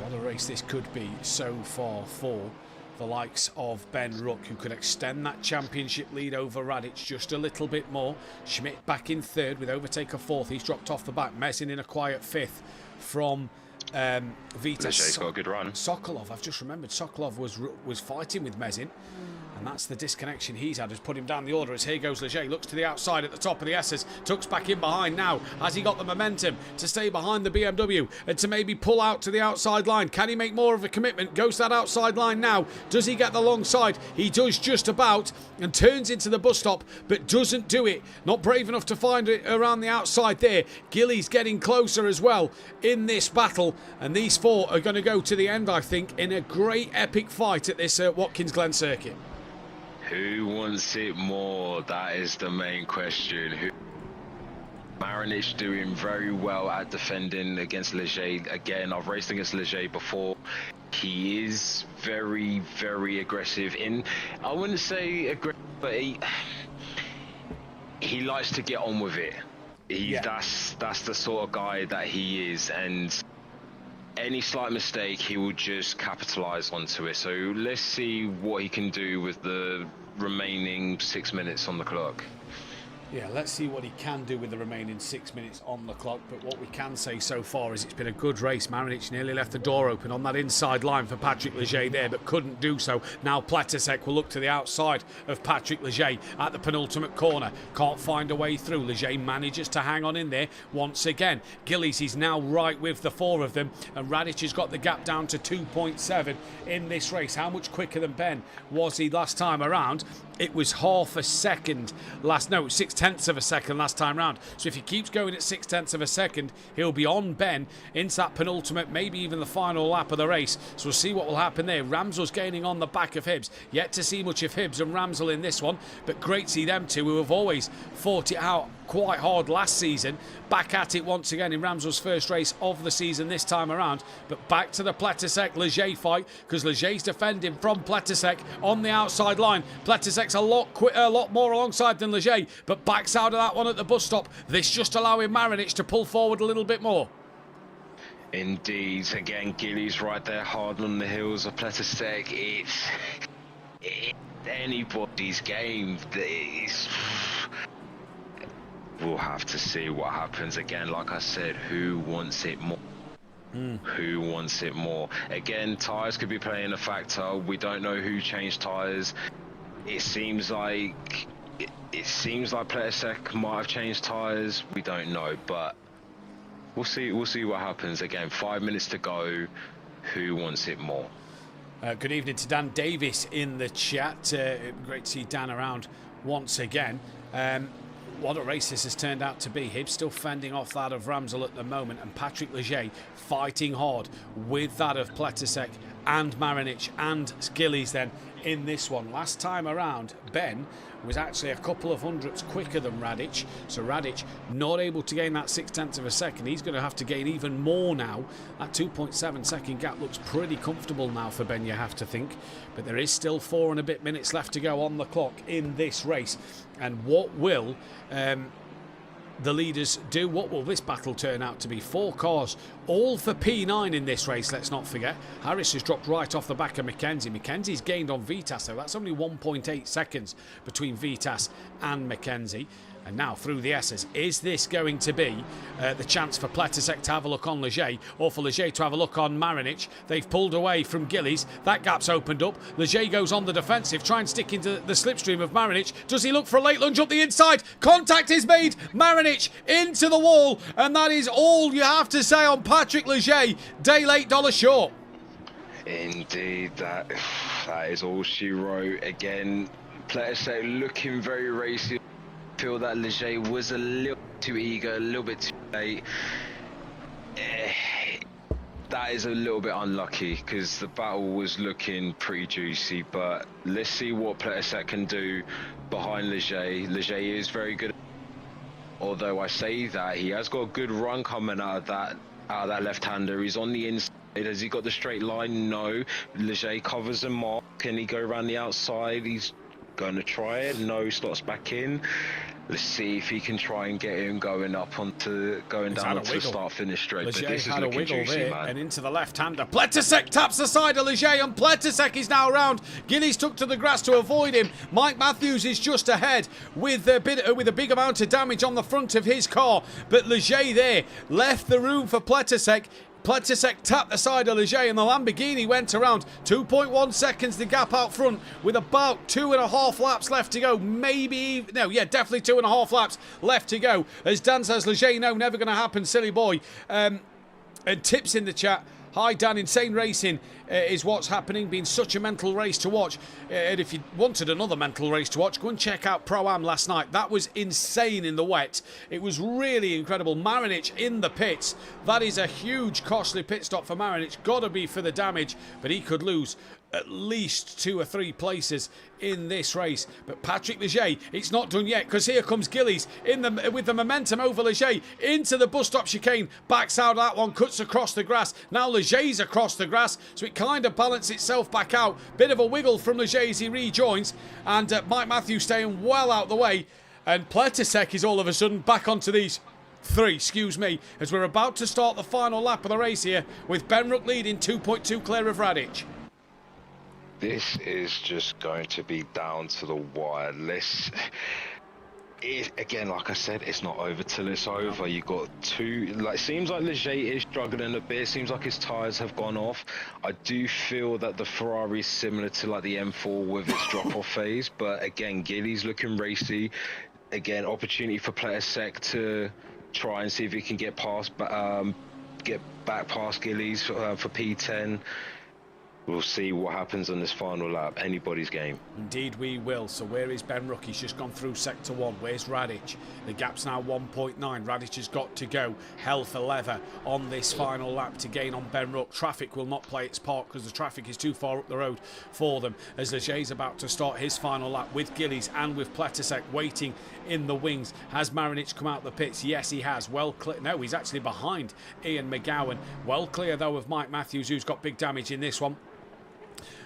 What a race this could be so far for the likes of Ben Rook, who could extend that championship lead over Radic just a little bit more. Schmidt back in 3rd with overtaker 4th. He's dropped off the back. Mesin in a quiet 5th from Vita. Leger's got a good run. Sokolov, I've just remembered, Sokolov was fighting with Mesin. And that's the disconnection he's had, has put him down the order. As here goes Leger, looks to the outside at the top of the S's, tucks back in behind now. Has he got the momentum to stay behind the BMW and to maybe pull out to the outside line? Can he make more of a commitment? Goes to that outside line now. Does he get the long side? He does just about, and turns into the bus stop, but doesn't do it. Not brave enough to find it around the outside there. Gillies getting closer as well in this battle, and these 4 are going to go to the end, I think, in a great epic fight at this Watkins Glen circuit. Who wants it more? That is the main question. Marinic doing very well at defending against Leger. Again, I've raced against Leger before. He is very, very aggressive. I wouldn't say aggressive, but he likes to get on with it. That's the sort of guy that he is, and any slight mistake, he will just capitalize onto it. So let's see what he can do with the remaining 6 minutes on the clock. Yeah, let's see what he can do with the remaining 6 minutes on the clock. But what we can say so far is it's been a good race. Marinic nearly left the door open on that inside line for Patrick Leger there, but couldn't do so. Now Pletisek will look to the outside of Patrick Leger at the penultimate corner. Can't find a way through. Leger manages to hang on in there once again. Gillies is now right with the 4 of them, and Radic has got the gap down to 2.7 in this race. How much quicker than Ben was he last time around? It was half a second no, 6/10 of a second last time round. So if he keeps going at 6/10 of a second, he'll be on Ben into that penultimate, maybe even the final lap of the race. So we'll see what will happen there. Ramsel's gaining on the back of Hibbs. Yet to see much of Hibbs and Ramsel in this one, but great to see them two who have always fought it out quite hard last season. Back at it once again in Ramsel's first race of the season this time around. But back to the Pletisek-Leger fight, because Leger's defending from Pletisek on the outside line. Pletisek's a lot more alongside than Leger, but backs out of that one at the bus stop. This just allowing Marinich to pull forward a little bit more. Indeed, again, Gilly's right there hard on the heels of Pletisek. It's anybody's game. We'll have to see what happens. Again, like I said, who wants it more? Who wants it more? Again, tyres could be playing a factor. We don't know who changed tyres. It seems like Pletisek might have changed tyres. We don't know, but we'll see what happens. Again, 5 minutes to go. Who wants it more? Good evening to Dan Davis in the chat. Great to see Dan around once again. What a race this has turned out to be. Hibbs still fending off that of Ramsel at the moment, and Patrick Leger fighting hard with that of Pletisek and Marinich and Gillies then in this one. Last time around, Ben was actually a couple of hundredths quicker than Radic, so Radic not able to gain that 6/10 of a second. He's going to have to gain even more now. That 2.7 second gap looks pretty comfortable now for Ben, you have to think, but there is still 4 and a bit minutes left to go on the clock in this race. And what will the leaders do? What will this battle turn out to be? 4 cars, all for P9 in this race, let's not forget. Harris has dropped right off the back of Mackenzie. Mackenzie's gained on Vitas, though. That's only 1.8 seconds between Vitas and Mackenzie. And now through the S's, is this going to be the chance for Pletisek to have a look on Leger, or for Leger to have a look on Marinich? They've pulled away from Gillies. That gap's opened up. Leger goes on the defensive, try and stick into the slipstream of Marinich. Does he look for a late lunge up the inside? Contact is made. Marinich into the wall, and that is all you have to say on Patrick Leger. Day late, dollar short. Indeed, that is all she wrote. Again, Pletisek looking very racy. Feel that Leger was a little too eager, a little bit too late. That is a little bit unlucky, because the battle was looking pretty juicy, but let's see what Pletisek can do behind Leger. Leger is very good, although I say that he has got a good run coming out of that left-hander. He's on the inside. Has he got the straight line? No. Leger covers a mark. Can he go around the outside? He's going to try it. No, slots back in. Let's see if he can try and get him going down onto the start-finish straight. Leger but this is had a looking wiggle juicy, there, man. and into the left-hander. Pletisek taps the side of Leger, and Pletisek is now around. Gillies took to the grass to avoid him. Mike Matthews is just ahead with a big amount of damage on the front of his car, but Leger there left the room for Pletisek. Pletisek tapped the side of Leger, and the Lamborghini went around. 2.1 seconds the gap out front, with about 2.5 laps left to go. Definitely 2.5 laps left to go. As Dan says, Leger, no, never going to happen, silly boy. And Tips in the chat. Hi Dan, insane racing is what's happening, been such a mental race to watch. And if you wanted another mental race to watch, go and check out Pro-Am last night. That was insane in the wet. It was really incredible. Marinich in the pits. That is a huge costly pit stop for Marinich. Gotta be for the damage, but he could lose at least 2 or 3 places in this race. But Patrick Leger, it's not done yet, because here comes Gillies with the momentum over Leger into the bus stop chicane, backs out of that one, cuts across the grass. Now Leger's across the grass, so it kind of balances itself back out. Bit of a wiggle from Leger as he rejoins, and Mike Mathew staying well out the way, and Pletisek is all of a sudden back onto these 3, as we're about to start the final lap of the race here, with Ben Ruck leading 2.2 clear of Radic. This is just going to be down to the wire. Again, like I said, it's not over till it's over. You got 2. Seems like Leger is struggling a bit. Seems like his tyres have gone off. I do feel that the Ferrari is similar to the M4 with its drop-off phase. But again, Gilly's looking racy. Again, opportunity for Pletisek to try and see if he can get back past Gillies for P10. we'll see what happens on this final lap. Anybody's game. Indeed we will. So where is Ben Ruck? He's just gone through sector 1. Where's Radic? The gap's now 1.9. Radic has got to go hell for leather on this final lap to gain on Ben Ruck. Traffic will not play its part because the traffic is too far up the road for them, as Leger's about to start his final lap with Gillies and with Pletisek waiting in the wings. Has Marinic come out the pits? Yes, he has. Well clear. No, he's actually behind Ian McGowan. Well clear though of Mike Matthews, who's got big damage in this one.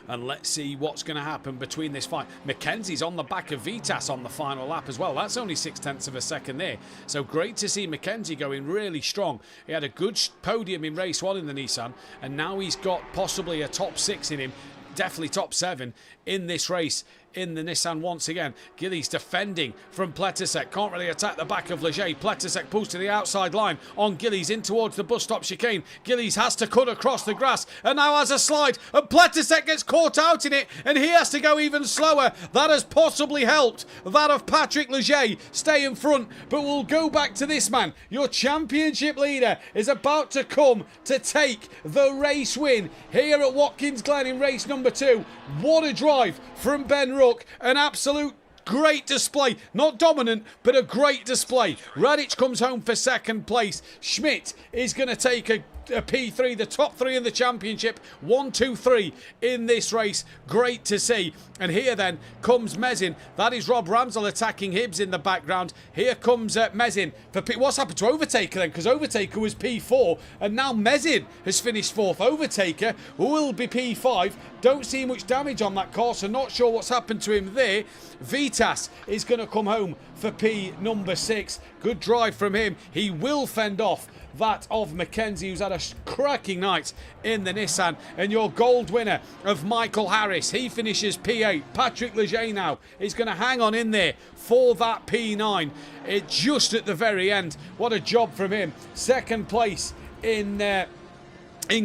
And let's see what's going to happen between this fight. Mackenzie's on the back of Vitas on the final lap as well. That's only 0.6 of a second there. So great to see Mackenzie going really strong. He had a good podium in race 1 in the Nissan, and now he's got possibly a top 6 in him. Definitely top 7 in this race in the Nissan once again. Gillies defending from Pletisek. Can't really attack the back of Leger. Pletisek pulls to the outside line on Gillies in towards the bus stop chicane. Gillies has to cut across the grass and now has a slide, and Pletisek gets caught out in it and he has to go even slower. That has possibly helped that of Patrick Leger stay in front, but we'll go back to this man. Your championship leader is about to come to take the race win here at Watkins Glen in race number 2. What a drive from Ben Ruck. An absolute great display. Not dominant, but a great display. Radic comes home for second place. Schmidt is going to take a P3, the top 3 in the championship. 1, 2, 3 in this race. Great to see. And here then comes Mezin. That is Rob Ramsell attacking Hibbs in the background. Here comes Mezin for what's happened to Overtaker then, because Overtaker was P4 and now Mezin has finished 4th. Overtaker will be P5. Don't see much damage on that car, so not sure what's happened to him there. Vitas is going to come home for P number 6. Good drive from him. He will fend off that of Mackenzie, who's had a cracking night in the Nissan. And your gold winner of Michael Harris, he finishes P8. Patrick Leger now is going to hang on in there for that P9. It just at the very end. What a job from him. Second place in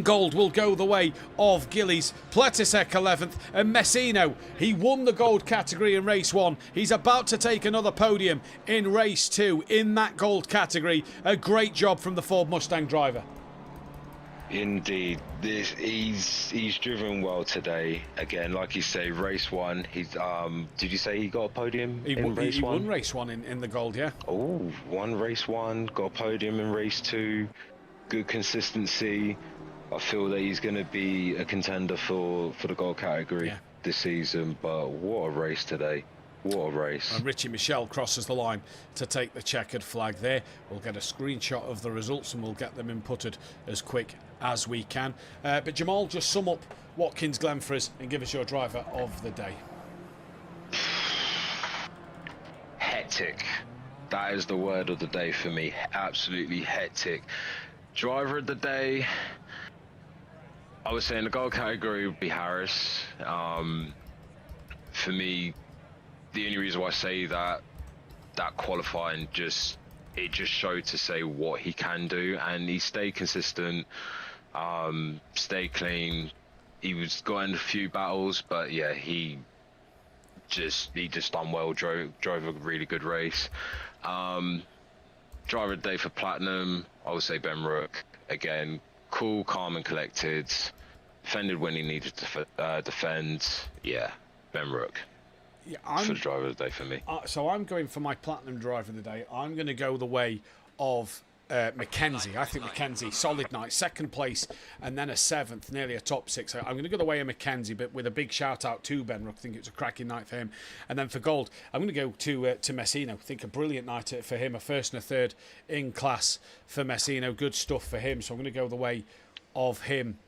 gold will go the way of Gillies. Pletisek 11th, and Messino, he won the gold category in race 1. He's about to take another podium in race 2 in that gold category. A great job from the Ford Mustang driver. Indeed, he's driven well today. Again, like you say, race 1. He's did you say he got a podium in race 1? He won race 1 in the gold, yeah. Oh, won race 1, got a podium in race 2. Good consistency. I feel that he's going to be a contender for the gold category this season, but what a race today. What a race. And Richie Michelle crosses the line to take the checkered flag there. We'll get a screenshot of the results and we'll get them inputted as quick as we can. But Jamahl, just sum up Watkins Glen for us and give us your driver of the day. Hectic. That is the word of the day for me. Absolutely hectic. Driver of the day, I would say in the gold category would be Harris. For me, the only reason why I say that qualifying just showed to say what he can do, and he stayed consistent, stayed clean. He was got in a few battles, but yeah, he just done well. Drove a really good race. Driver of the day for Platinum, I would say Ben Ruck. Again, cool, calm and collected. Defended when he needed to defend. Yeah, Ben Ruck. Yeah, for the driver of the day for me. So I'm going for my Platinum driver of the day. I'm going to go the way of Mackenzie. I think Mackenzie, solid night, second place, and then a 7th, nearly a top 6. I'm going to go the way of Mackenzie, but with a big shout out to Ben Ruck. I think it was a cracking night for him. And then for gold, I'm going to go to Messino. I think a brilliant night for him, a 1st and a 3rd in class for Messino. Good stuff for him. So I'm going to go the way of him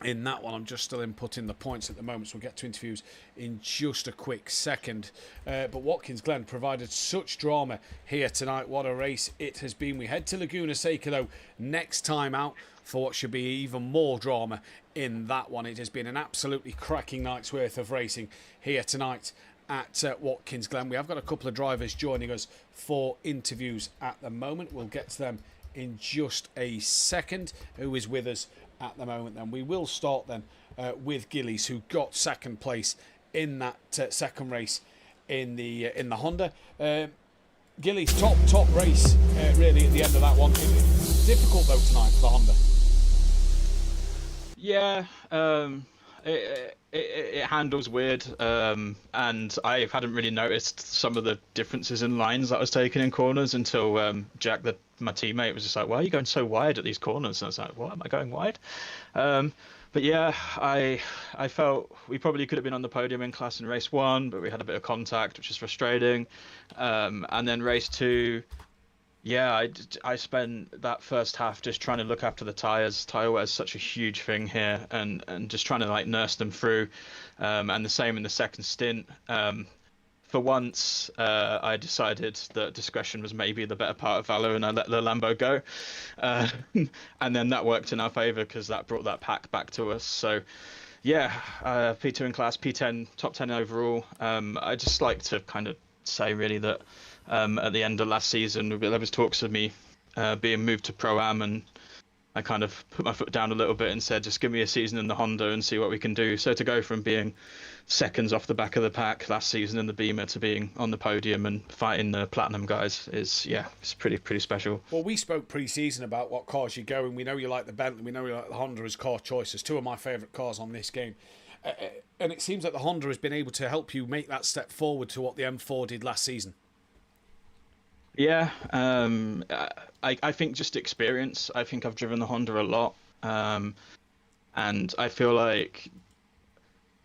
in that one. I'm just still inputting the points at the moment, so we'll get to interviews in just a quick second. But Watkins Glen provided such drama here tonight. What a race it has been. We head to Laguna Seca though next time out for what should be even more drama in that one. It has been an absolutely cracking night's worth of racing here tonight at Watkins Glen. We have got a couple of drivers joining us for interviews at the moment. We'll get to them in just a second. Who is with us at the moment then? We will start then with Gillies, who got second place in that second race in the Honda. Gillies top race really at the end of that one. Difficult though tonight for the Honda. Yeah, it handles weird, and I hadn't really noticed some of the differences in lines that I was taking in corners until Jack, my teammate, was just like, "Why are you going so wide at these corners?" And I was like, "What, am I going wide?" But yeah, I felt we probably could have been on the podium in class in race 1, but we had a bit of contact, which is frustrating. And then race 2. Yeah, I spent that first half just trying to look after the tyres. Tyre wear is such a huge thing here, and just trying to like nurse them through. And the same in the second stint. For once, I decided that discretion was maybe the better part of valor, and I let the Lambo go. And then that worked in our favour because that brought that pack back to us. So yeah, P2 in class, P10, top 10 overall. I just like to kind of say really that at the end of last season, there was talks of me being moved to Pro-Am, and I kind of put my foot down a little bit and said, just give me a season in the Honda and see what we can do. So to go from being seconds off the back of the pack last season in the Beamer to being on the podium and fighting the Platinum guys is, yeah, it's pretty special. Well, we spoke pre-season about what cars you go in. We know you like the Bentley, we know you like the Honda as car choices. Two of my favourite cars on this game. And it seems like the Honda has been able to help you make that step forward to what the M4 did last season. Yeah, I think just experience. I think I've driven the Honda a lot, and I feel like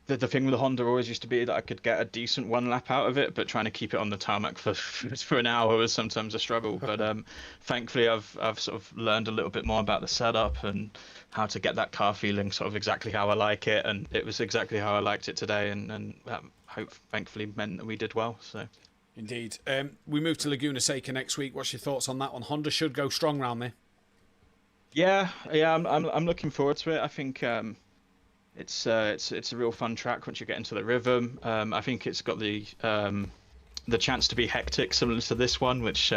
the thing with the Honda always used to be that I could get a decent one lap out of it, but trying to keep it on the tarmac for an hour was sometimes a struggle. But thankfully, I've sort of learned a little bit more about the setup and how to get that car feeling sort of exactly how I like it, and it was exactly how I liked it today, and that thankfully meant that we did well. So. Indeed. We move to Laguna Seca next week. What's your thoughts on that one? Honda should go strong round there. Yeah, I'm looking forward to it. I think it's a real fun track once you get into the rhythm. I think it's got the chance to be hectic, similar to this one, which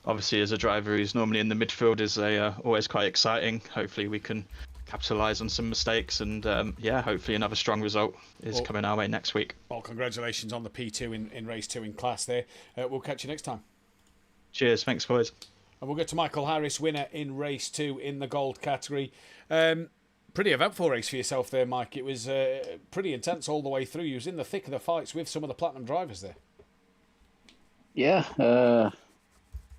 obviously as a driver who's normally in the midfield is always quite exciting. Hopefully we can capitalise on some mistakes, and yeah, hopefully another strong result is coming our way next week. Well, congratulations on the P2 in race 2 in class there. We'll catch you next time. Cheers, thanks boys. And we'll go to Michael Harris, winner in race 2 in the gold category. Pretty eventful race for yourself there, Mike. It was pretty intense all the way through. You was in the thick of the fights with some of the Platinum drivers there. Yeah,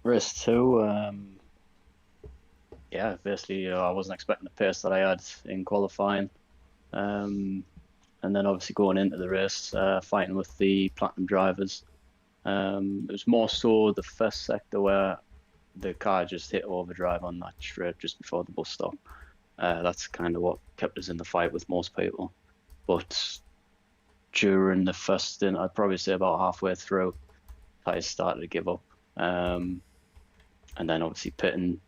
race 2. Yeah, basically, I wasn't expecting the pace that I had in qualifying. And then obviously going into the race, fighting with the Platinum drivers. It was more so the first sector where the car just hit overdrive on that straight just before the bus stop. That's kind of what kept us in the fight with most people. But during the first stint, I'd probably say about halfway through, tyres started to give up. And then obviously pitting,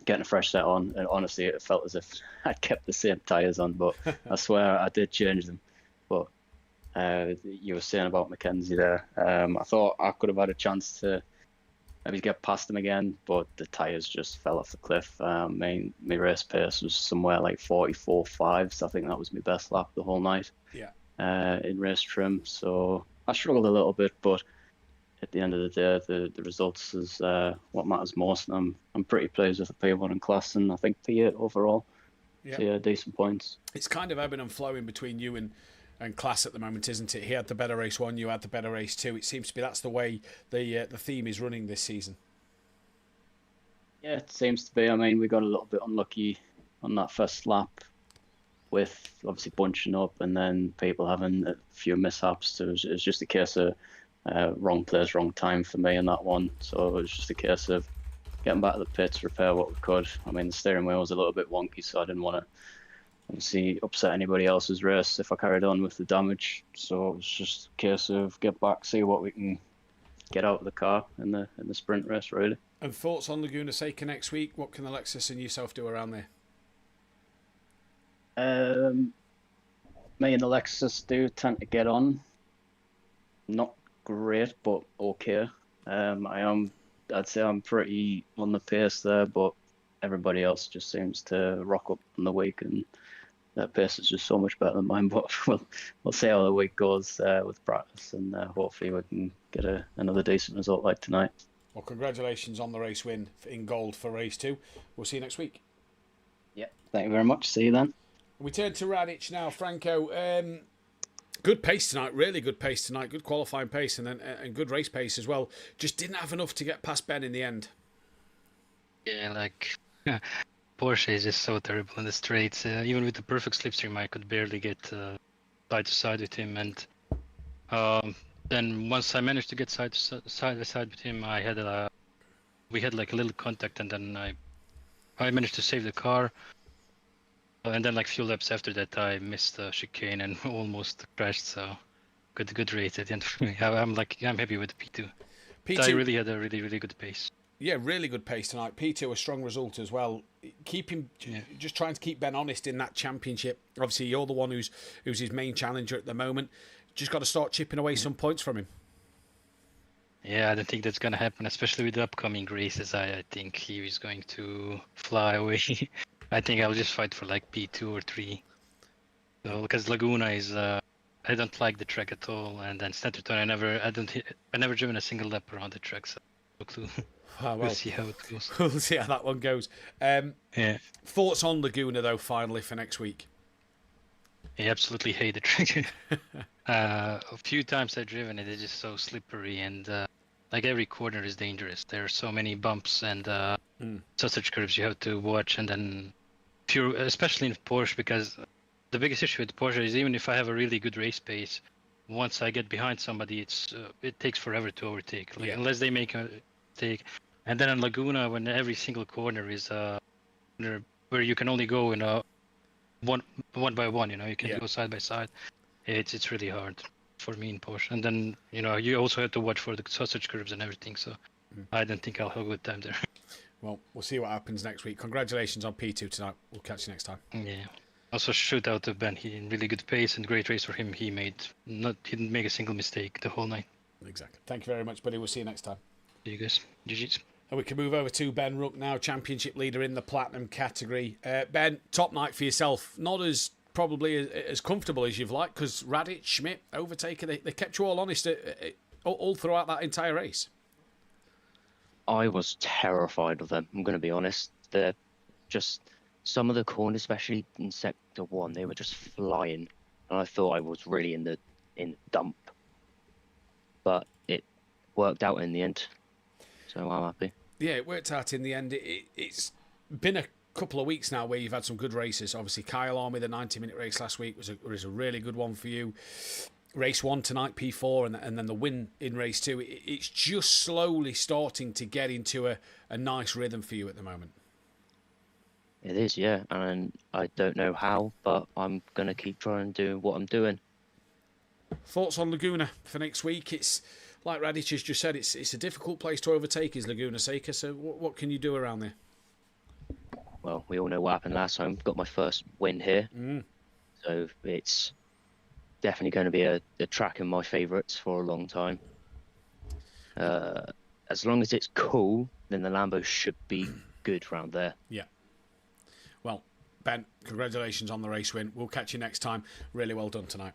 getting a fresh set on, and honestly it felt as if I'd kept the same tyres on, but I swear I did change them. But you were saying about Mackenzie there, I thought I could have had a chance to maybe get past him again, but the tyres just fell off the cliff. My race pace was somewhere like 44.5, so I think that was my best lap the whole night. Yeah. In race trim, so I struggled a little bit, but at the end of the day, the results is what matters most. And I'm pretty pleased with the P1 in class, and I think P8 overall. Yeah. So yeah, decent points. It's kind of ebbing and flowing between you and class at the moment, isn't it? He had the better race 1, you had the better race 2. It seems to be that's the way the theme is running this season. Yeah, it seems to be. I mean, we got a little bit unlucky on that first lap with obviously bunching up and then people having a few mishaps. So it was just a case of wrong place, wrong time for me in that one. So it was just a case of getting back to the pits, repair what we could. I mean, the steering wheel was a little bit wonky, so I didn't want to obviously upset anybody else's race if I carried on with the damage. So it was just a case of get back, see what we can get out of the car in the sprint race, really. And thoughts on Laguna Seca next week? What can Alexis and yourself do around there? Me and Alexis do tend to get on. Not great, but okay. I'd say I'm pretty on the pace there, but everybody else just seems to rock up on the week, and their pace is just so much better than mine. But we'll see how the week goes with practice, and hopefully we can get another decent result like tonight. Well, congratulations on the race win in gold for race 2. We'll see you next week. Yeah, thank you very much. See you then. We turn to Radic now. Franco, good pace tonight, really good pace tonight, good qualifying pace, and good race pace as well. Just didn't have enough to get past Ben in the end. Yeah, like Porsche is just so terrible in the straights. Even with the perfect slipstream, I could barely get side to side with him. And then once I managed to get side by side with him, we had like a little contact, and then I managed to save the car. And then like few laps after that, I missed the chicane and almost crashed. So good race at the end for me. I'm happy with the P2. P2 I really had a really good pace. Yeah, really good pace tonight. P2 a strong result as well. Just trying to keep Ben honest in that championship. Obviously, you're the one who's his main challenger at the moment. Just got to start chipping away some points from him. Yeah, I don't think that's gonna happen, especially with the upcoming races. I think he is going to fly away. I think I'll just fight for like P2 or 3. So, because Laguna is, I don't like the track at all, and then Stenterton, I never driven a single lap around the track, so no clue. We'll see how it goes. We'll see how that one goes. Yeah. Thoughts on Laguna though, finally for next week? I absolutely hate the track. A few times I've driven it, it's just so slippery, and like every corner is dangerous. There are so many bumps and sausage curves you have to watch, and then especially in Porsche, because the biggest issue with Porsche is even if I have a really good race pace, once I get behind somebody, it takes forever to overtake, unless they make a mistake. And then in Laguna, when every single corner is where you can only go in a one by one, you can go side by side. It's really hard for me in Porsche. And then you also have to watch for the sausage curves and everything. So I don't think I'll have a good time there. Well, we'll see what happens next week. Congratulations on P2 tonight. We'll catch you next time. Yeah. Also, shoot out to Ben. He in really good pace and great race for him. He didn't make a single mistake the whole night. Exactly. Thank you very much, buddy. We'll see you next time. See you guys. GG's. And we can move over to Ben Rook now, championship leader in the platinum category. Ben, top night for yourself. Not as probably as comfortable as you've liked, because Radic, Schmidt, Overtaker, they kept you all honest all throughout that entire race. I was terrified of them, I'm going to be honest. They're just, some of the corners, especially in Sector 1, they were just flying. And I thought I was really in the dump. But it worked out in the end. So I'm happy. Yeah, it worked out in the end. It's been a couple of weeks now where you've had some good races. Obviously, Kyle Army, the 90-minute race last week was a really good one for you. Race 1 tonight, P4, and then the win in race 2. It's just slowly starting to get into a nice rhythm for you at the moment. It is, yeah, and I don't know how, but I'm going to keep trying to do what I'm doing. Thoughts on Laguna for next week? It's like Radic has just said, it's a difficult place to overtake, is Laguna Seca, so what can you do around there? Well, we all know what happened last time. Got my first win here. So it's definitely going to be a track in my favourites for a long time. As long as it's cool, then the Lambo should be good round there. Yeah. Well, Ben, congratulations on the race win. We'll catch you next time. Really well done tonight.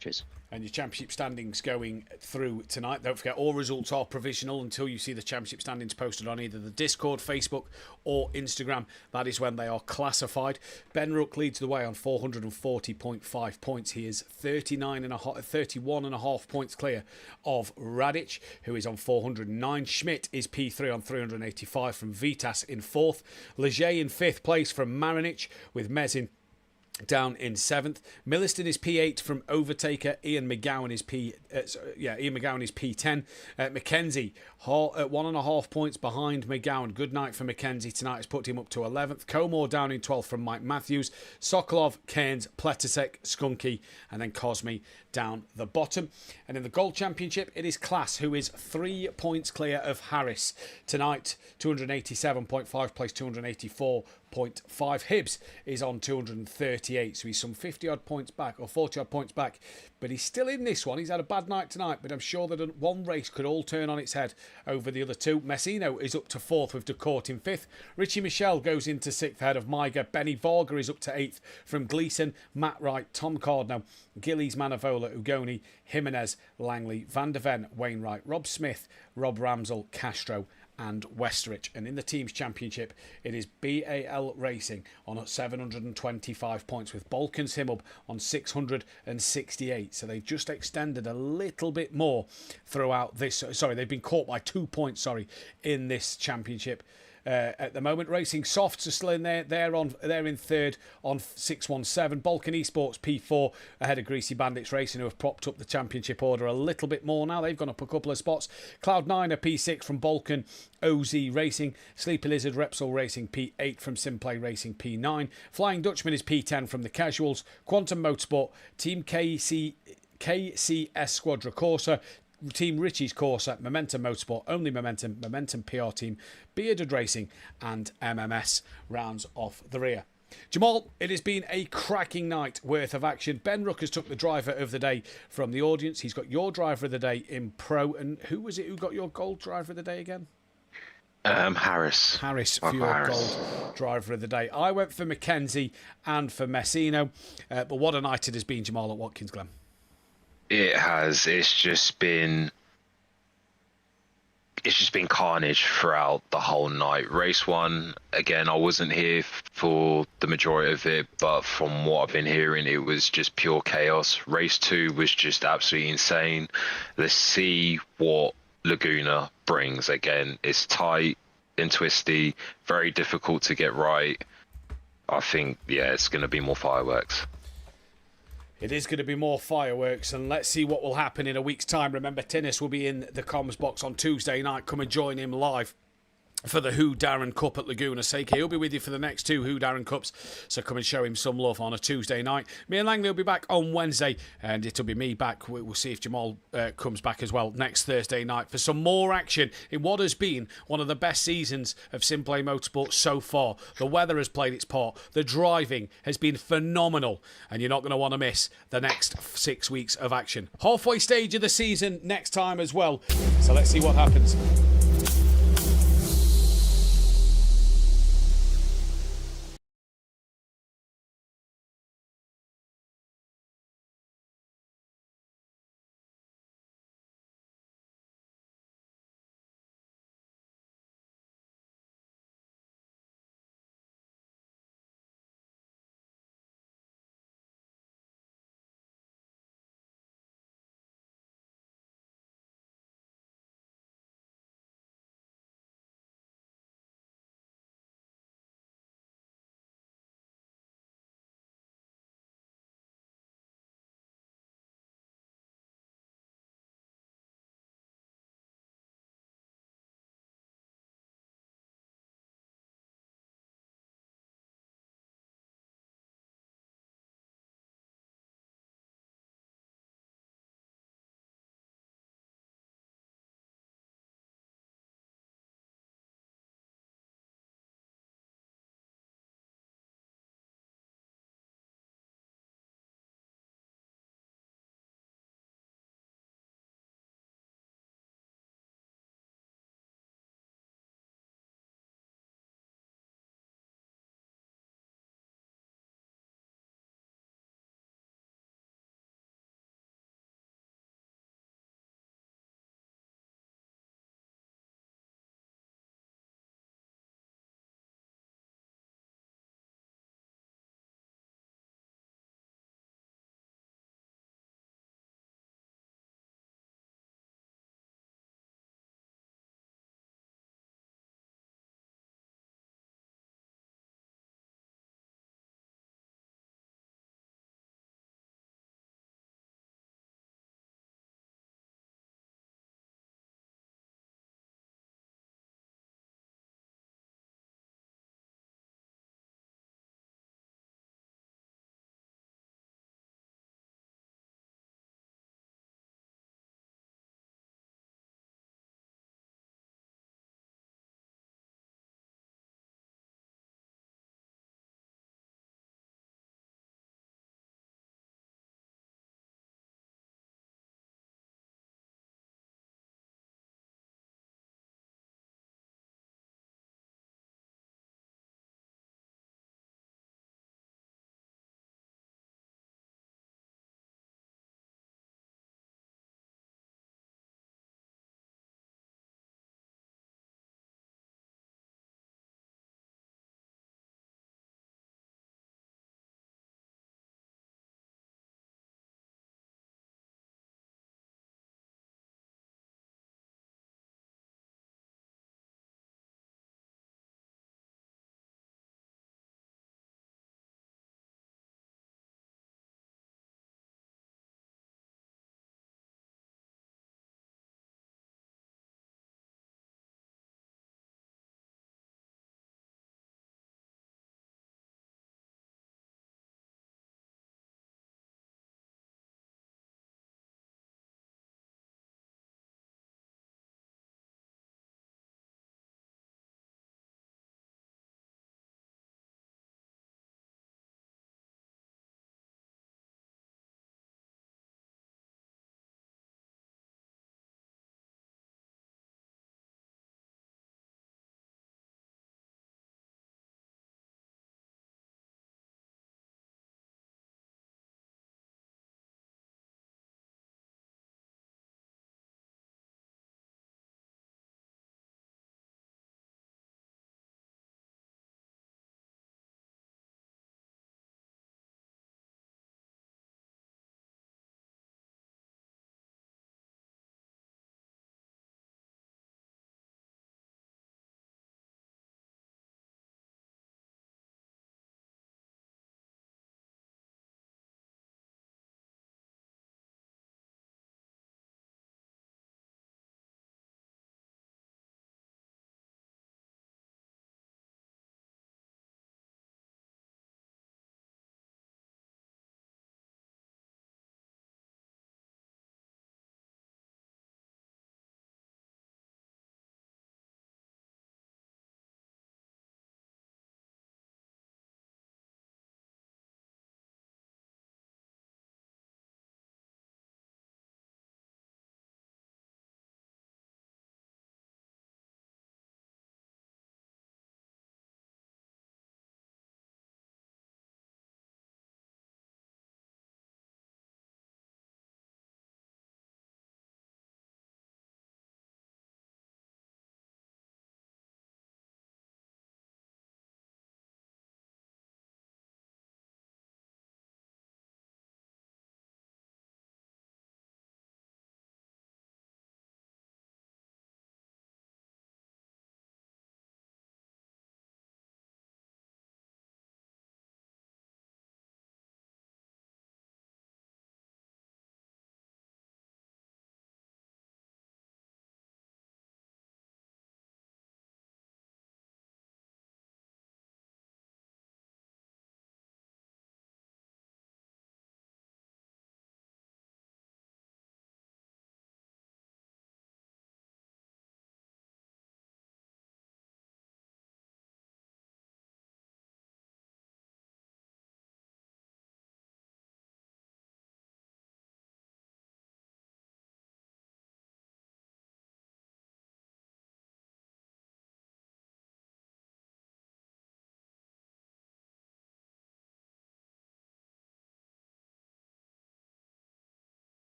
Cheers. And your championship standings going through tonight. Don't forget, all results are provisional until you see the championship standings posted on either the Discord, Facebook or Instagram. That is when they are classified. Ben Rook leads the way on 440.5 points. He is 31.5 points clear of Radic, who is on 409. Schmidt is P3 on 385 from Vitas in 4th. Leger in 5th place from Marinic, with Mezin down in 7th. Milliston is P8 from Overtaker. Ian McGowan is P10. Mackenzie 1.5 points behind McGowan. Good night for Mackenzie tonight. Has put him up to 11th. Comore down in 12th from Mike Matthews. Sokolov, Cairns, Pletasek, Skunky, and then Cosme down the bottom. And in the Gold Championship, it is Class, who is 3 points clear of Harris tonight. 287.5 place 284.5. Hibbs is on 238, so he's some 50 odd points back, or 40 odd points back, but he's still in this one. He's had a bad night tonight, but I'm sure that one race could all turn on its head over the other two. Messino is up to 4th with DeCourt in 5th. Richie Michelle goes into 6th ahead of Miga. Benny Varga is up to 8th from Gleason. Matt Wright, Tom Cardno, Gillies, Manavola, Ugoni, Jimenez, Langley, Van der Ven, Wainwright, Rob Smith, Rob Ramsell, Castro and Westerich. And in the team's championship, it is BAL Racing on 725 points, with Balkans Himmel on 668. So they've just extended a little bit more throughout this. Sorry, they've been caught by 2 points, in this championship. At the moment, Racing Softs are still in there. They're in third on 617. Balkan Esports P4 ahead of Greasy Bandits Racing, who have propped up the championship order a little bit more now. They've gone up a couple of spots. Cloud9 are P6 from Balkan OZ Racing. Sleepy Lizard Repsol Racing P8 from SimPlay Racing P9. Flying Dutchman is P10 from the Casuals. Quantum Motorsport Team KCS Squadra Corsa. Team Richie's Corsa, Momentum Motorsport, Only Momentum, Momentum PR Team, Bearded Racing and MMS rounds off the rear. Jamahl, it has been a cracking night worth of action. Ben Ruckers took the driver of the day from the audience. He's got your driver of the day in Pro. And who was it who got your gold driver of the day again? Harris. Harris for your gold driver of the day. I went for Mackenzie and for Messino. But what a night it has been, Jamahl, at Watkins Glen. It has. It's just been carnage throughout the whole night. Race 1, again, I wasn't here for the majority of it, but from what I've been hearing, it was just pure chaos. Race 2 was just absolutely insane. Let's see what Laguna brings. Again, it's tight and twisty, very difficult to get right. I think, it's going to be more fireworks. It is going to be more fireworks, and let's see what will happen in a week's time. Remember, Tinnis will be in the comms box on Tuesday night. Come and join him live for the Who Darren Cup at Laguna Seca. He'll be with you for the next 2 Who Darren Cups, so come and show him some love on a Tuesday night. Me and Langley will be back on Wednesday, and it'll be me back. We'll see if Jamahl comes back as well next Thursday night for some more action in what has been one of the best seasons of SimPlay Motorsport so far. The weather has played its part. The driving has been phenomenal, and you're not going to want to miss the next 6 weeks of action. Halfway stage of the season next time as well, so let's see what happens.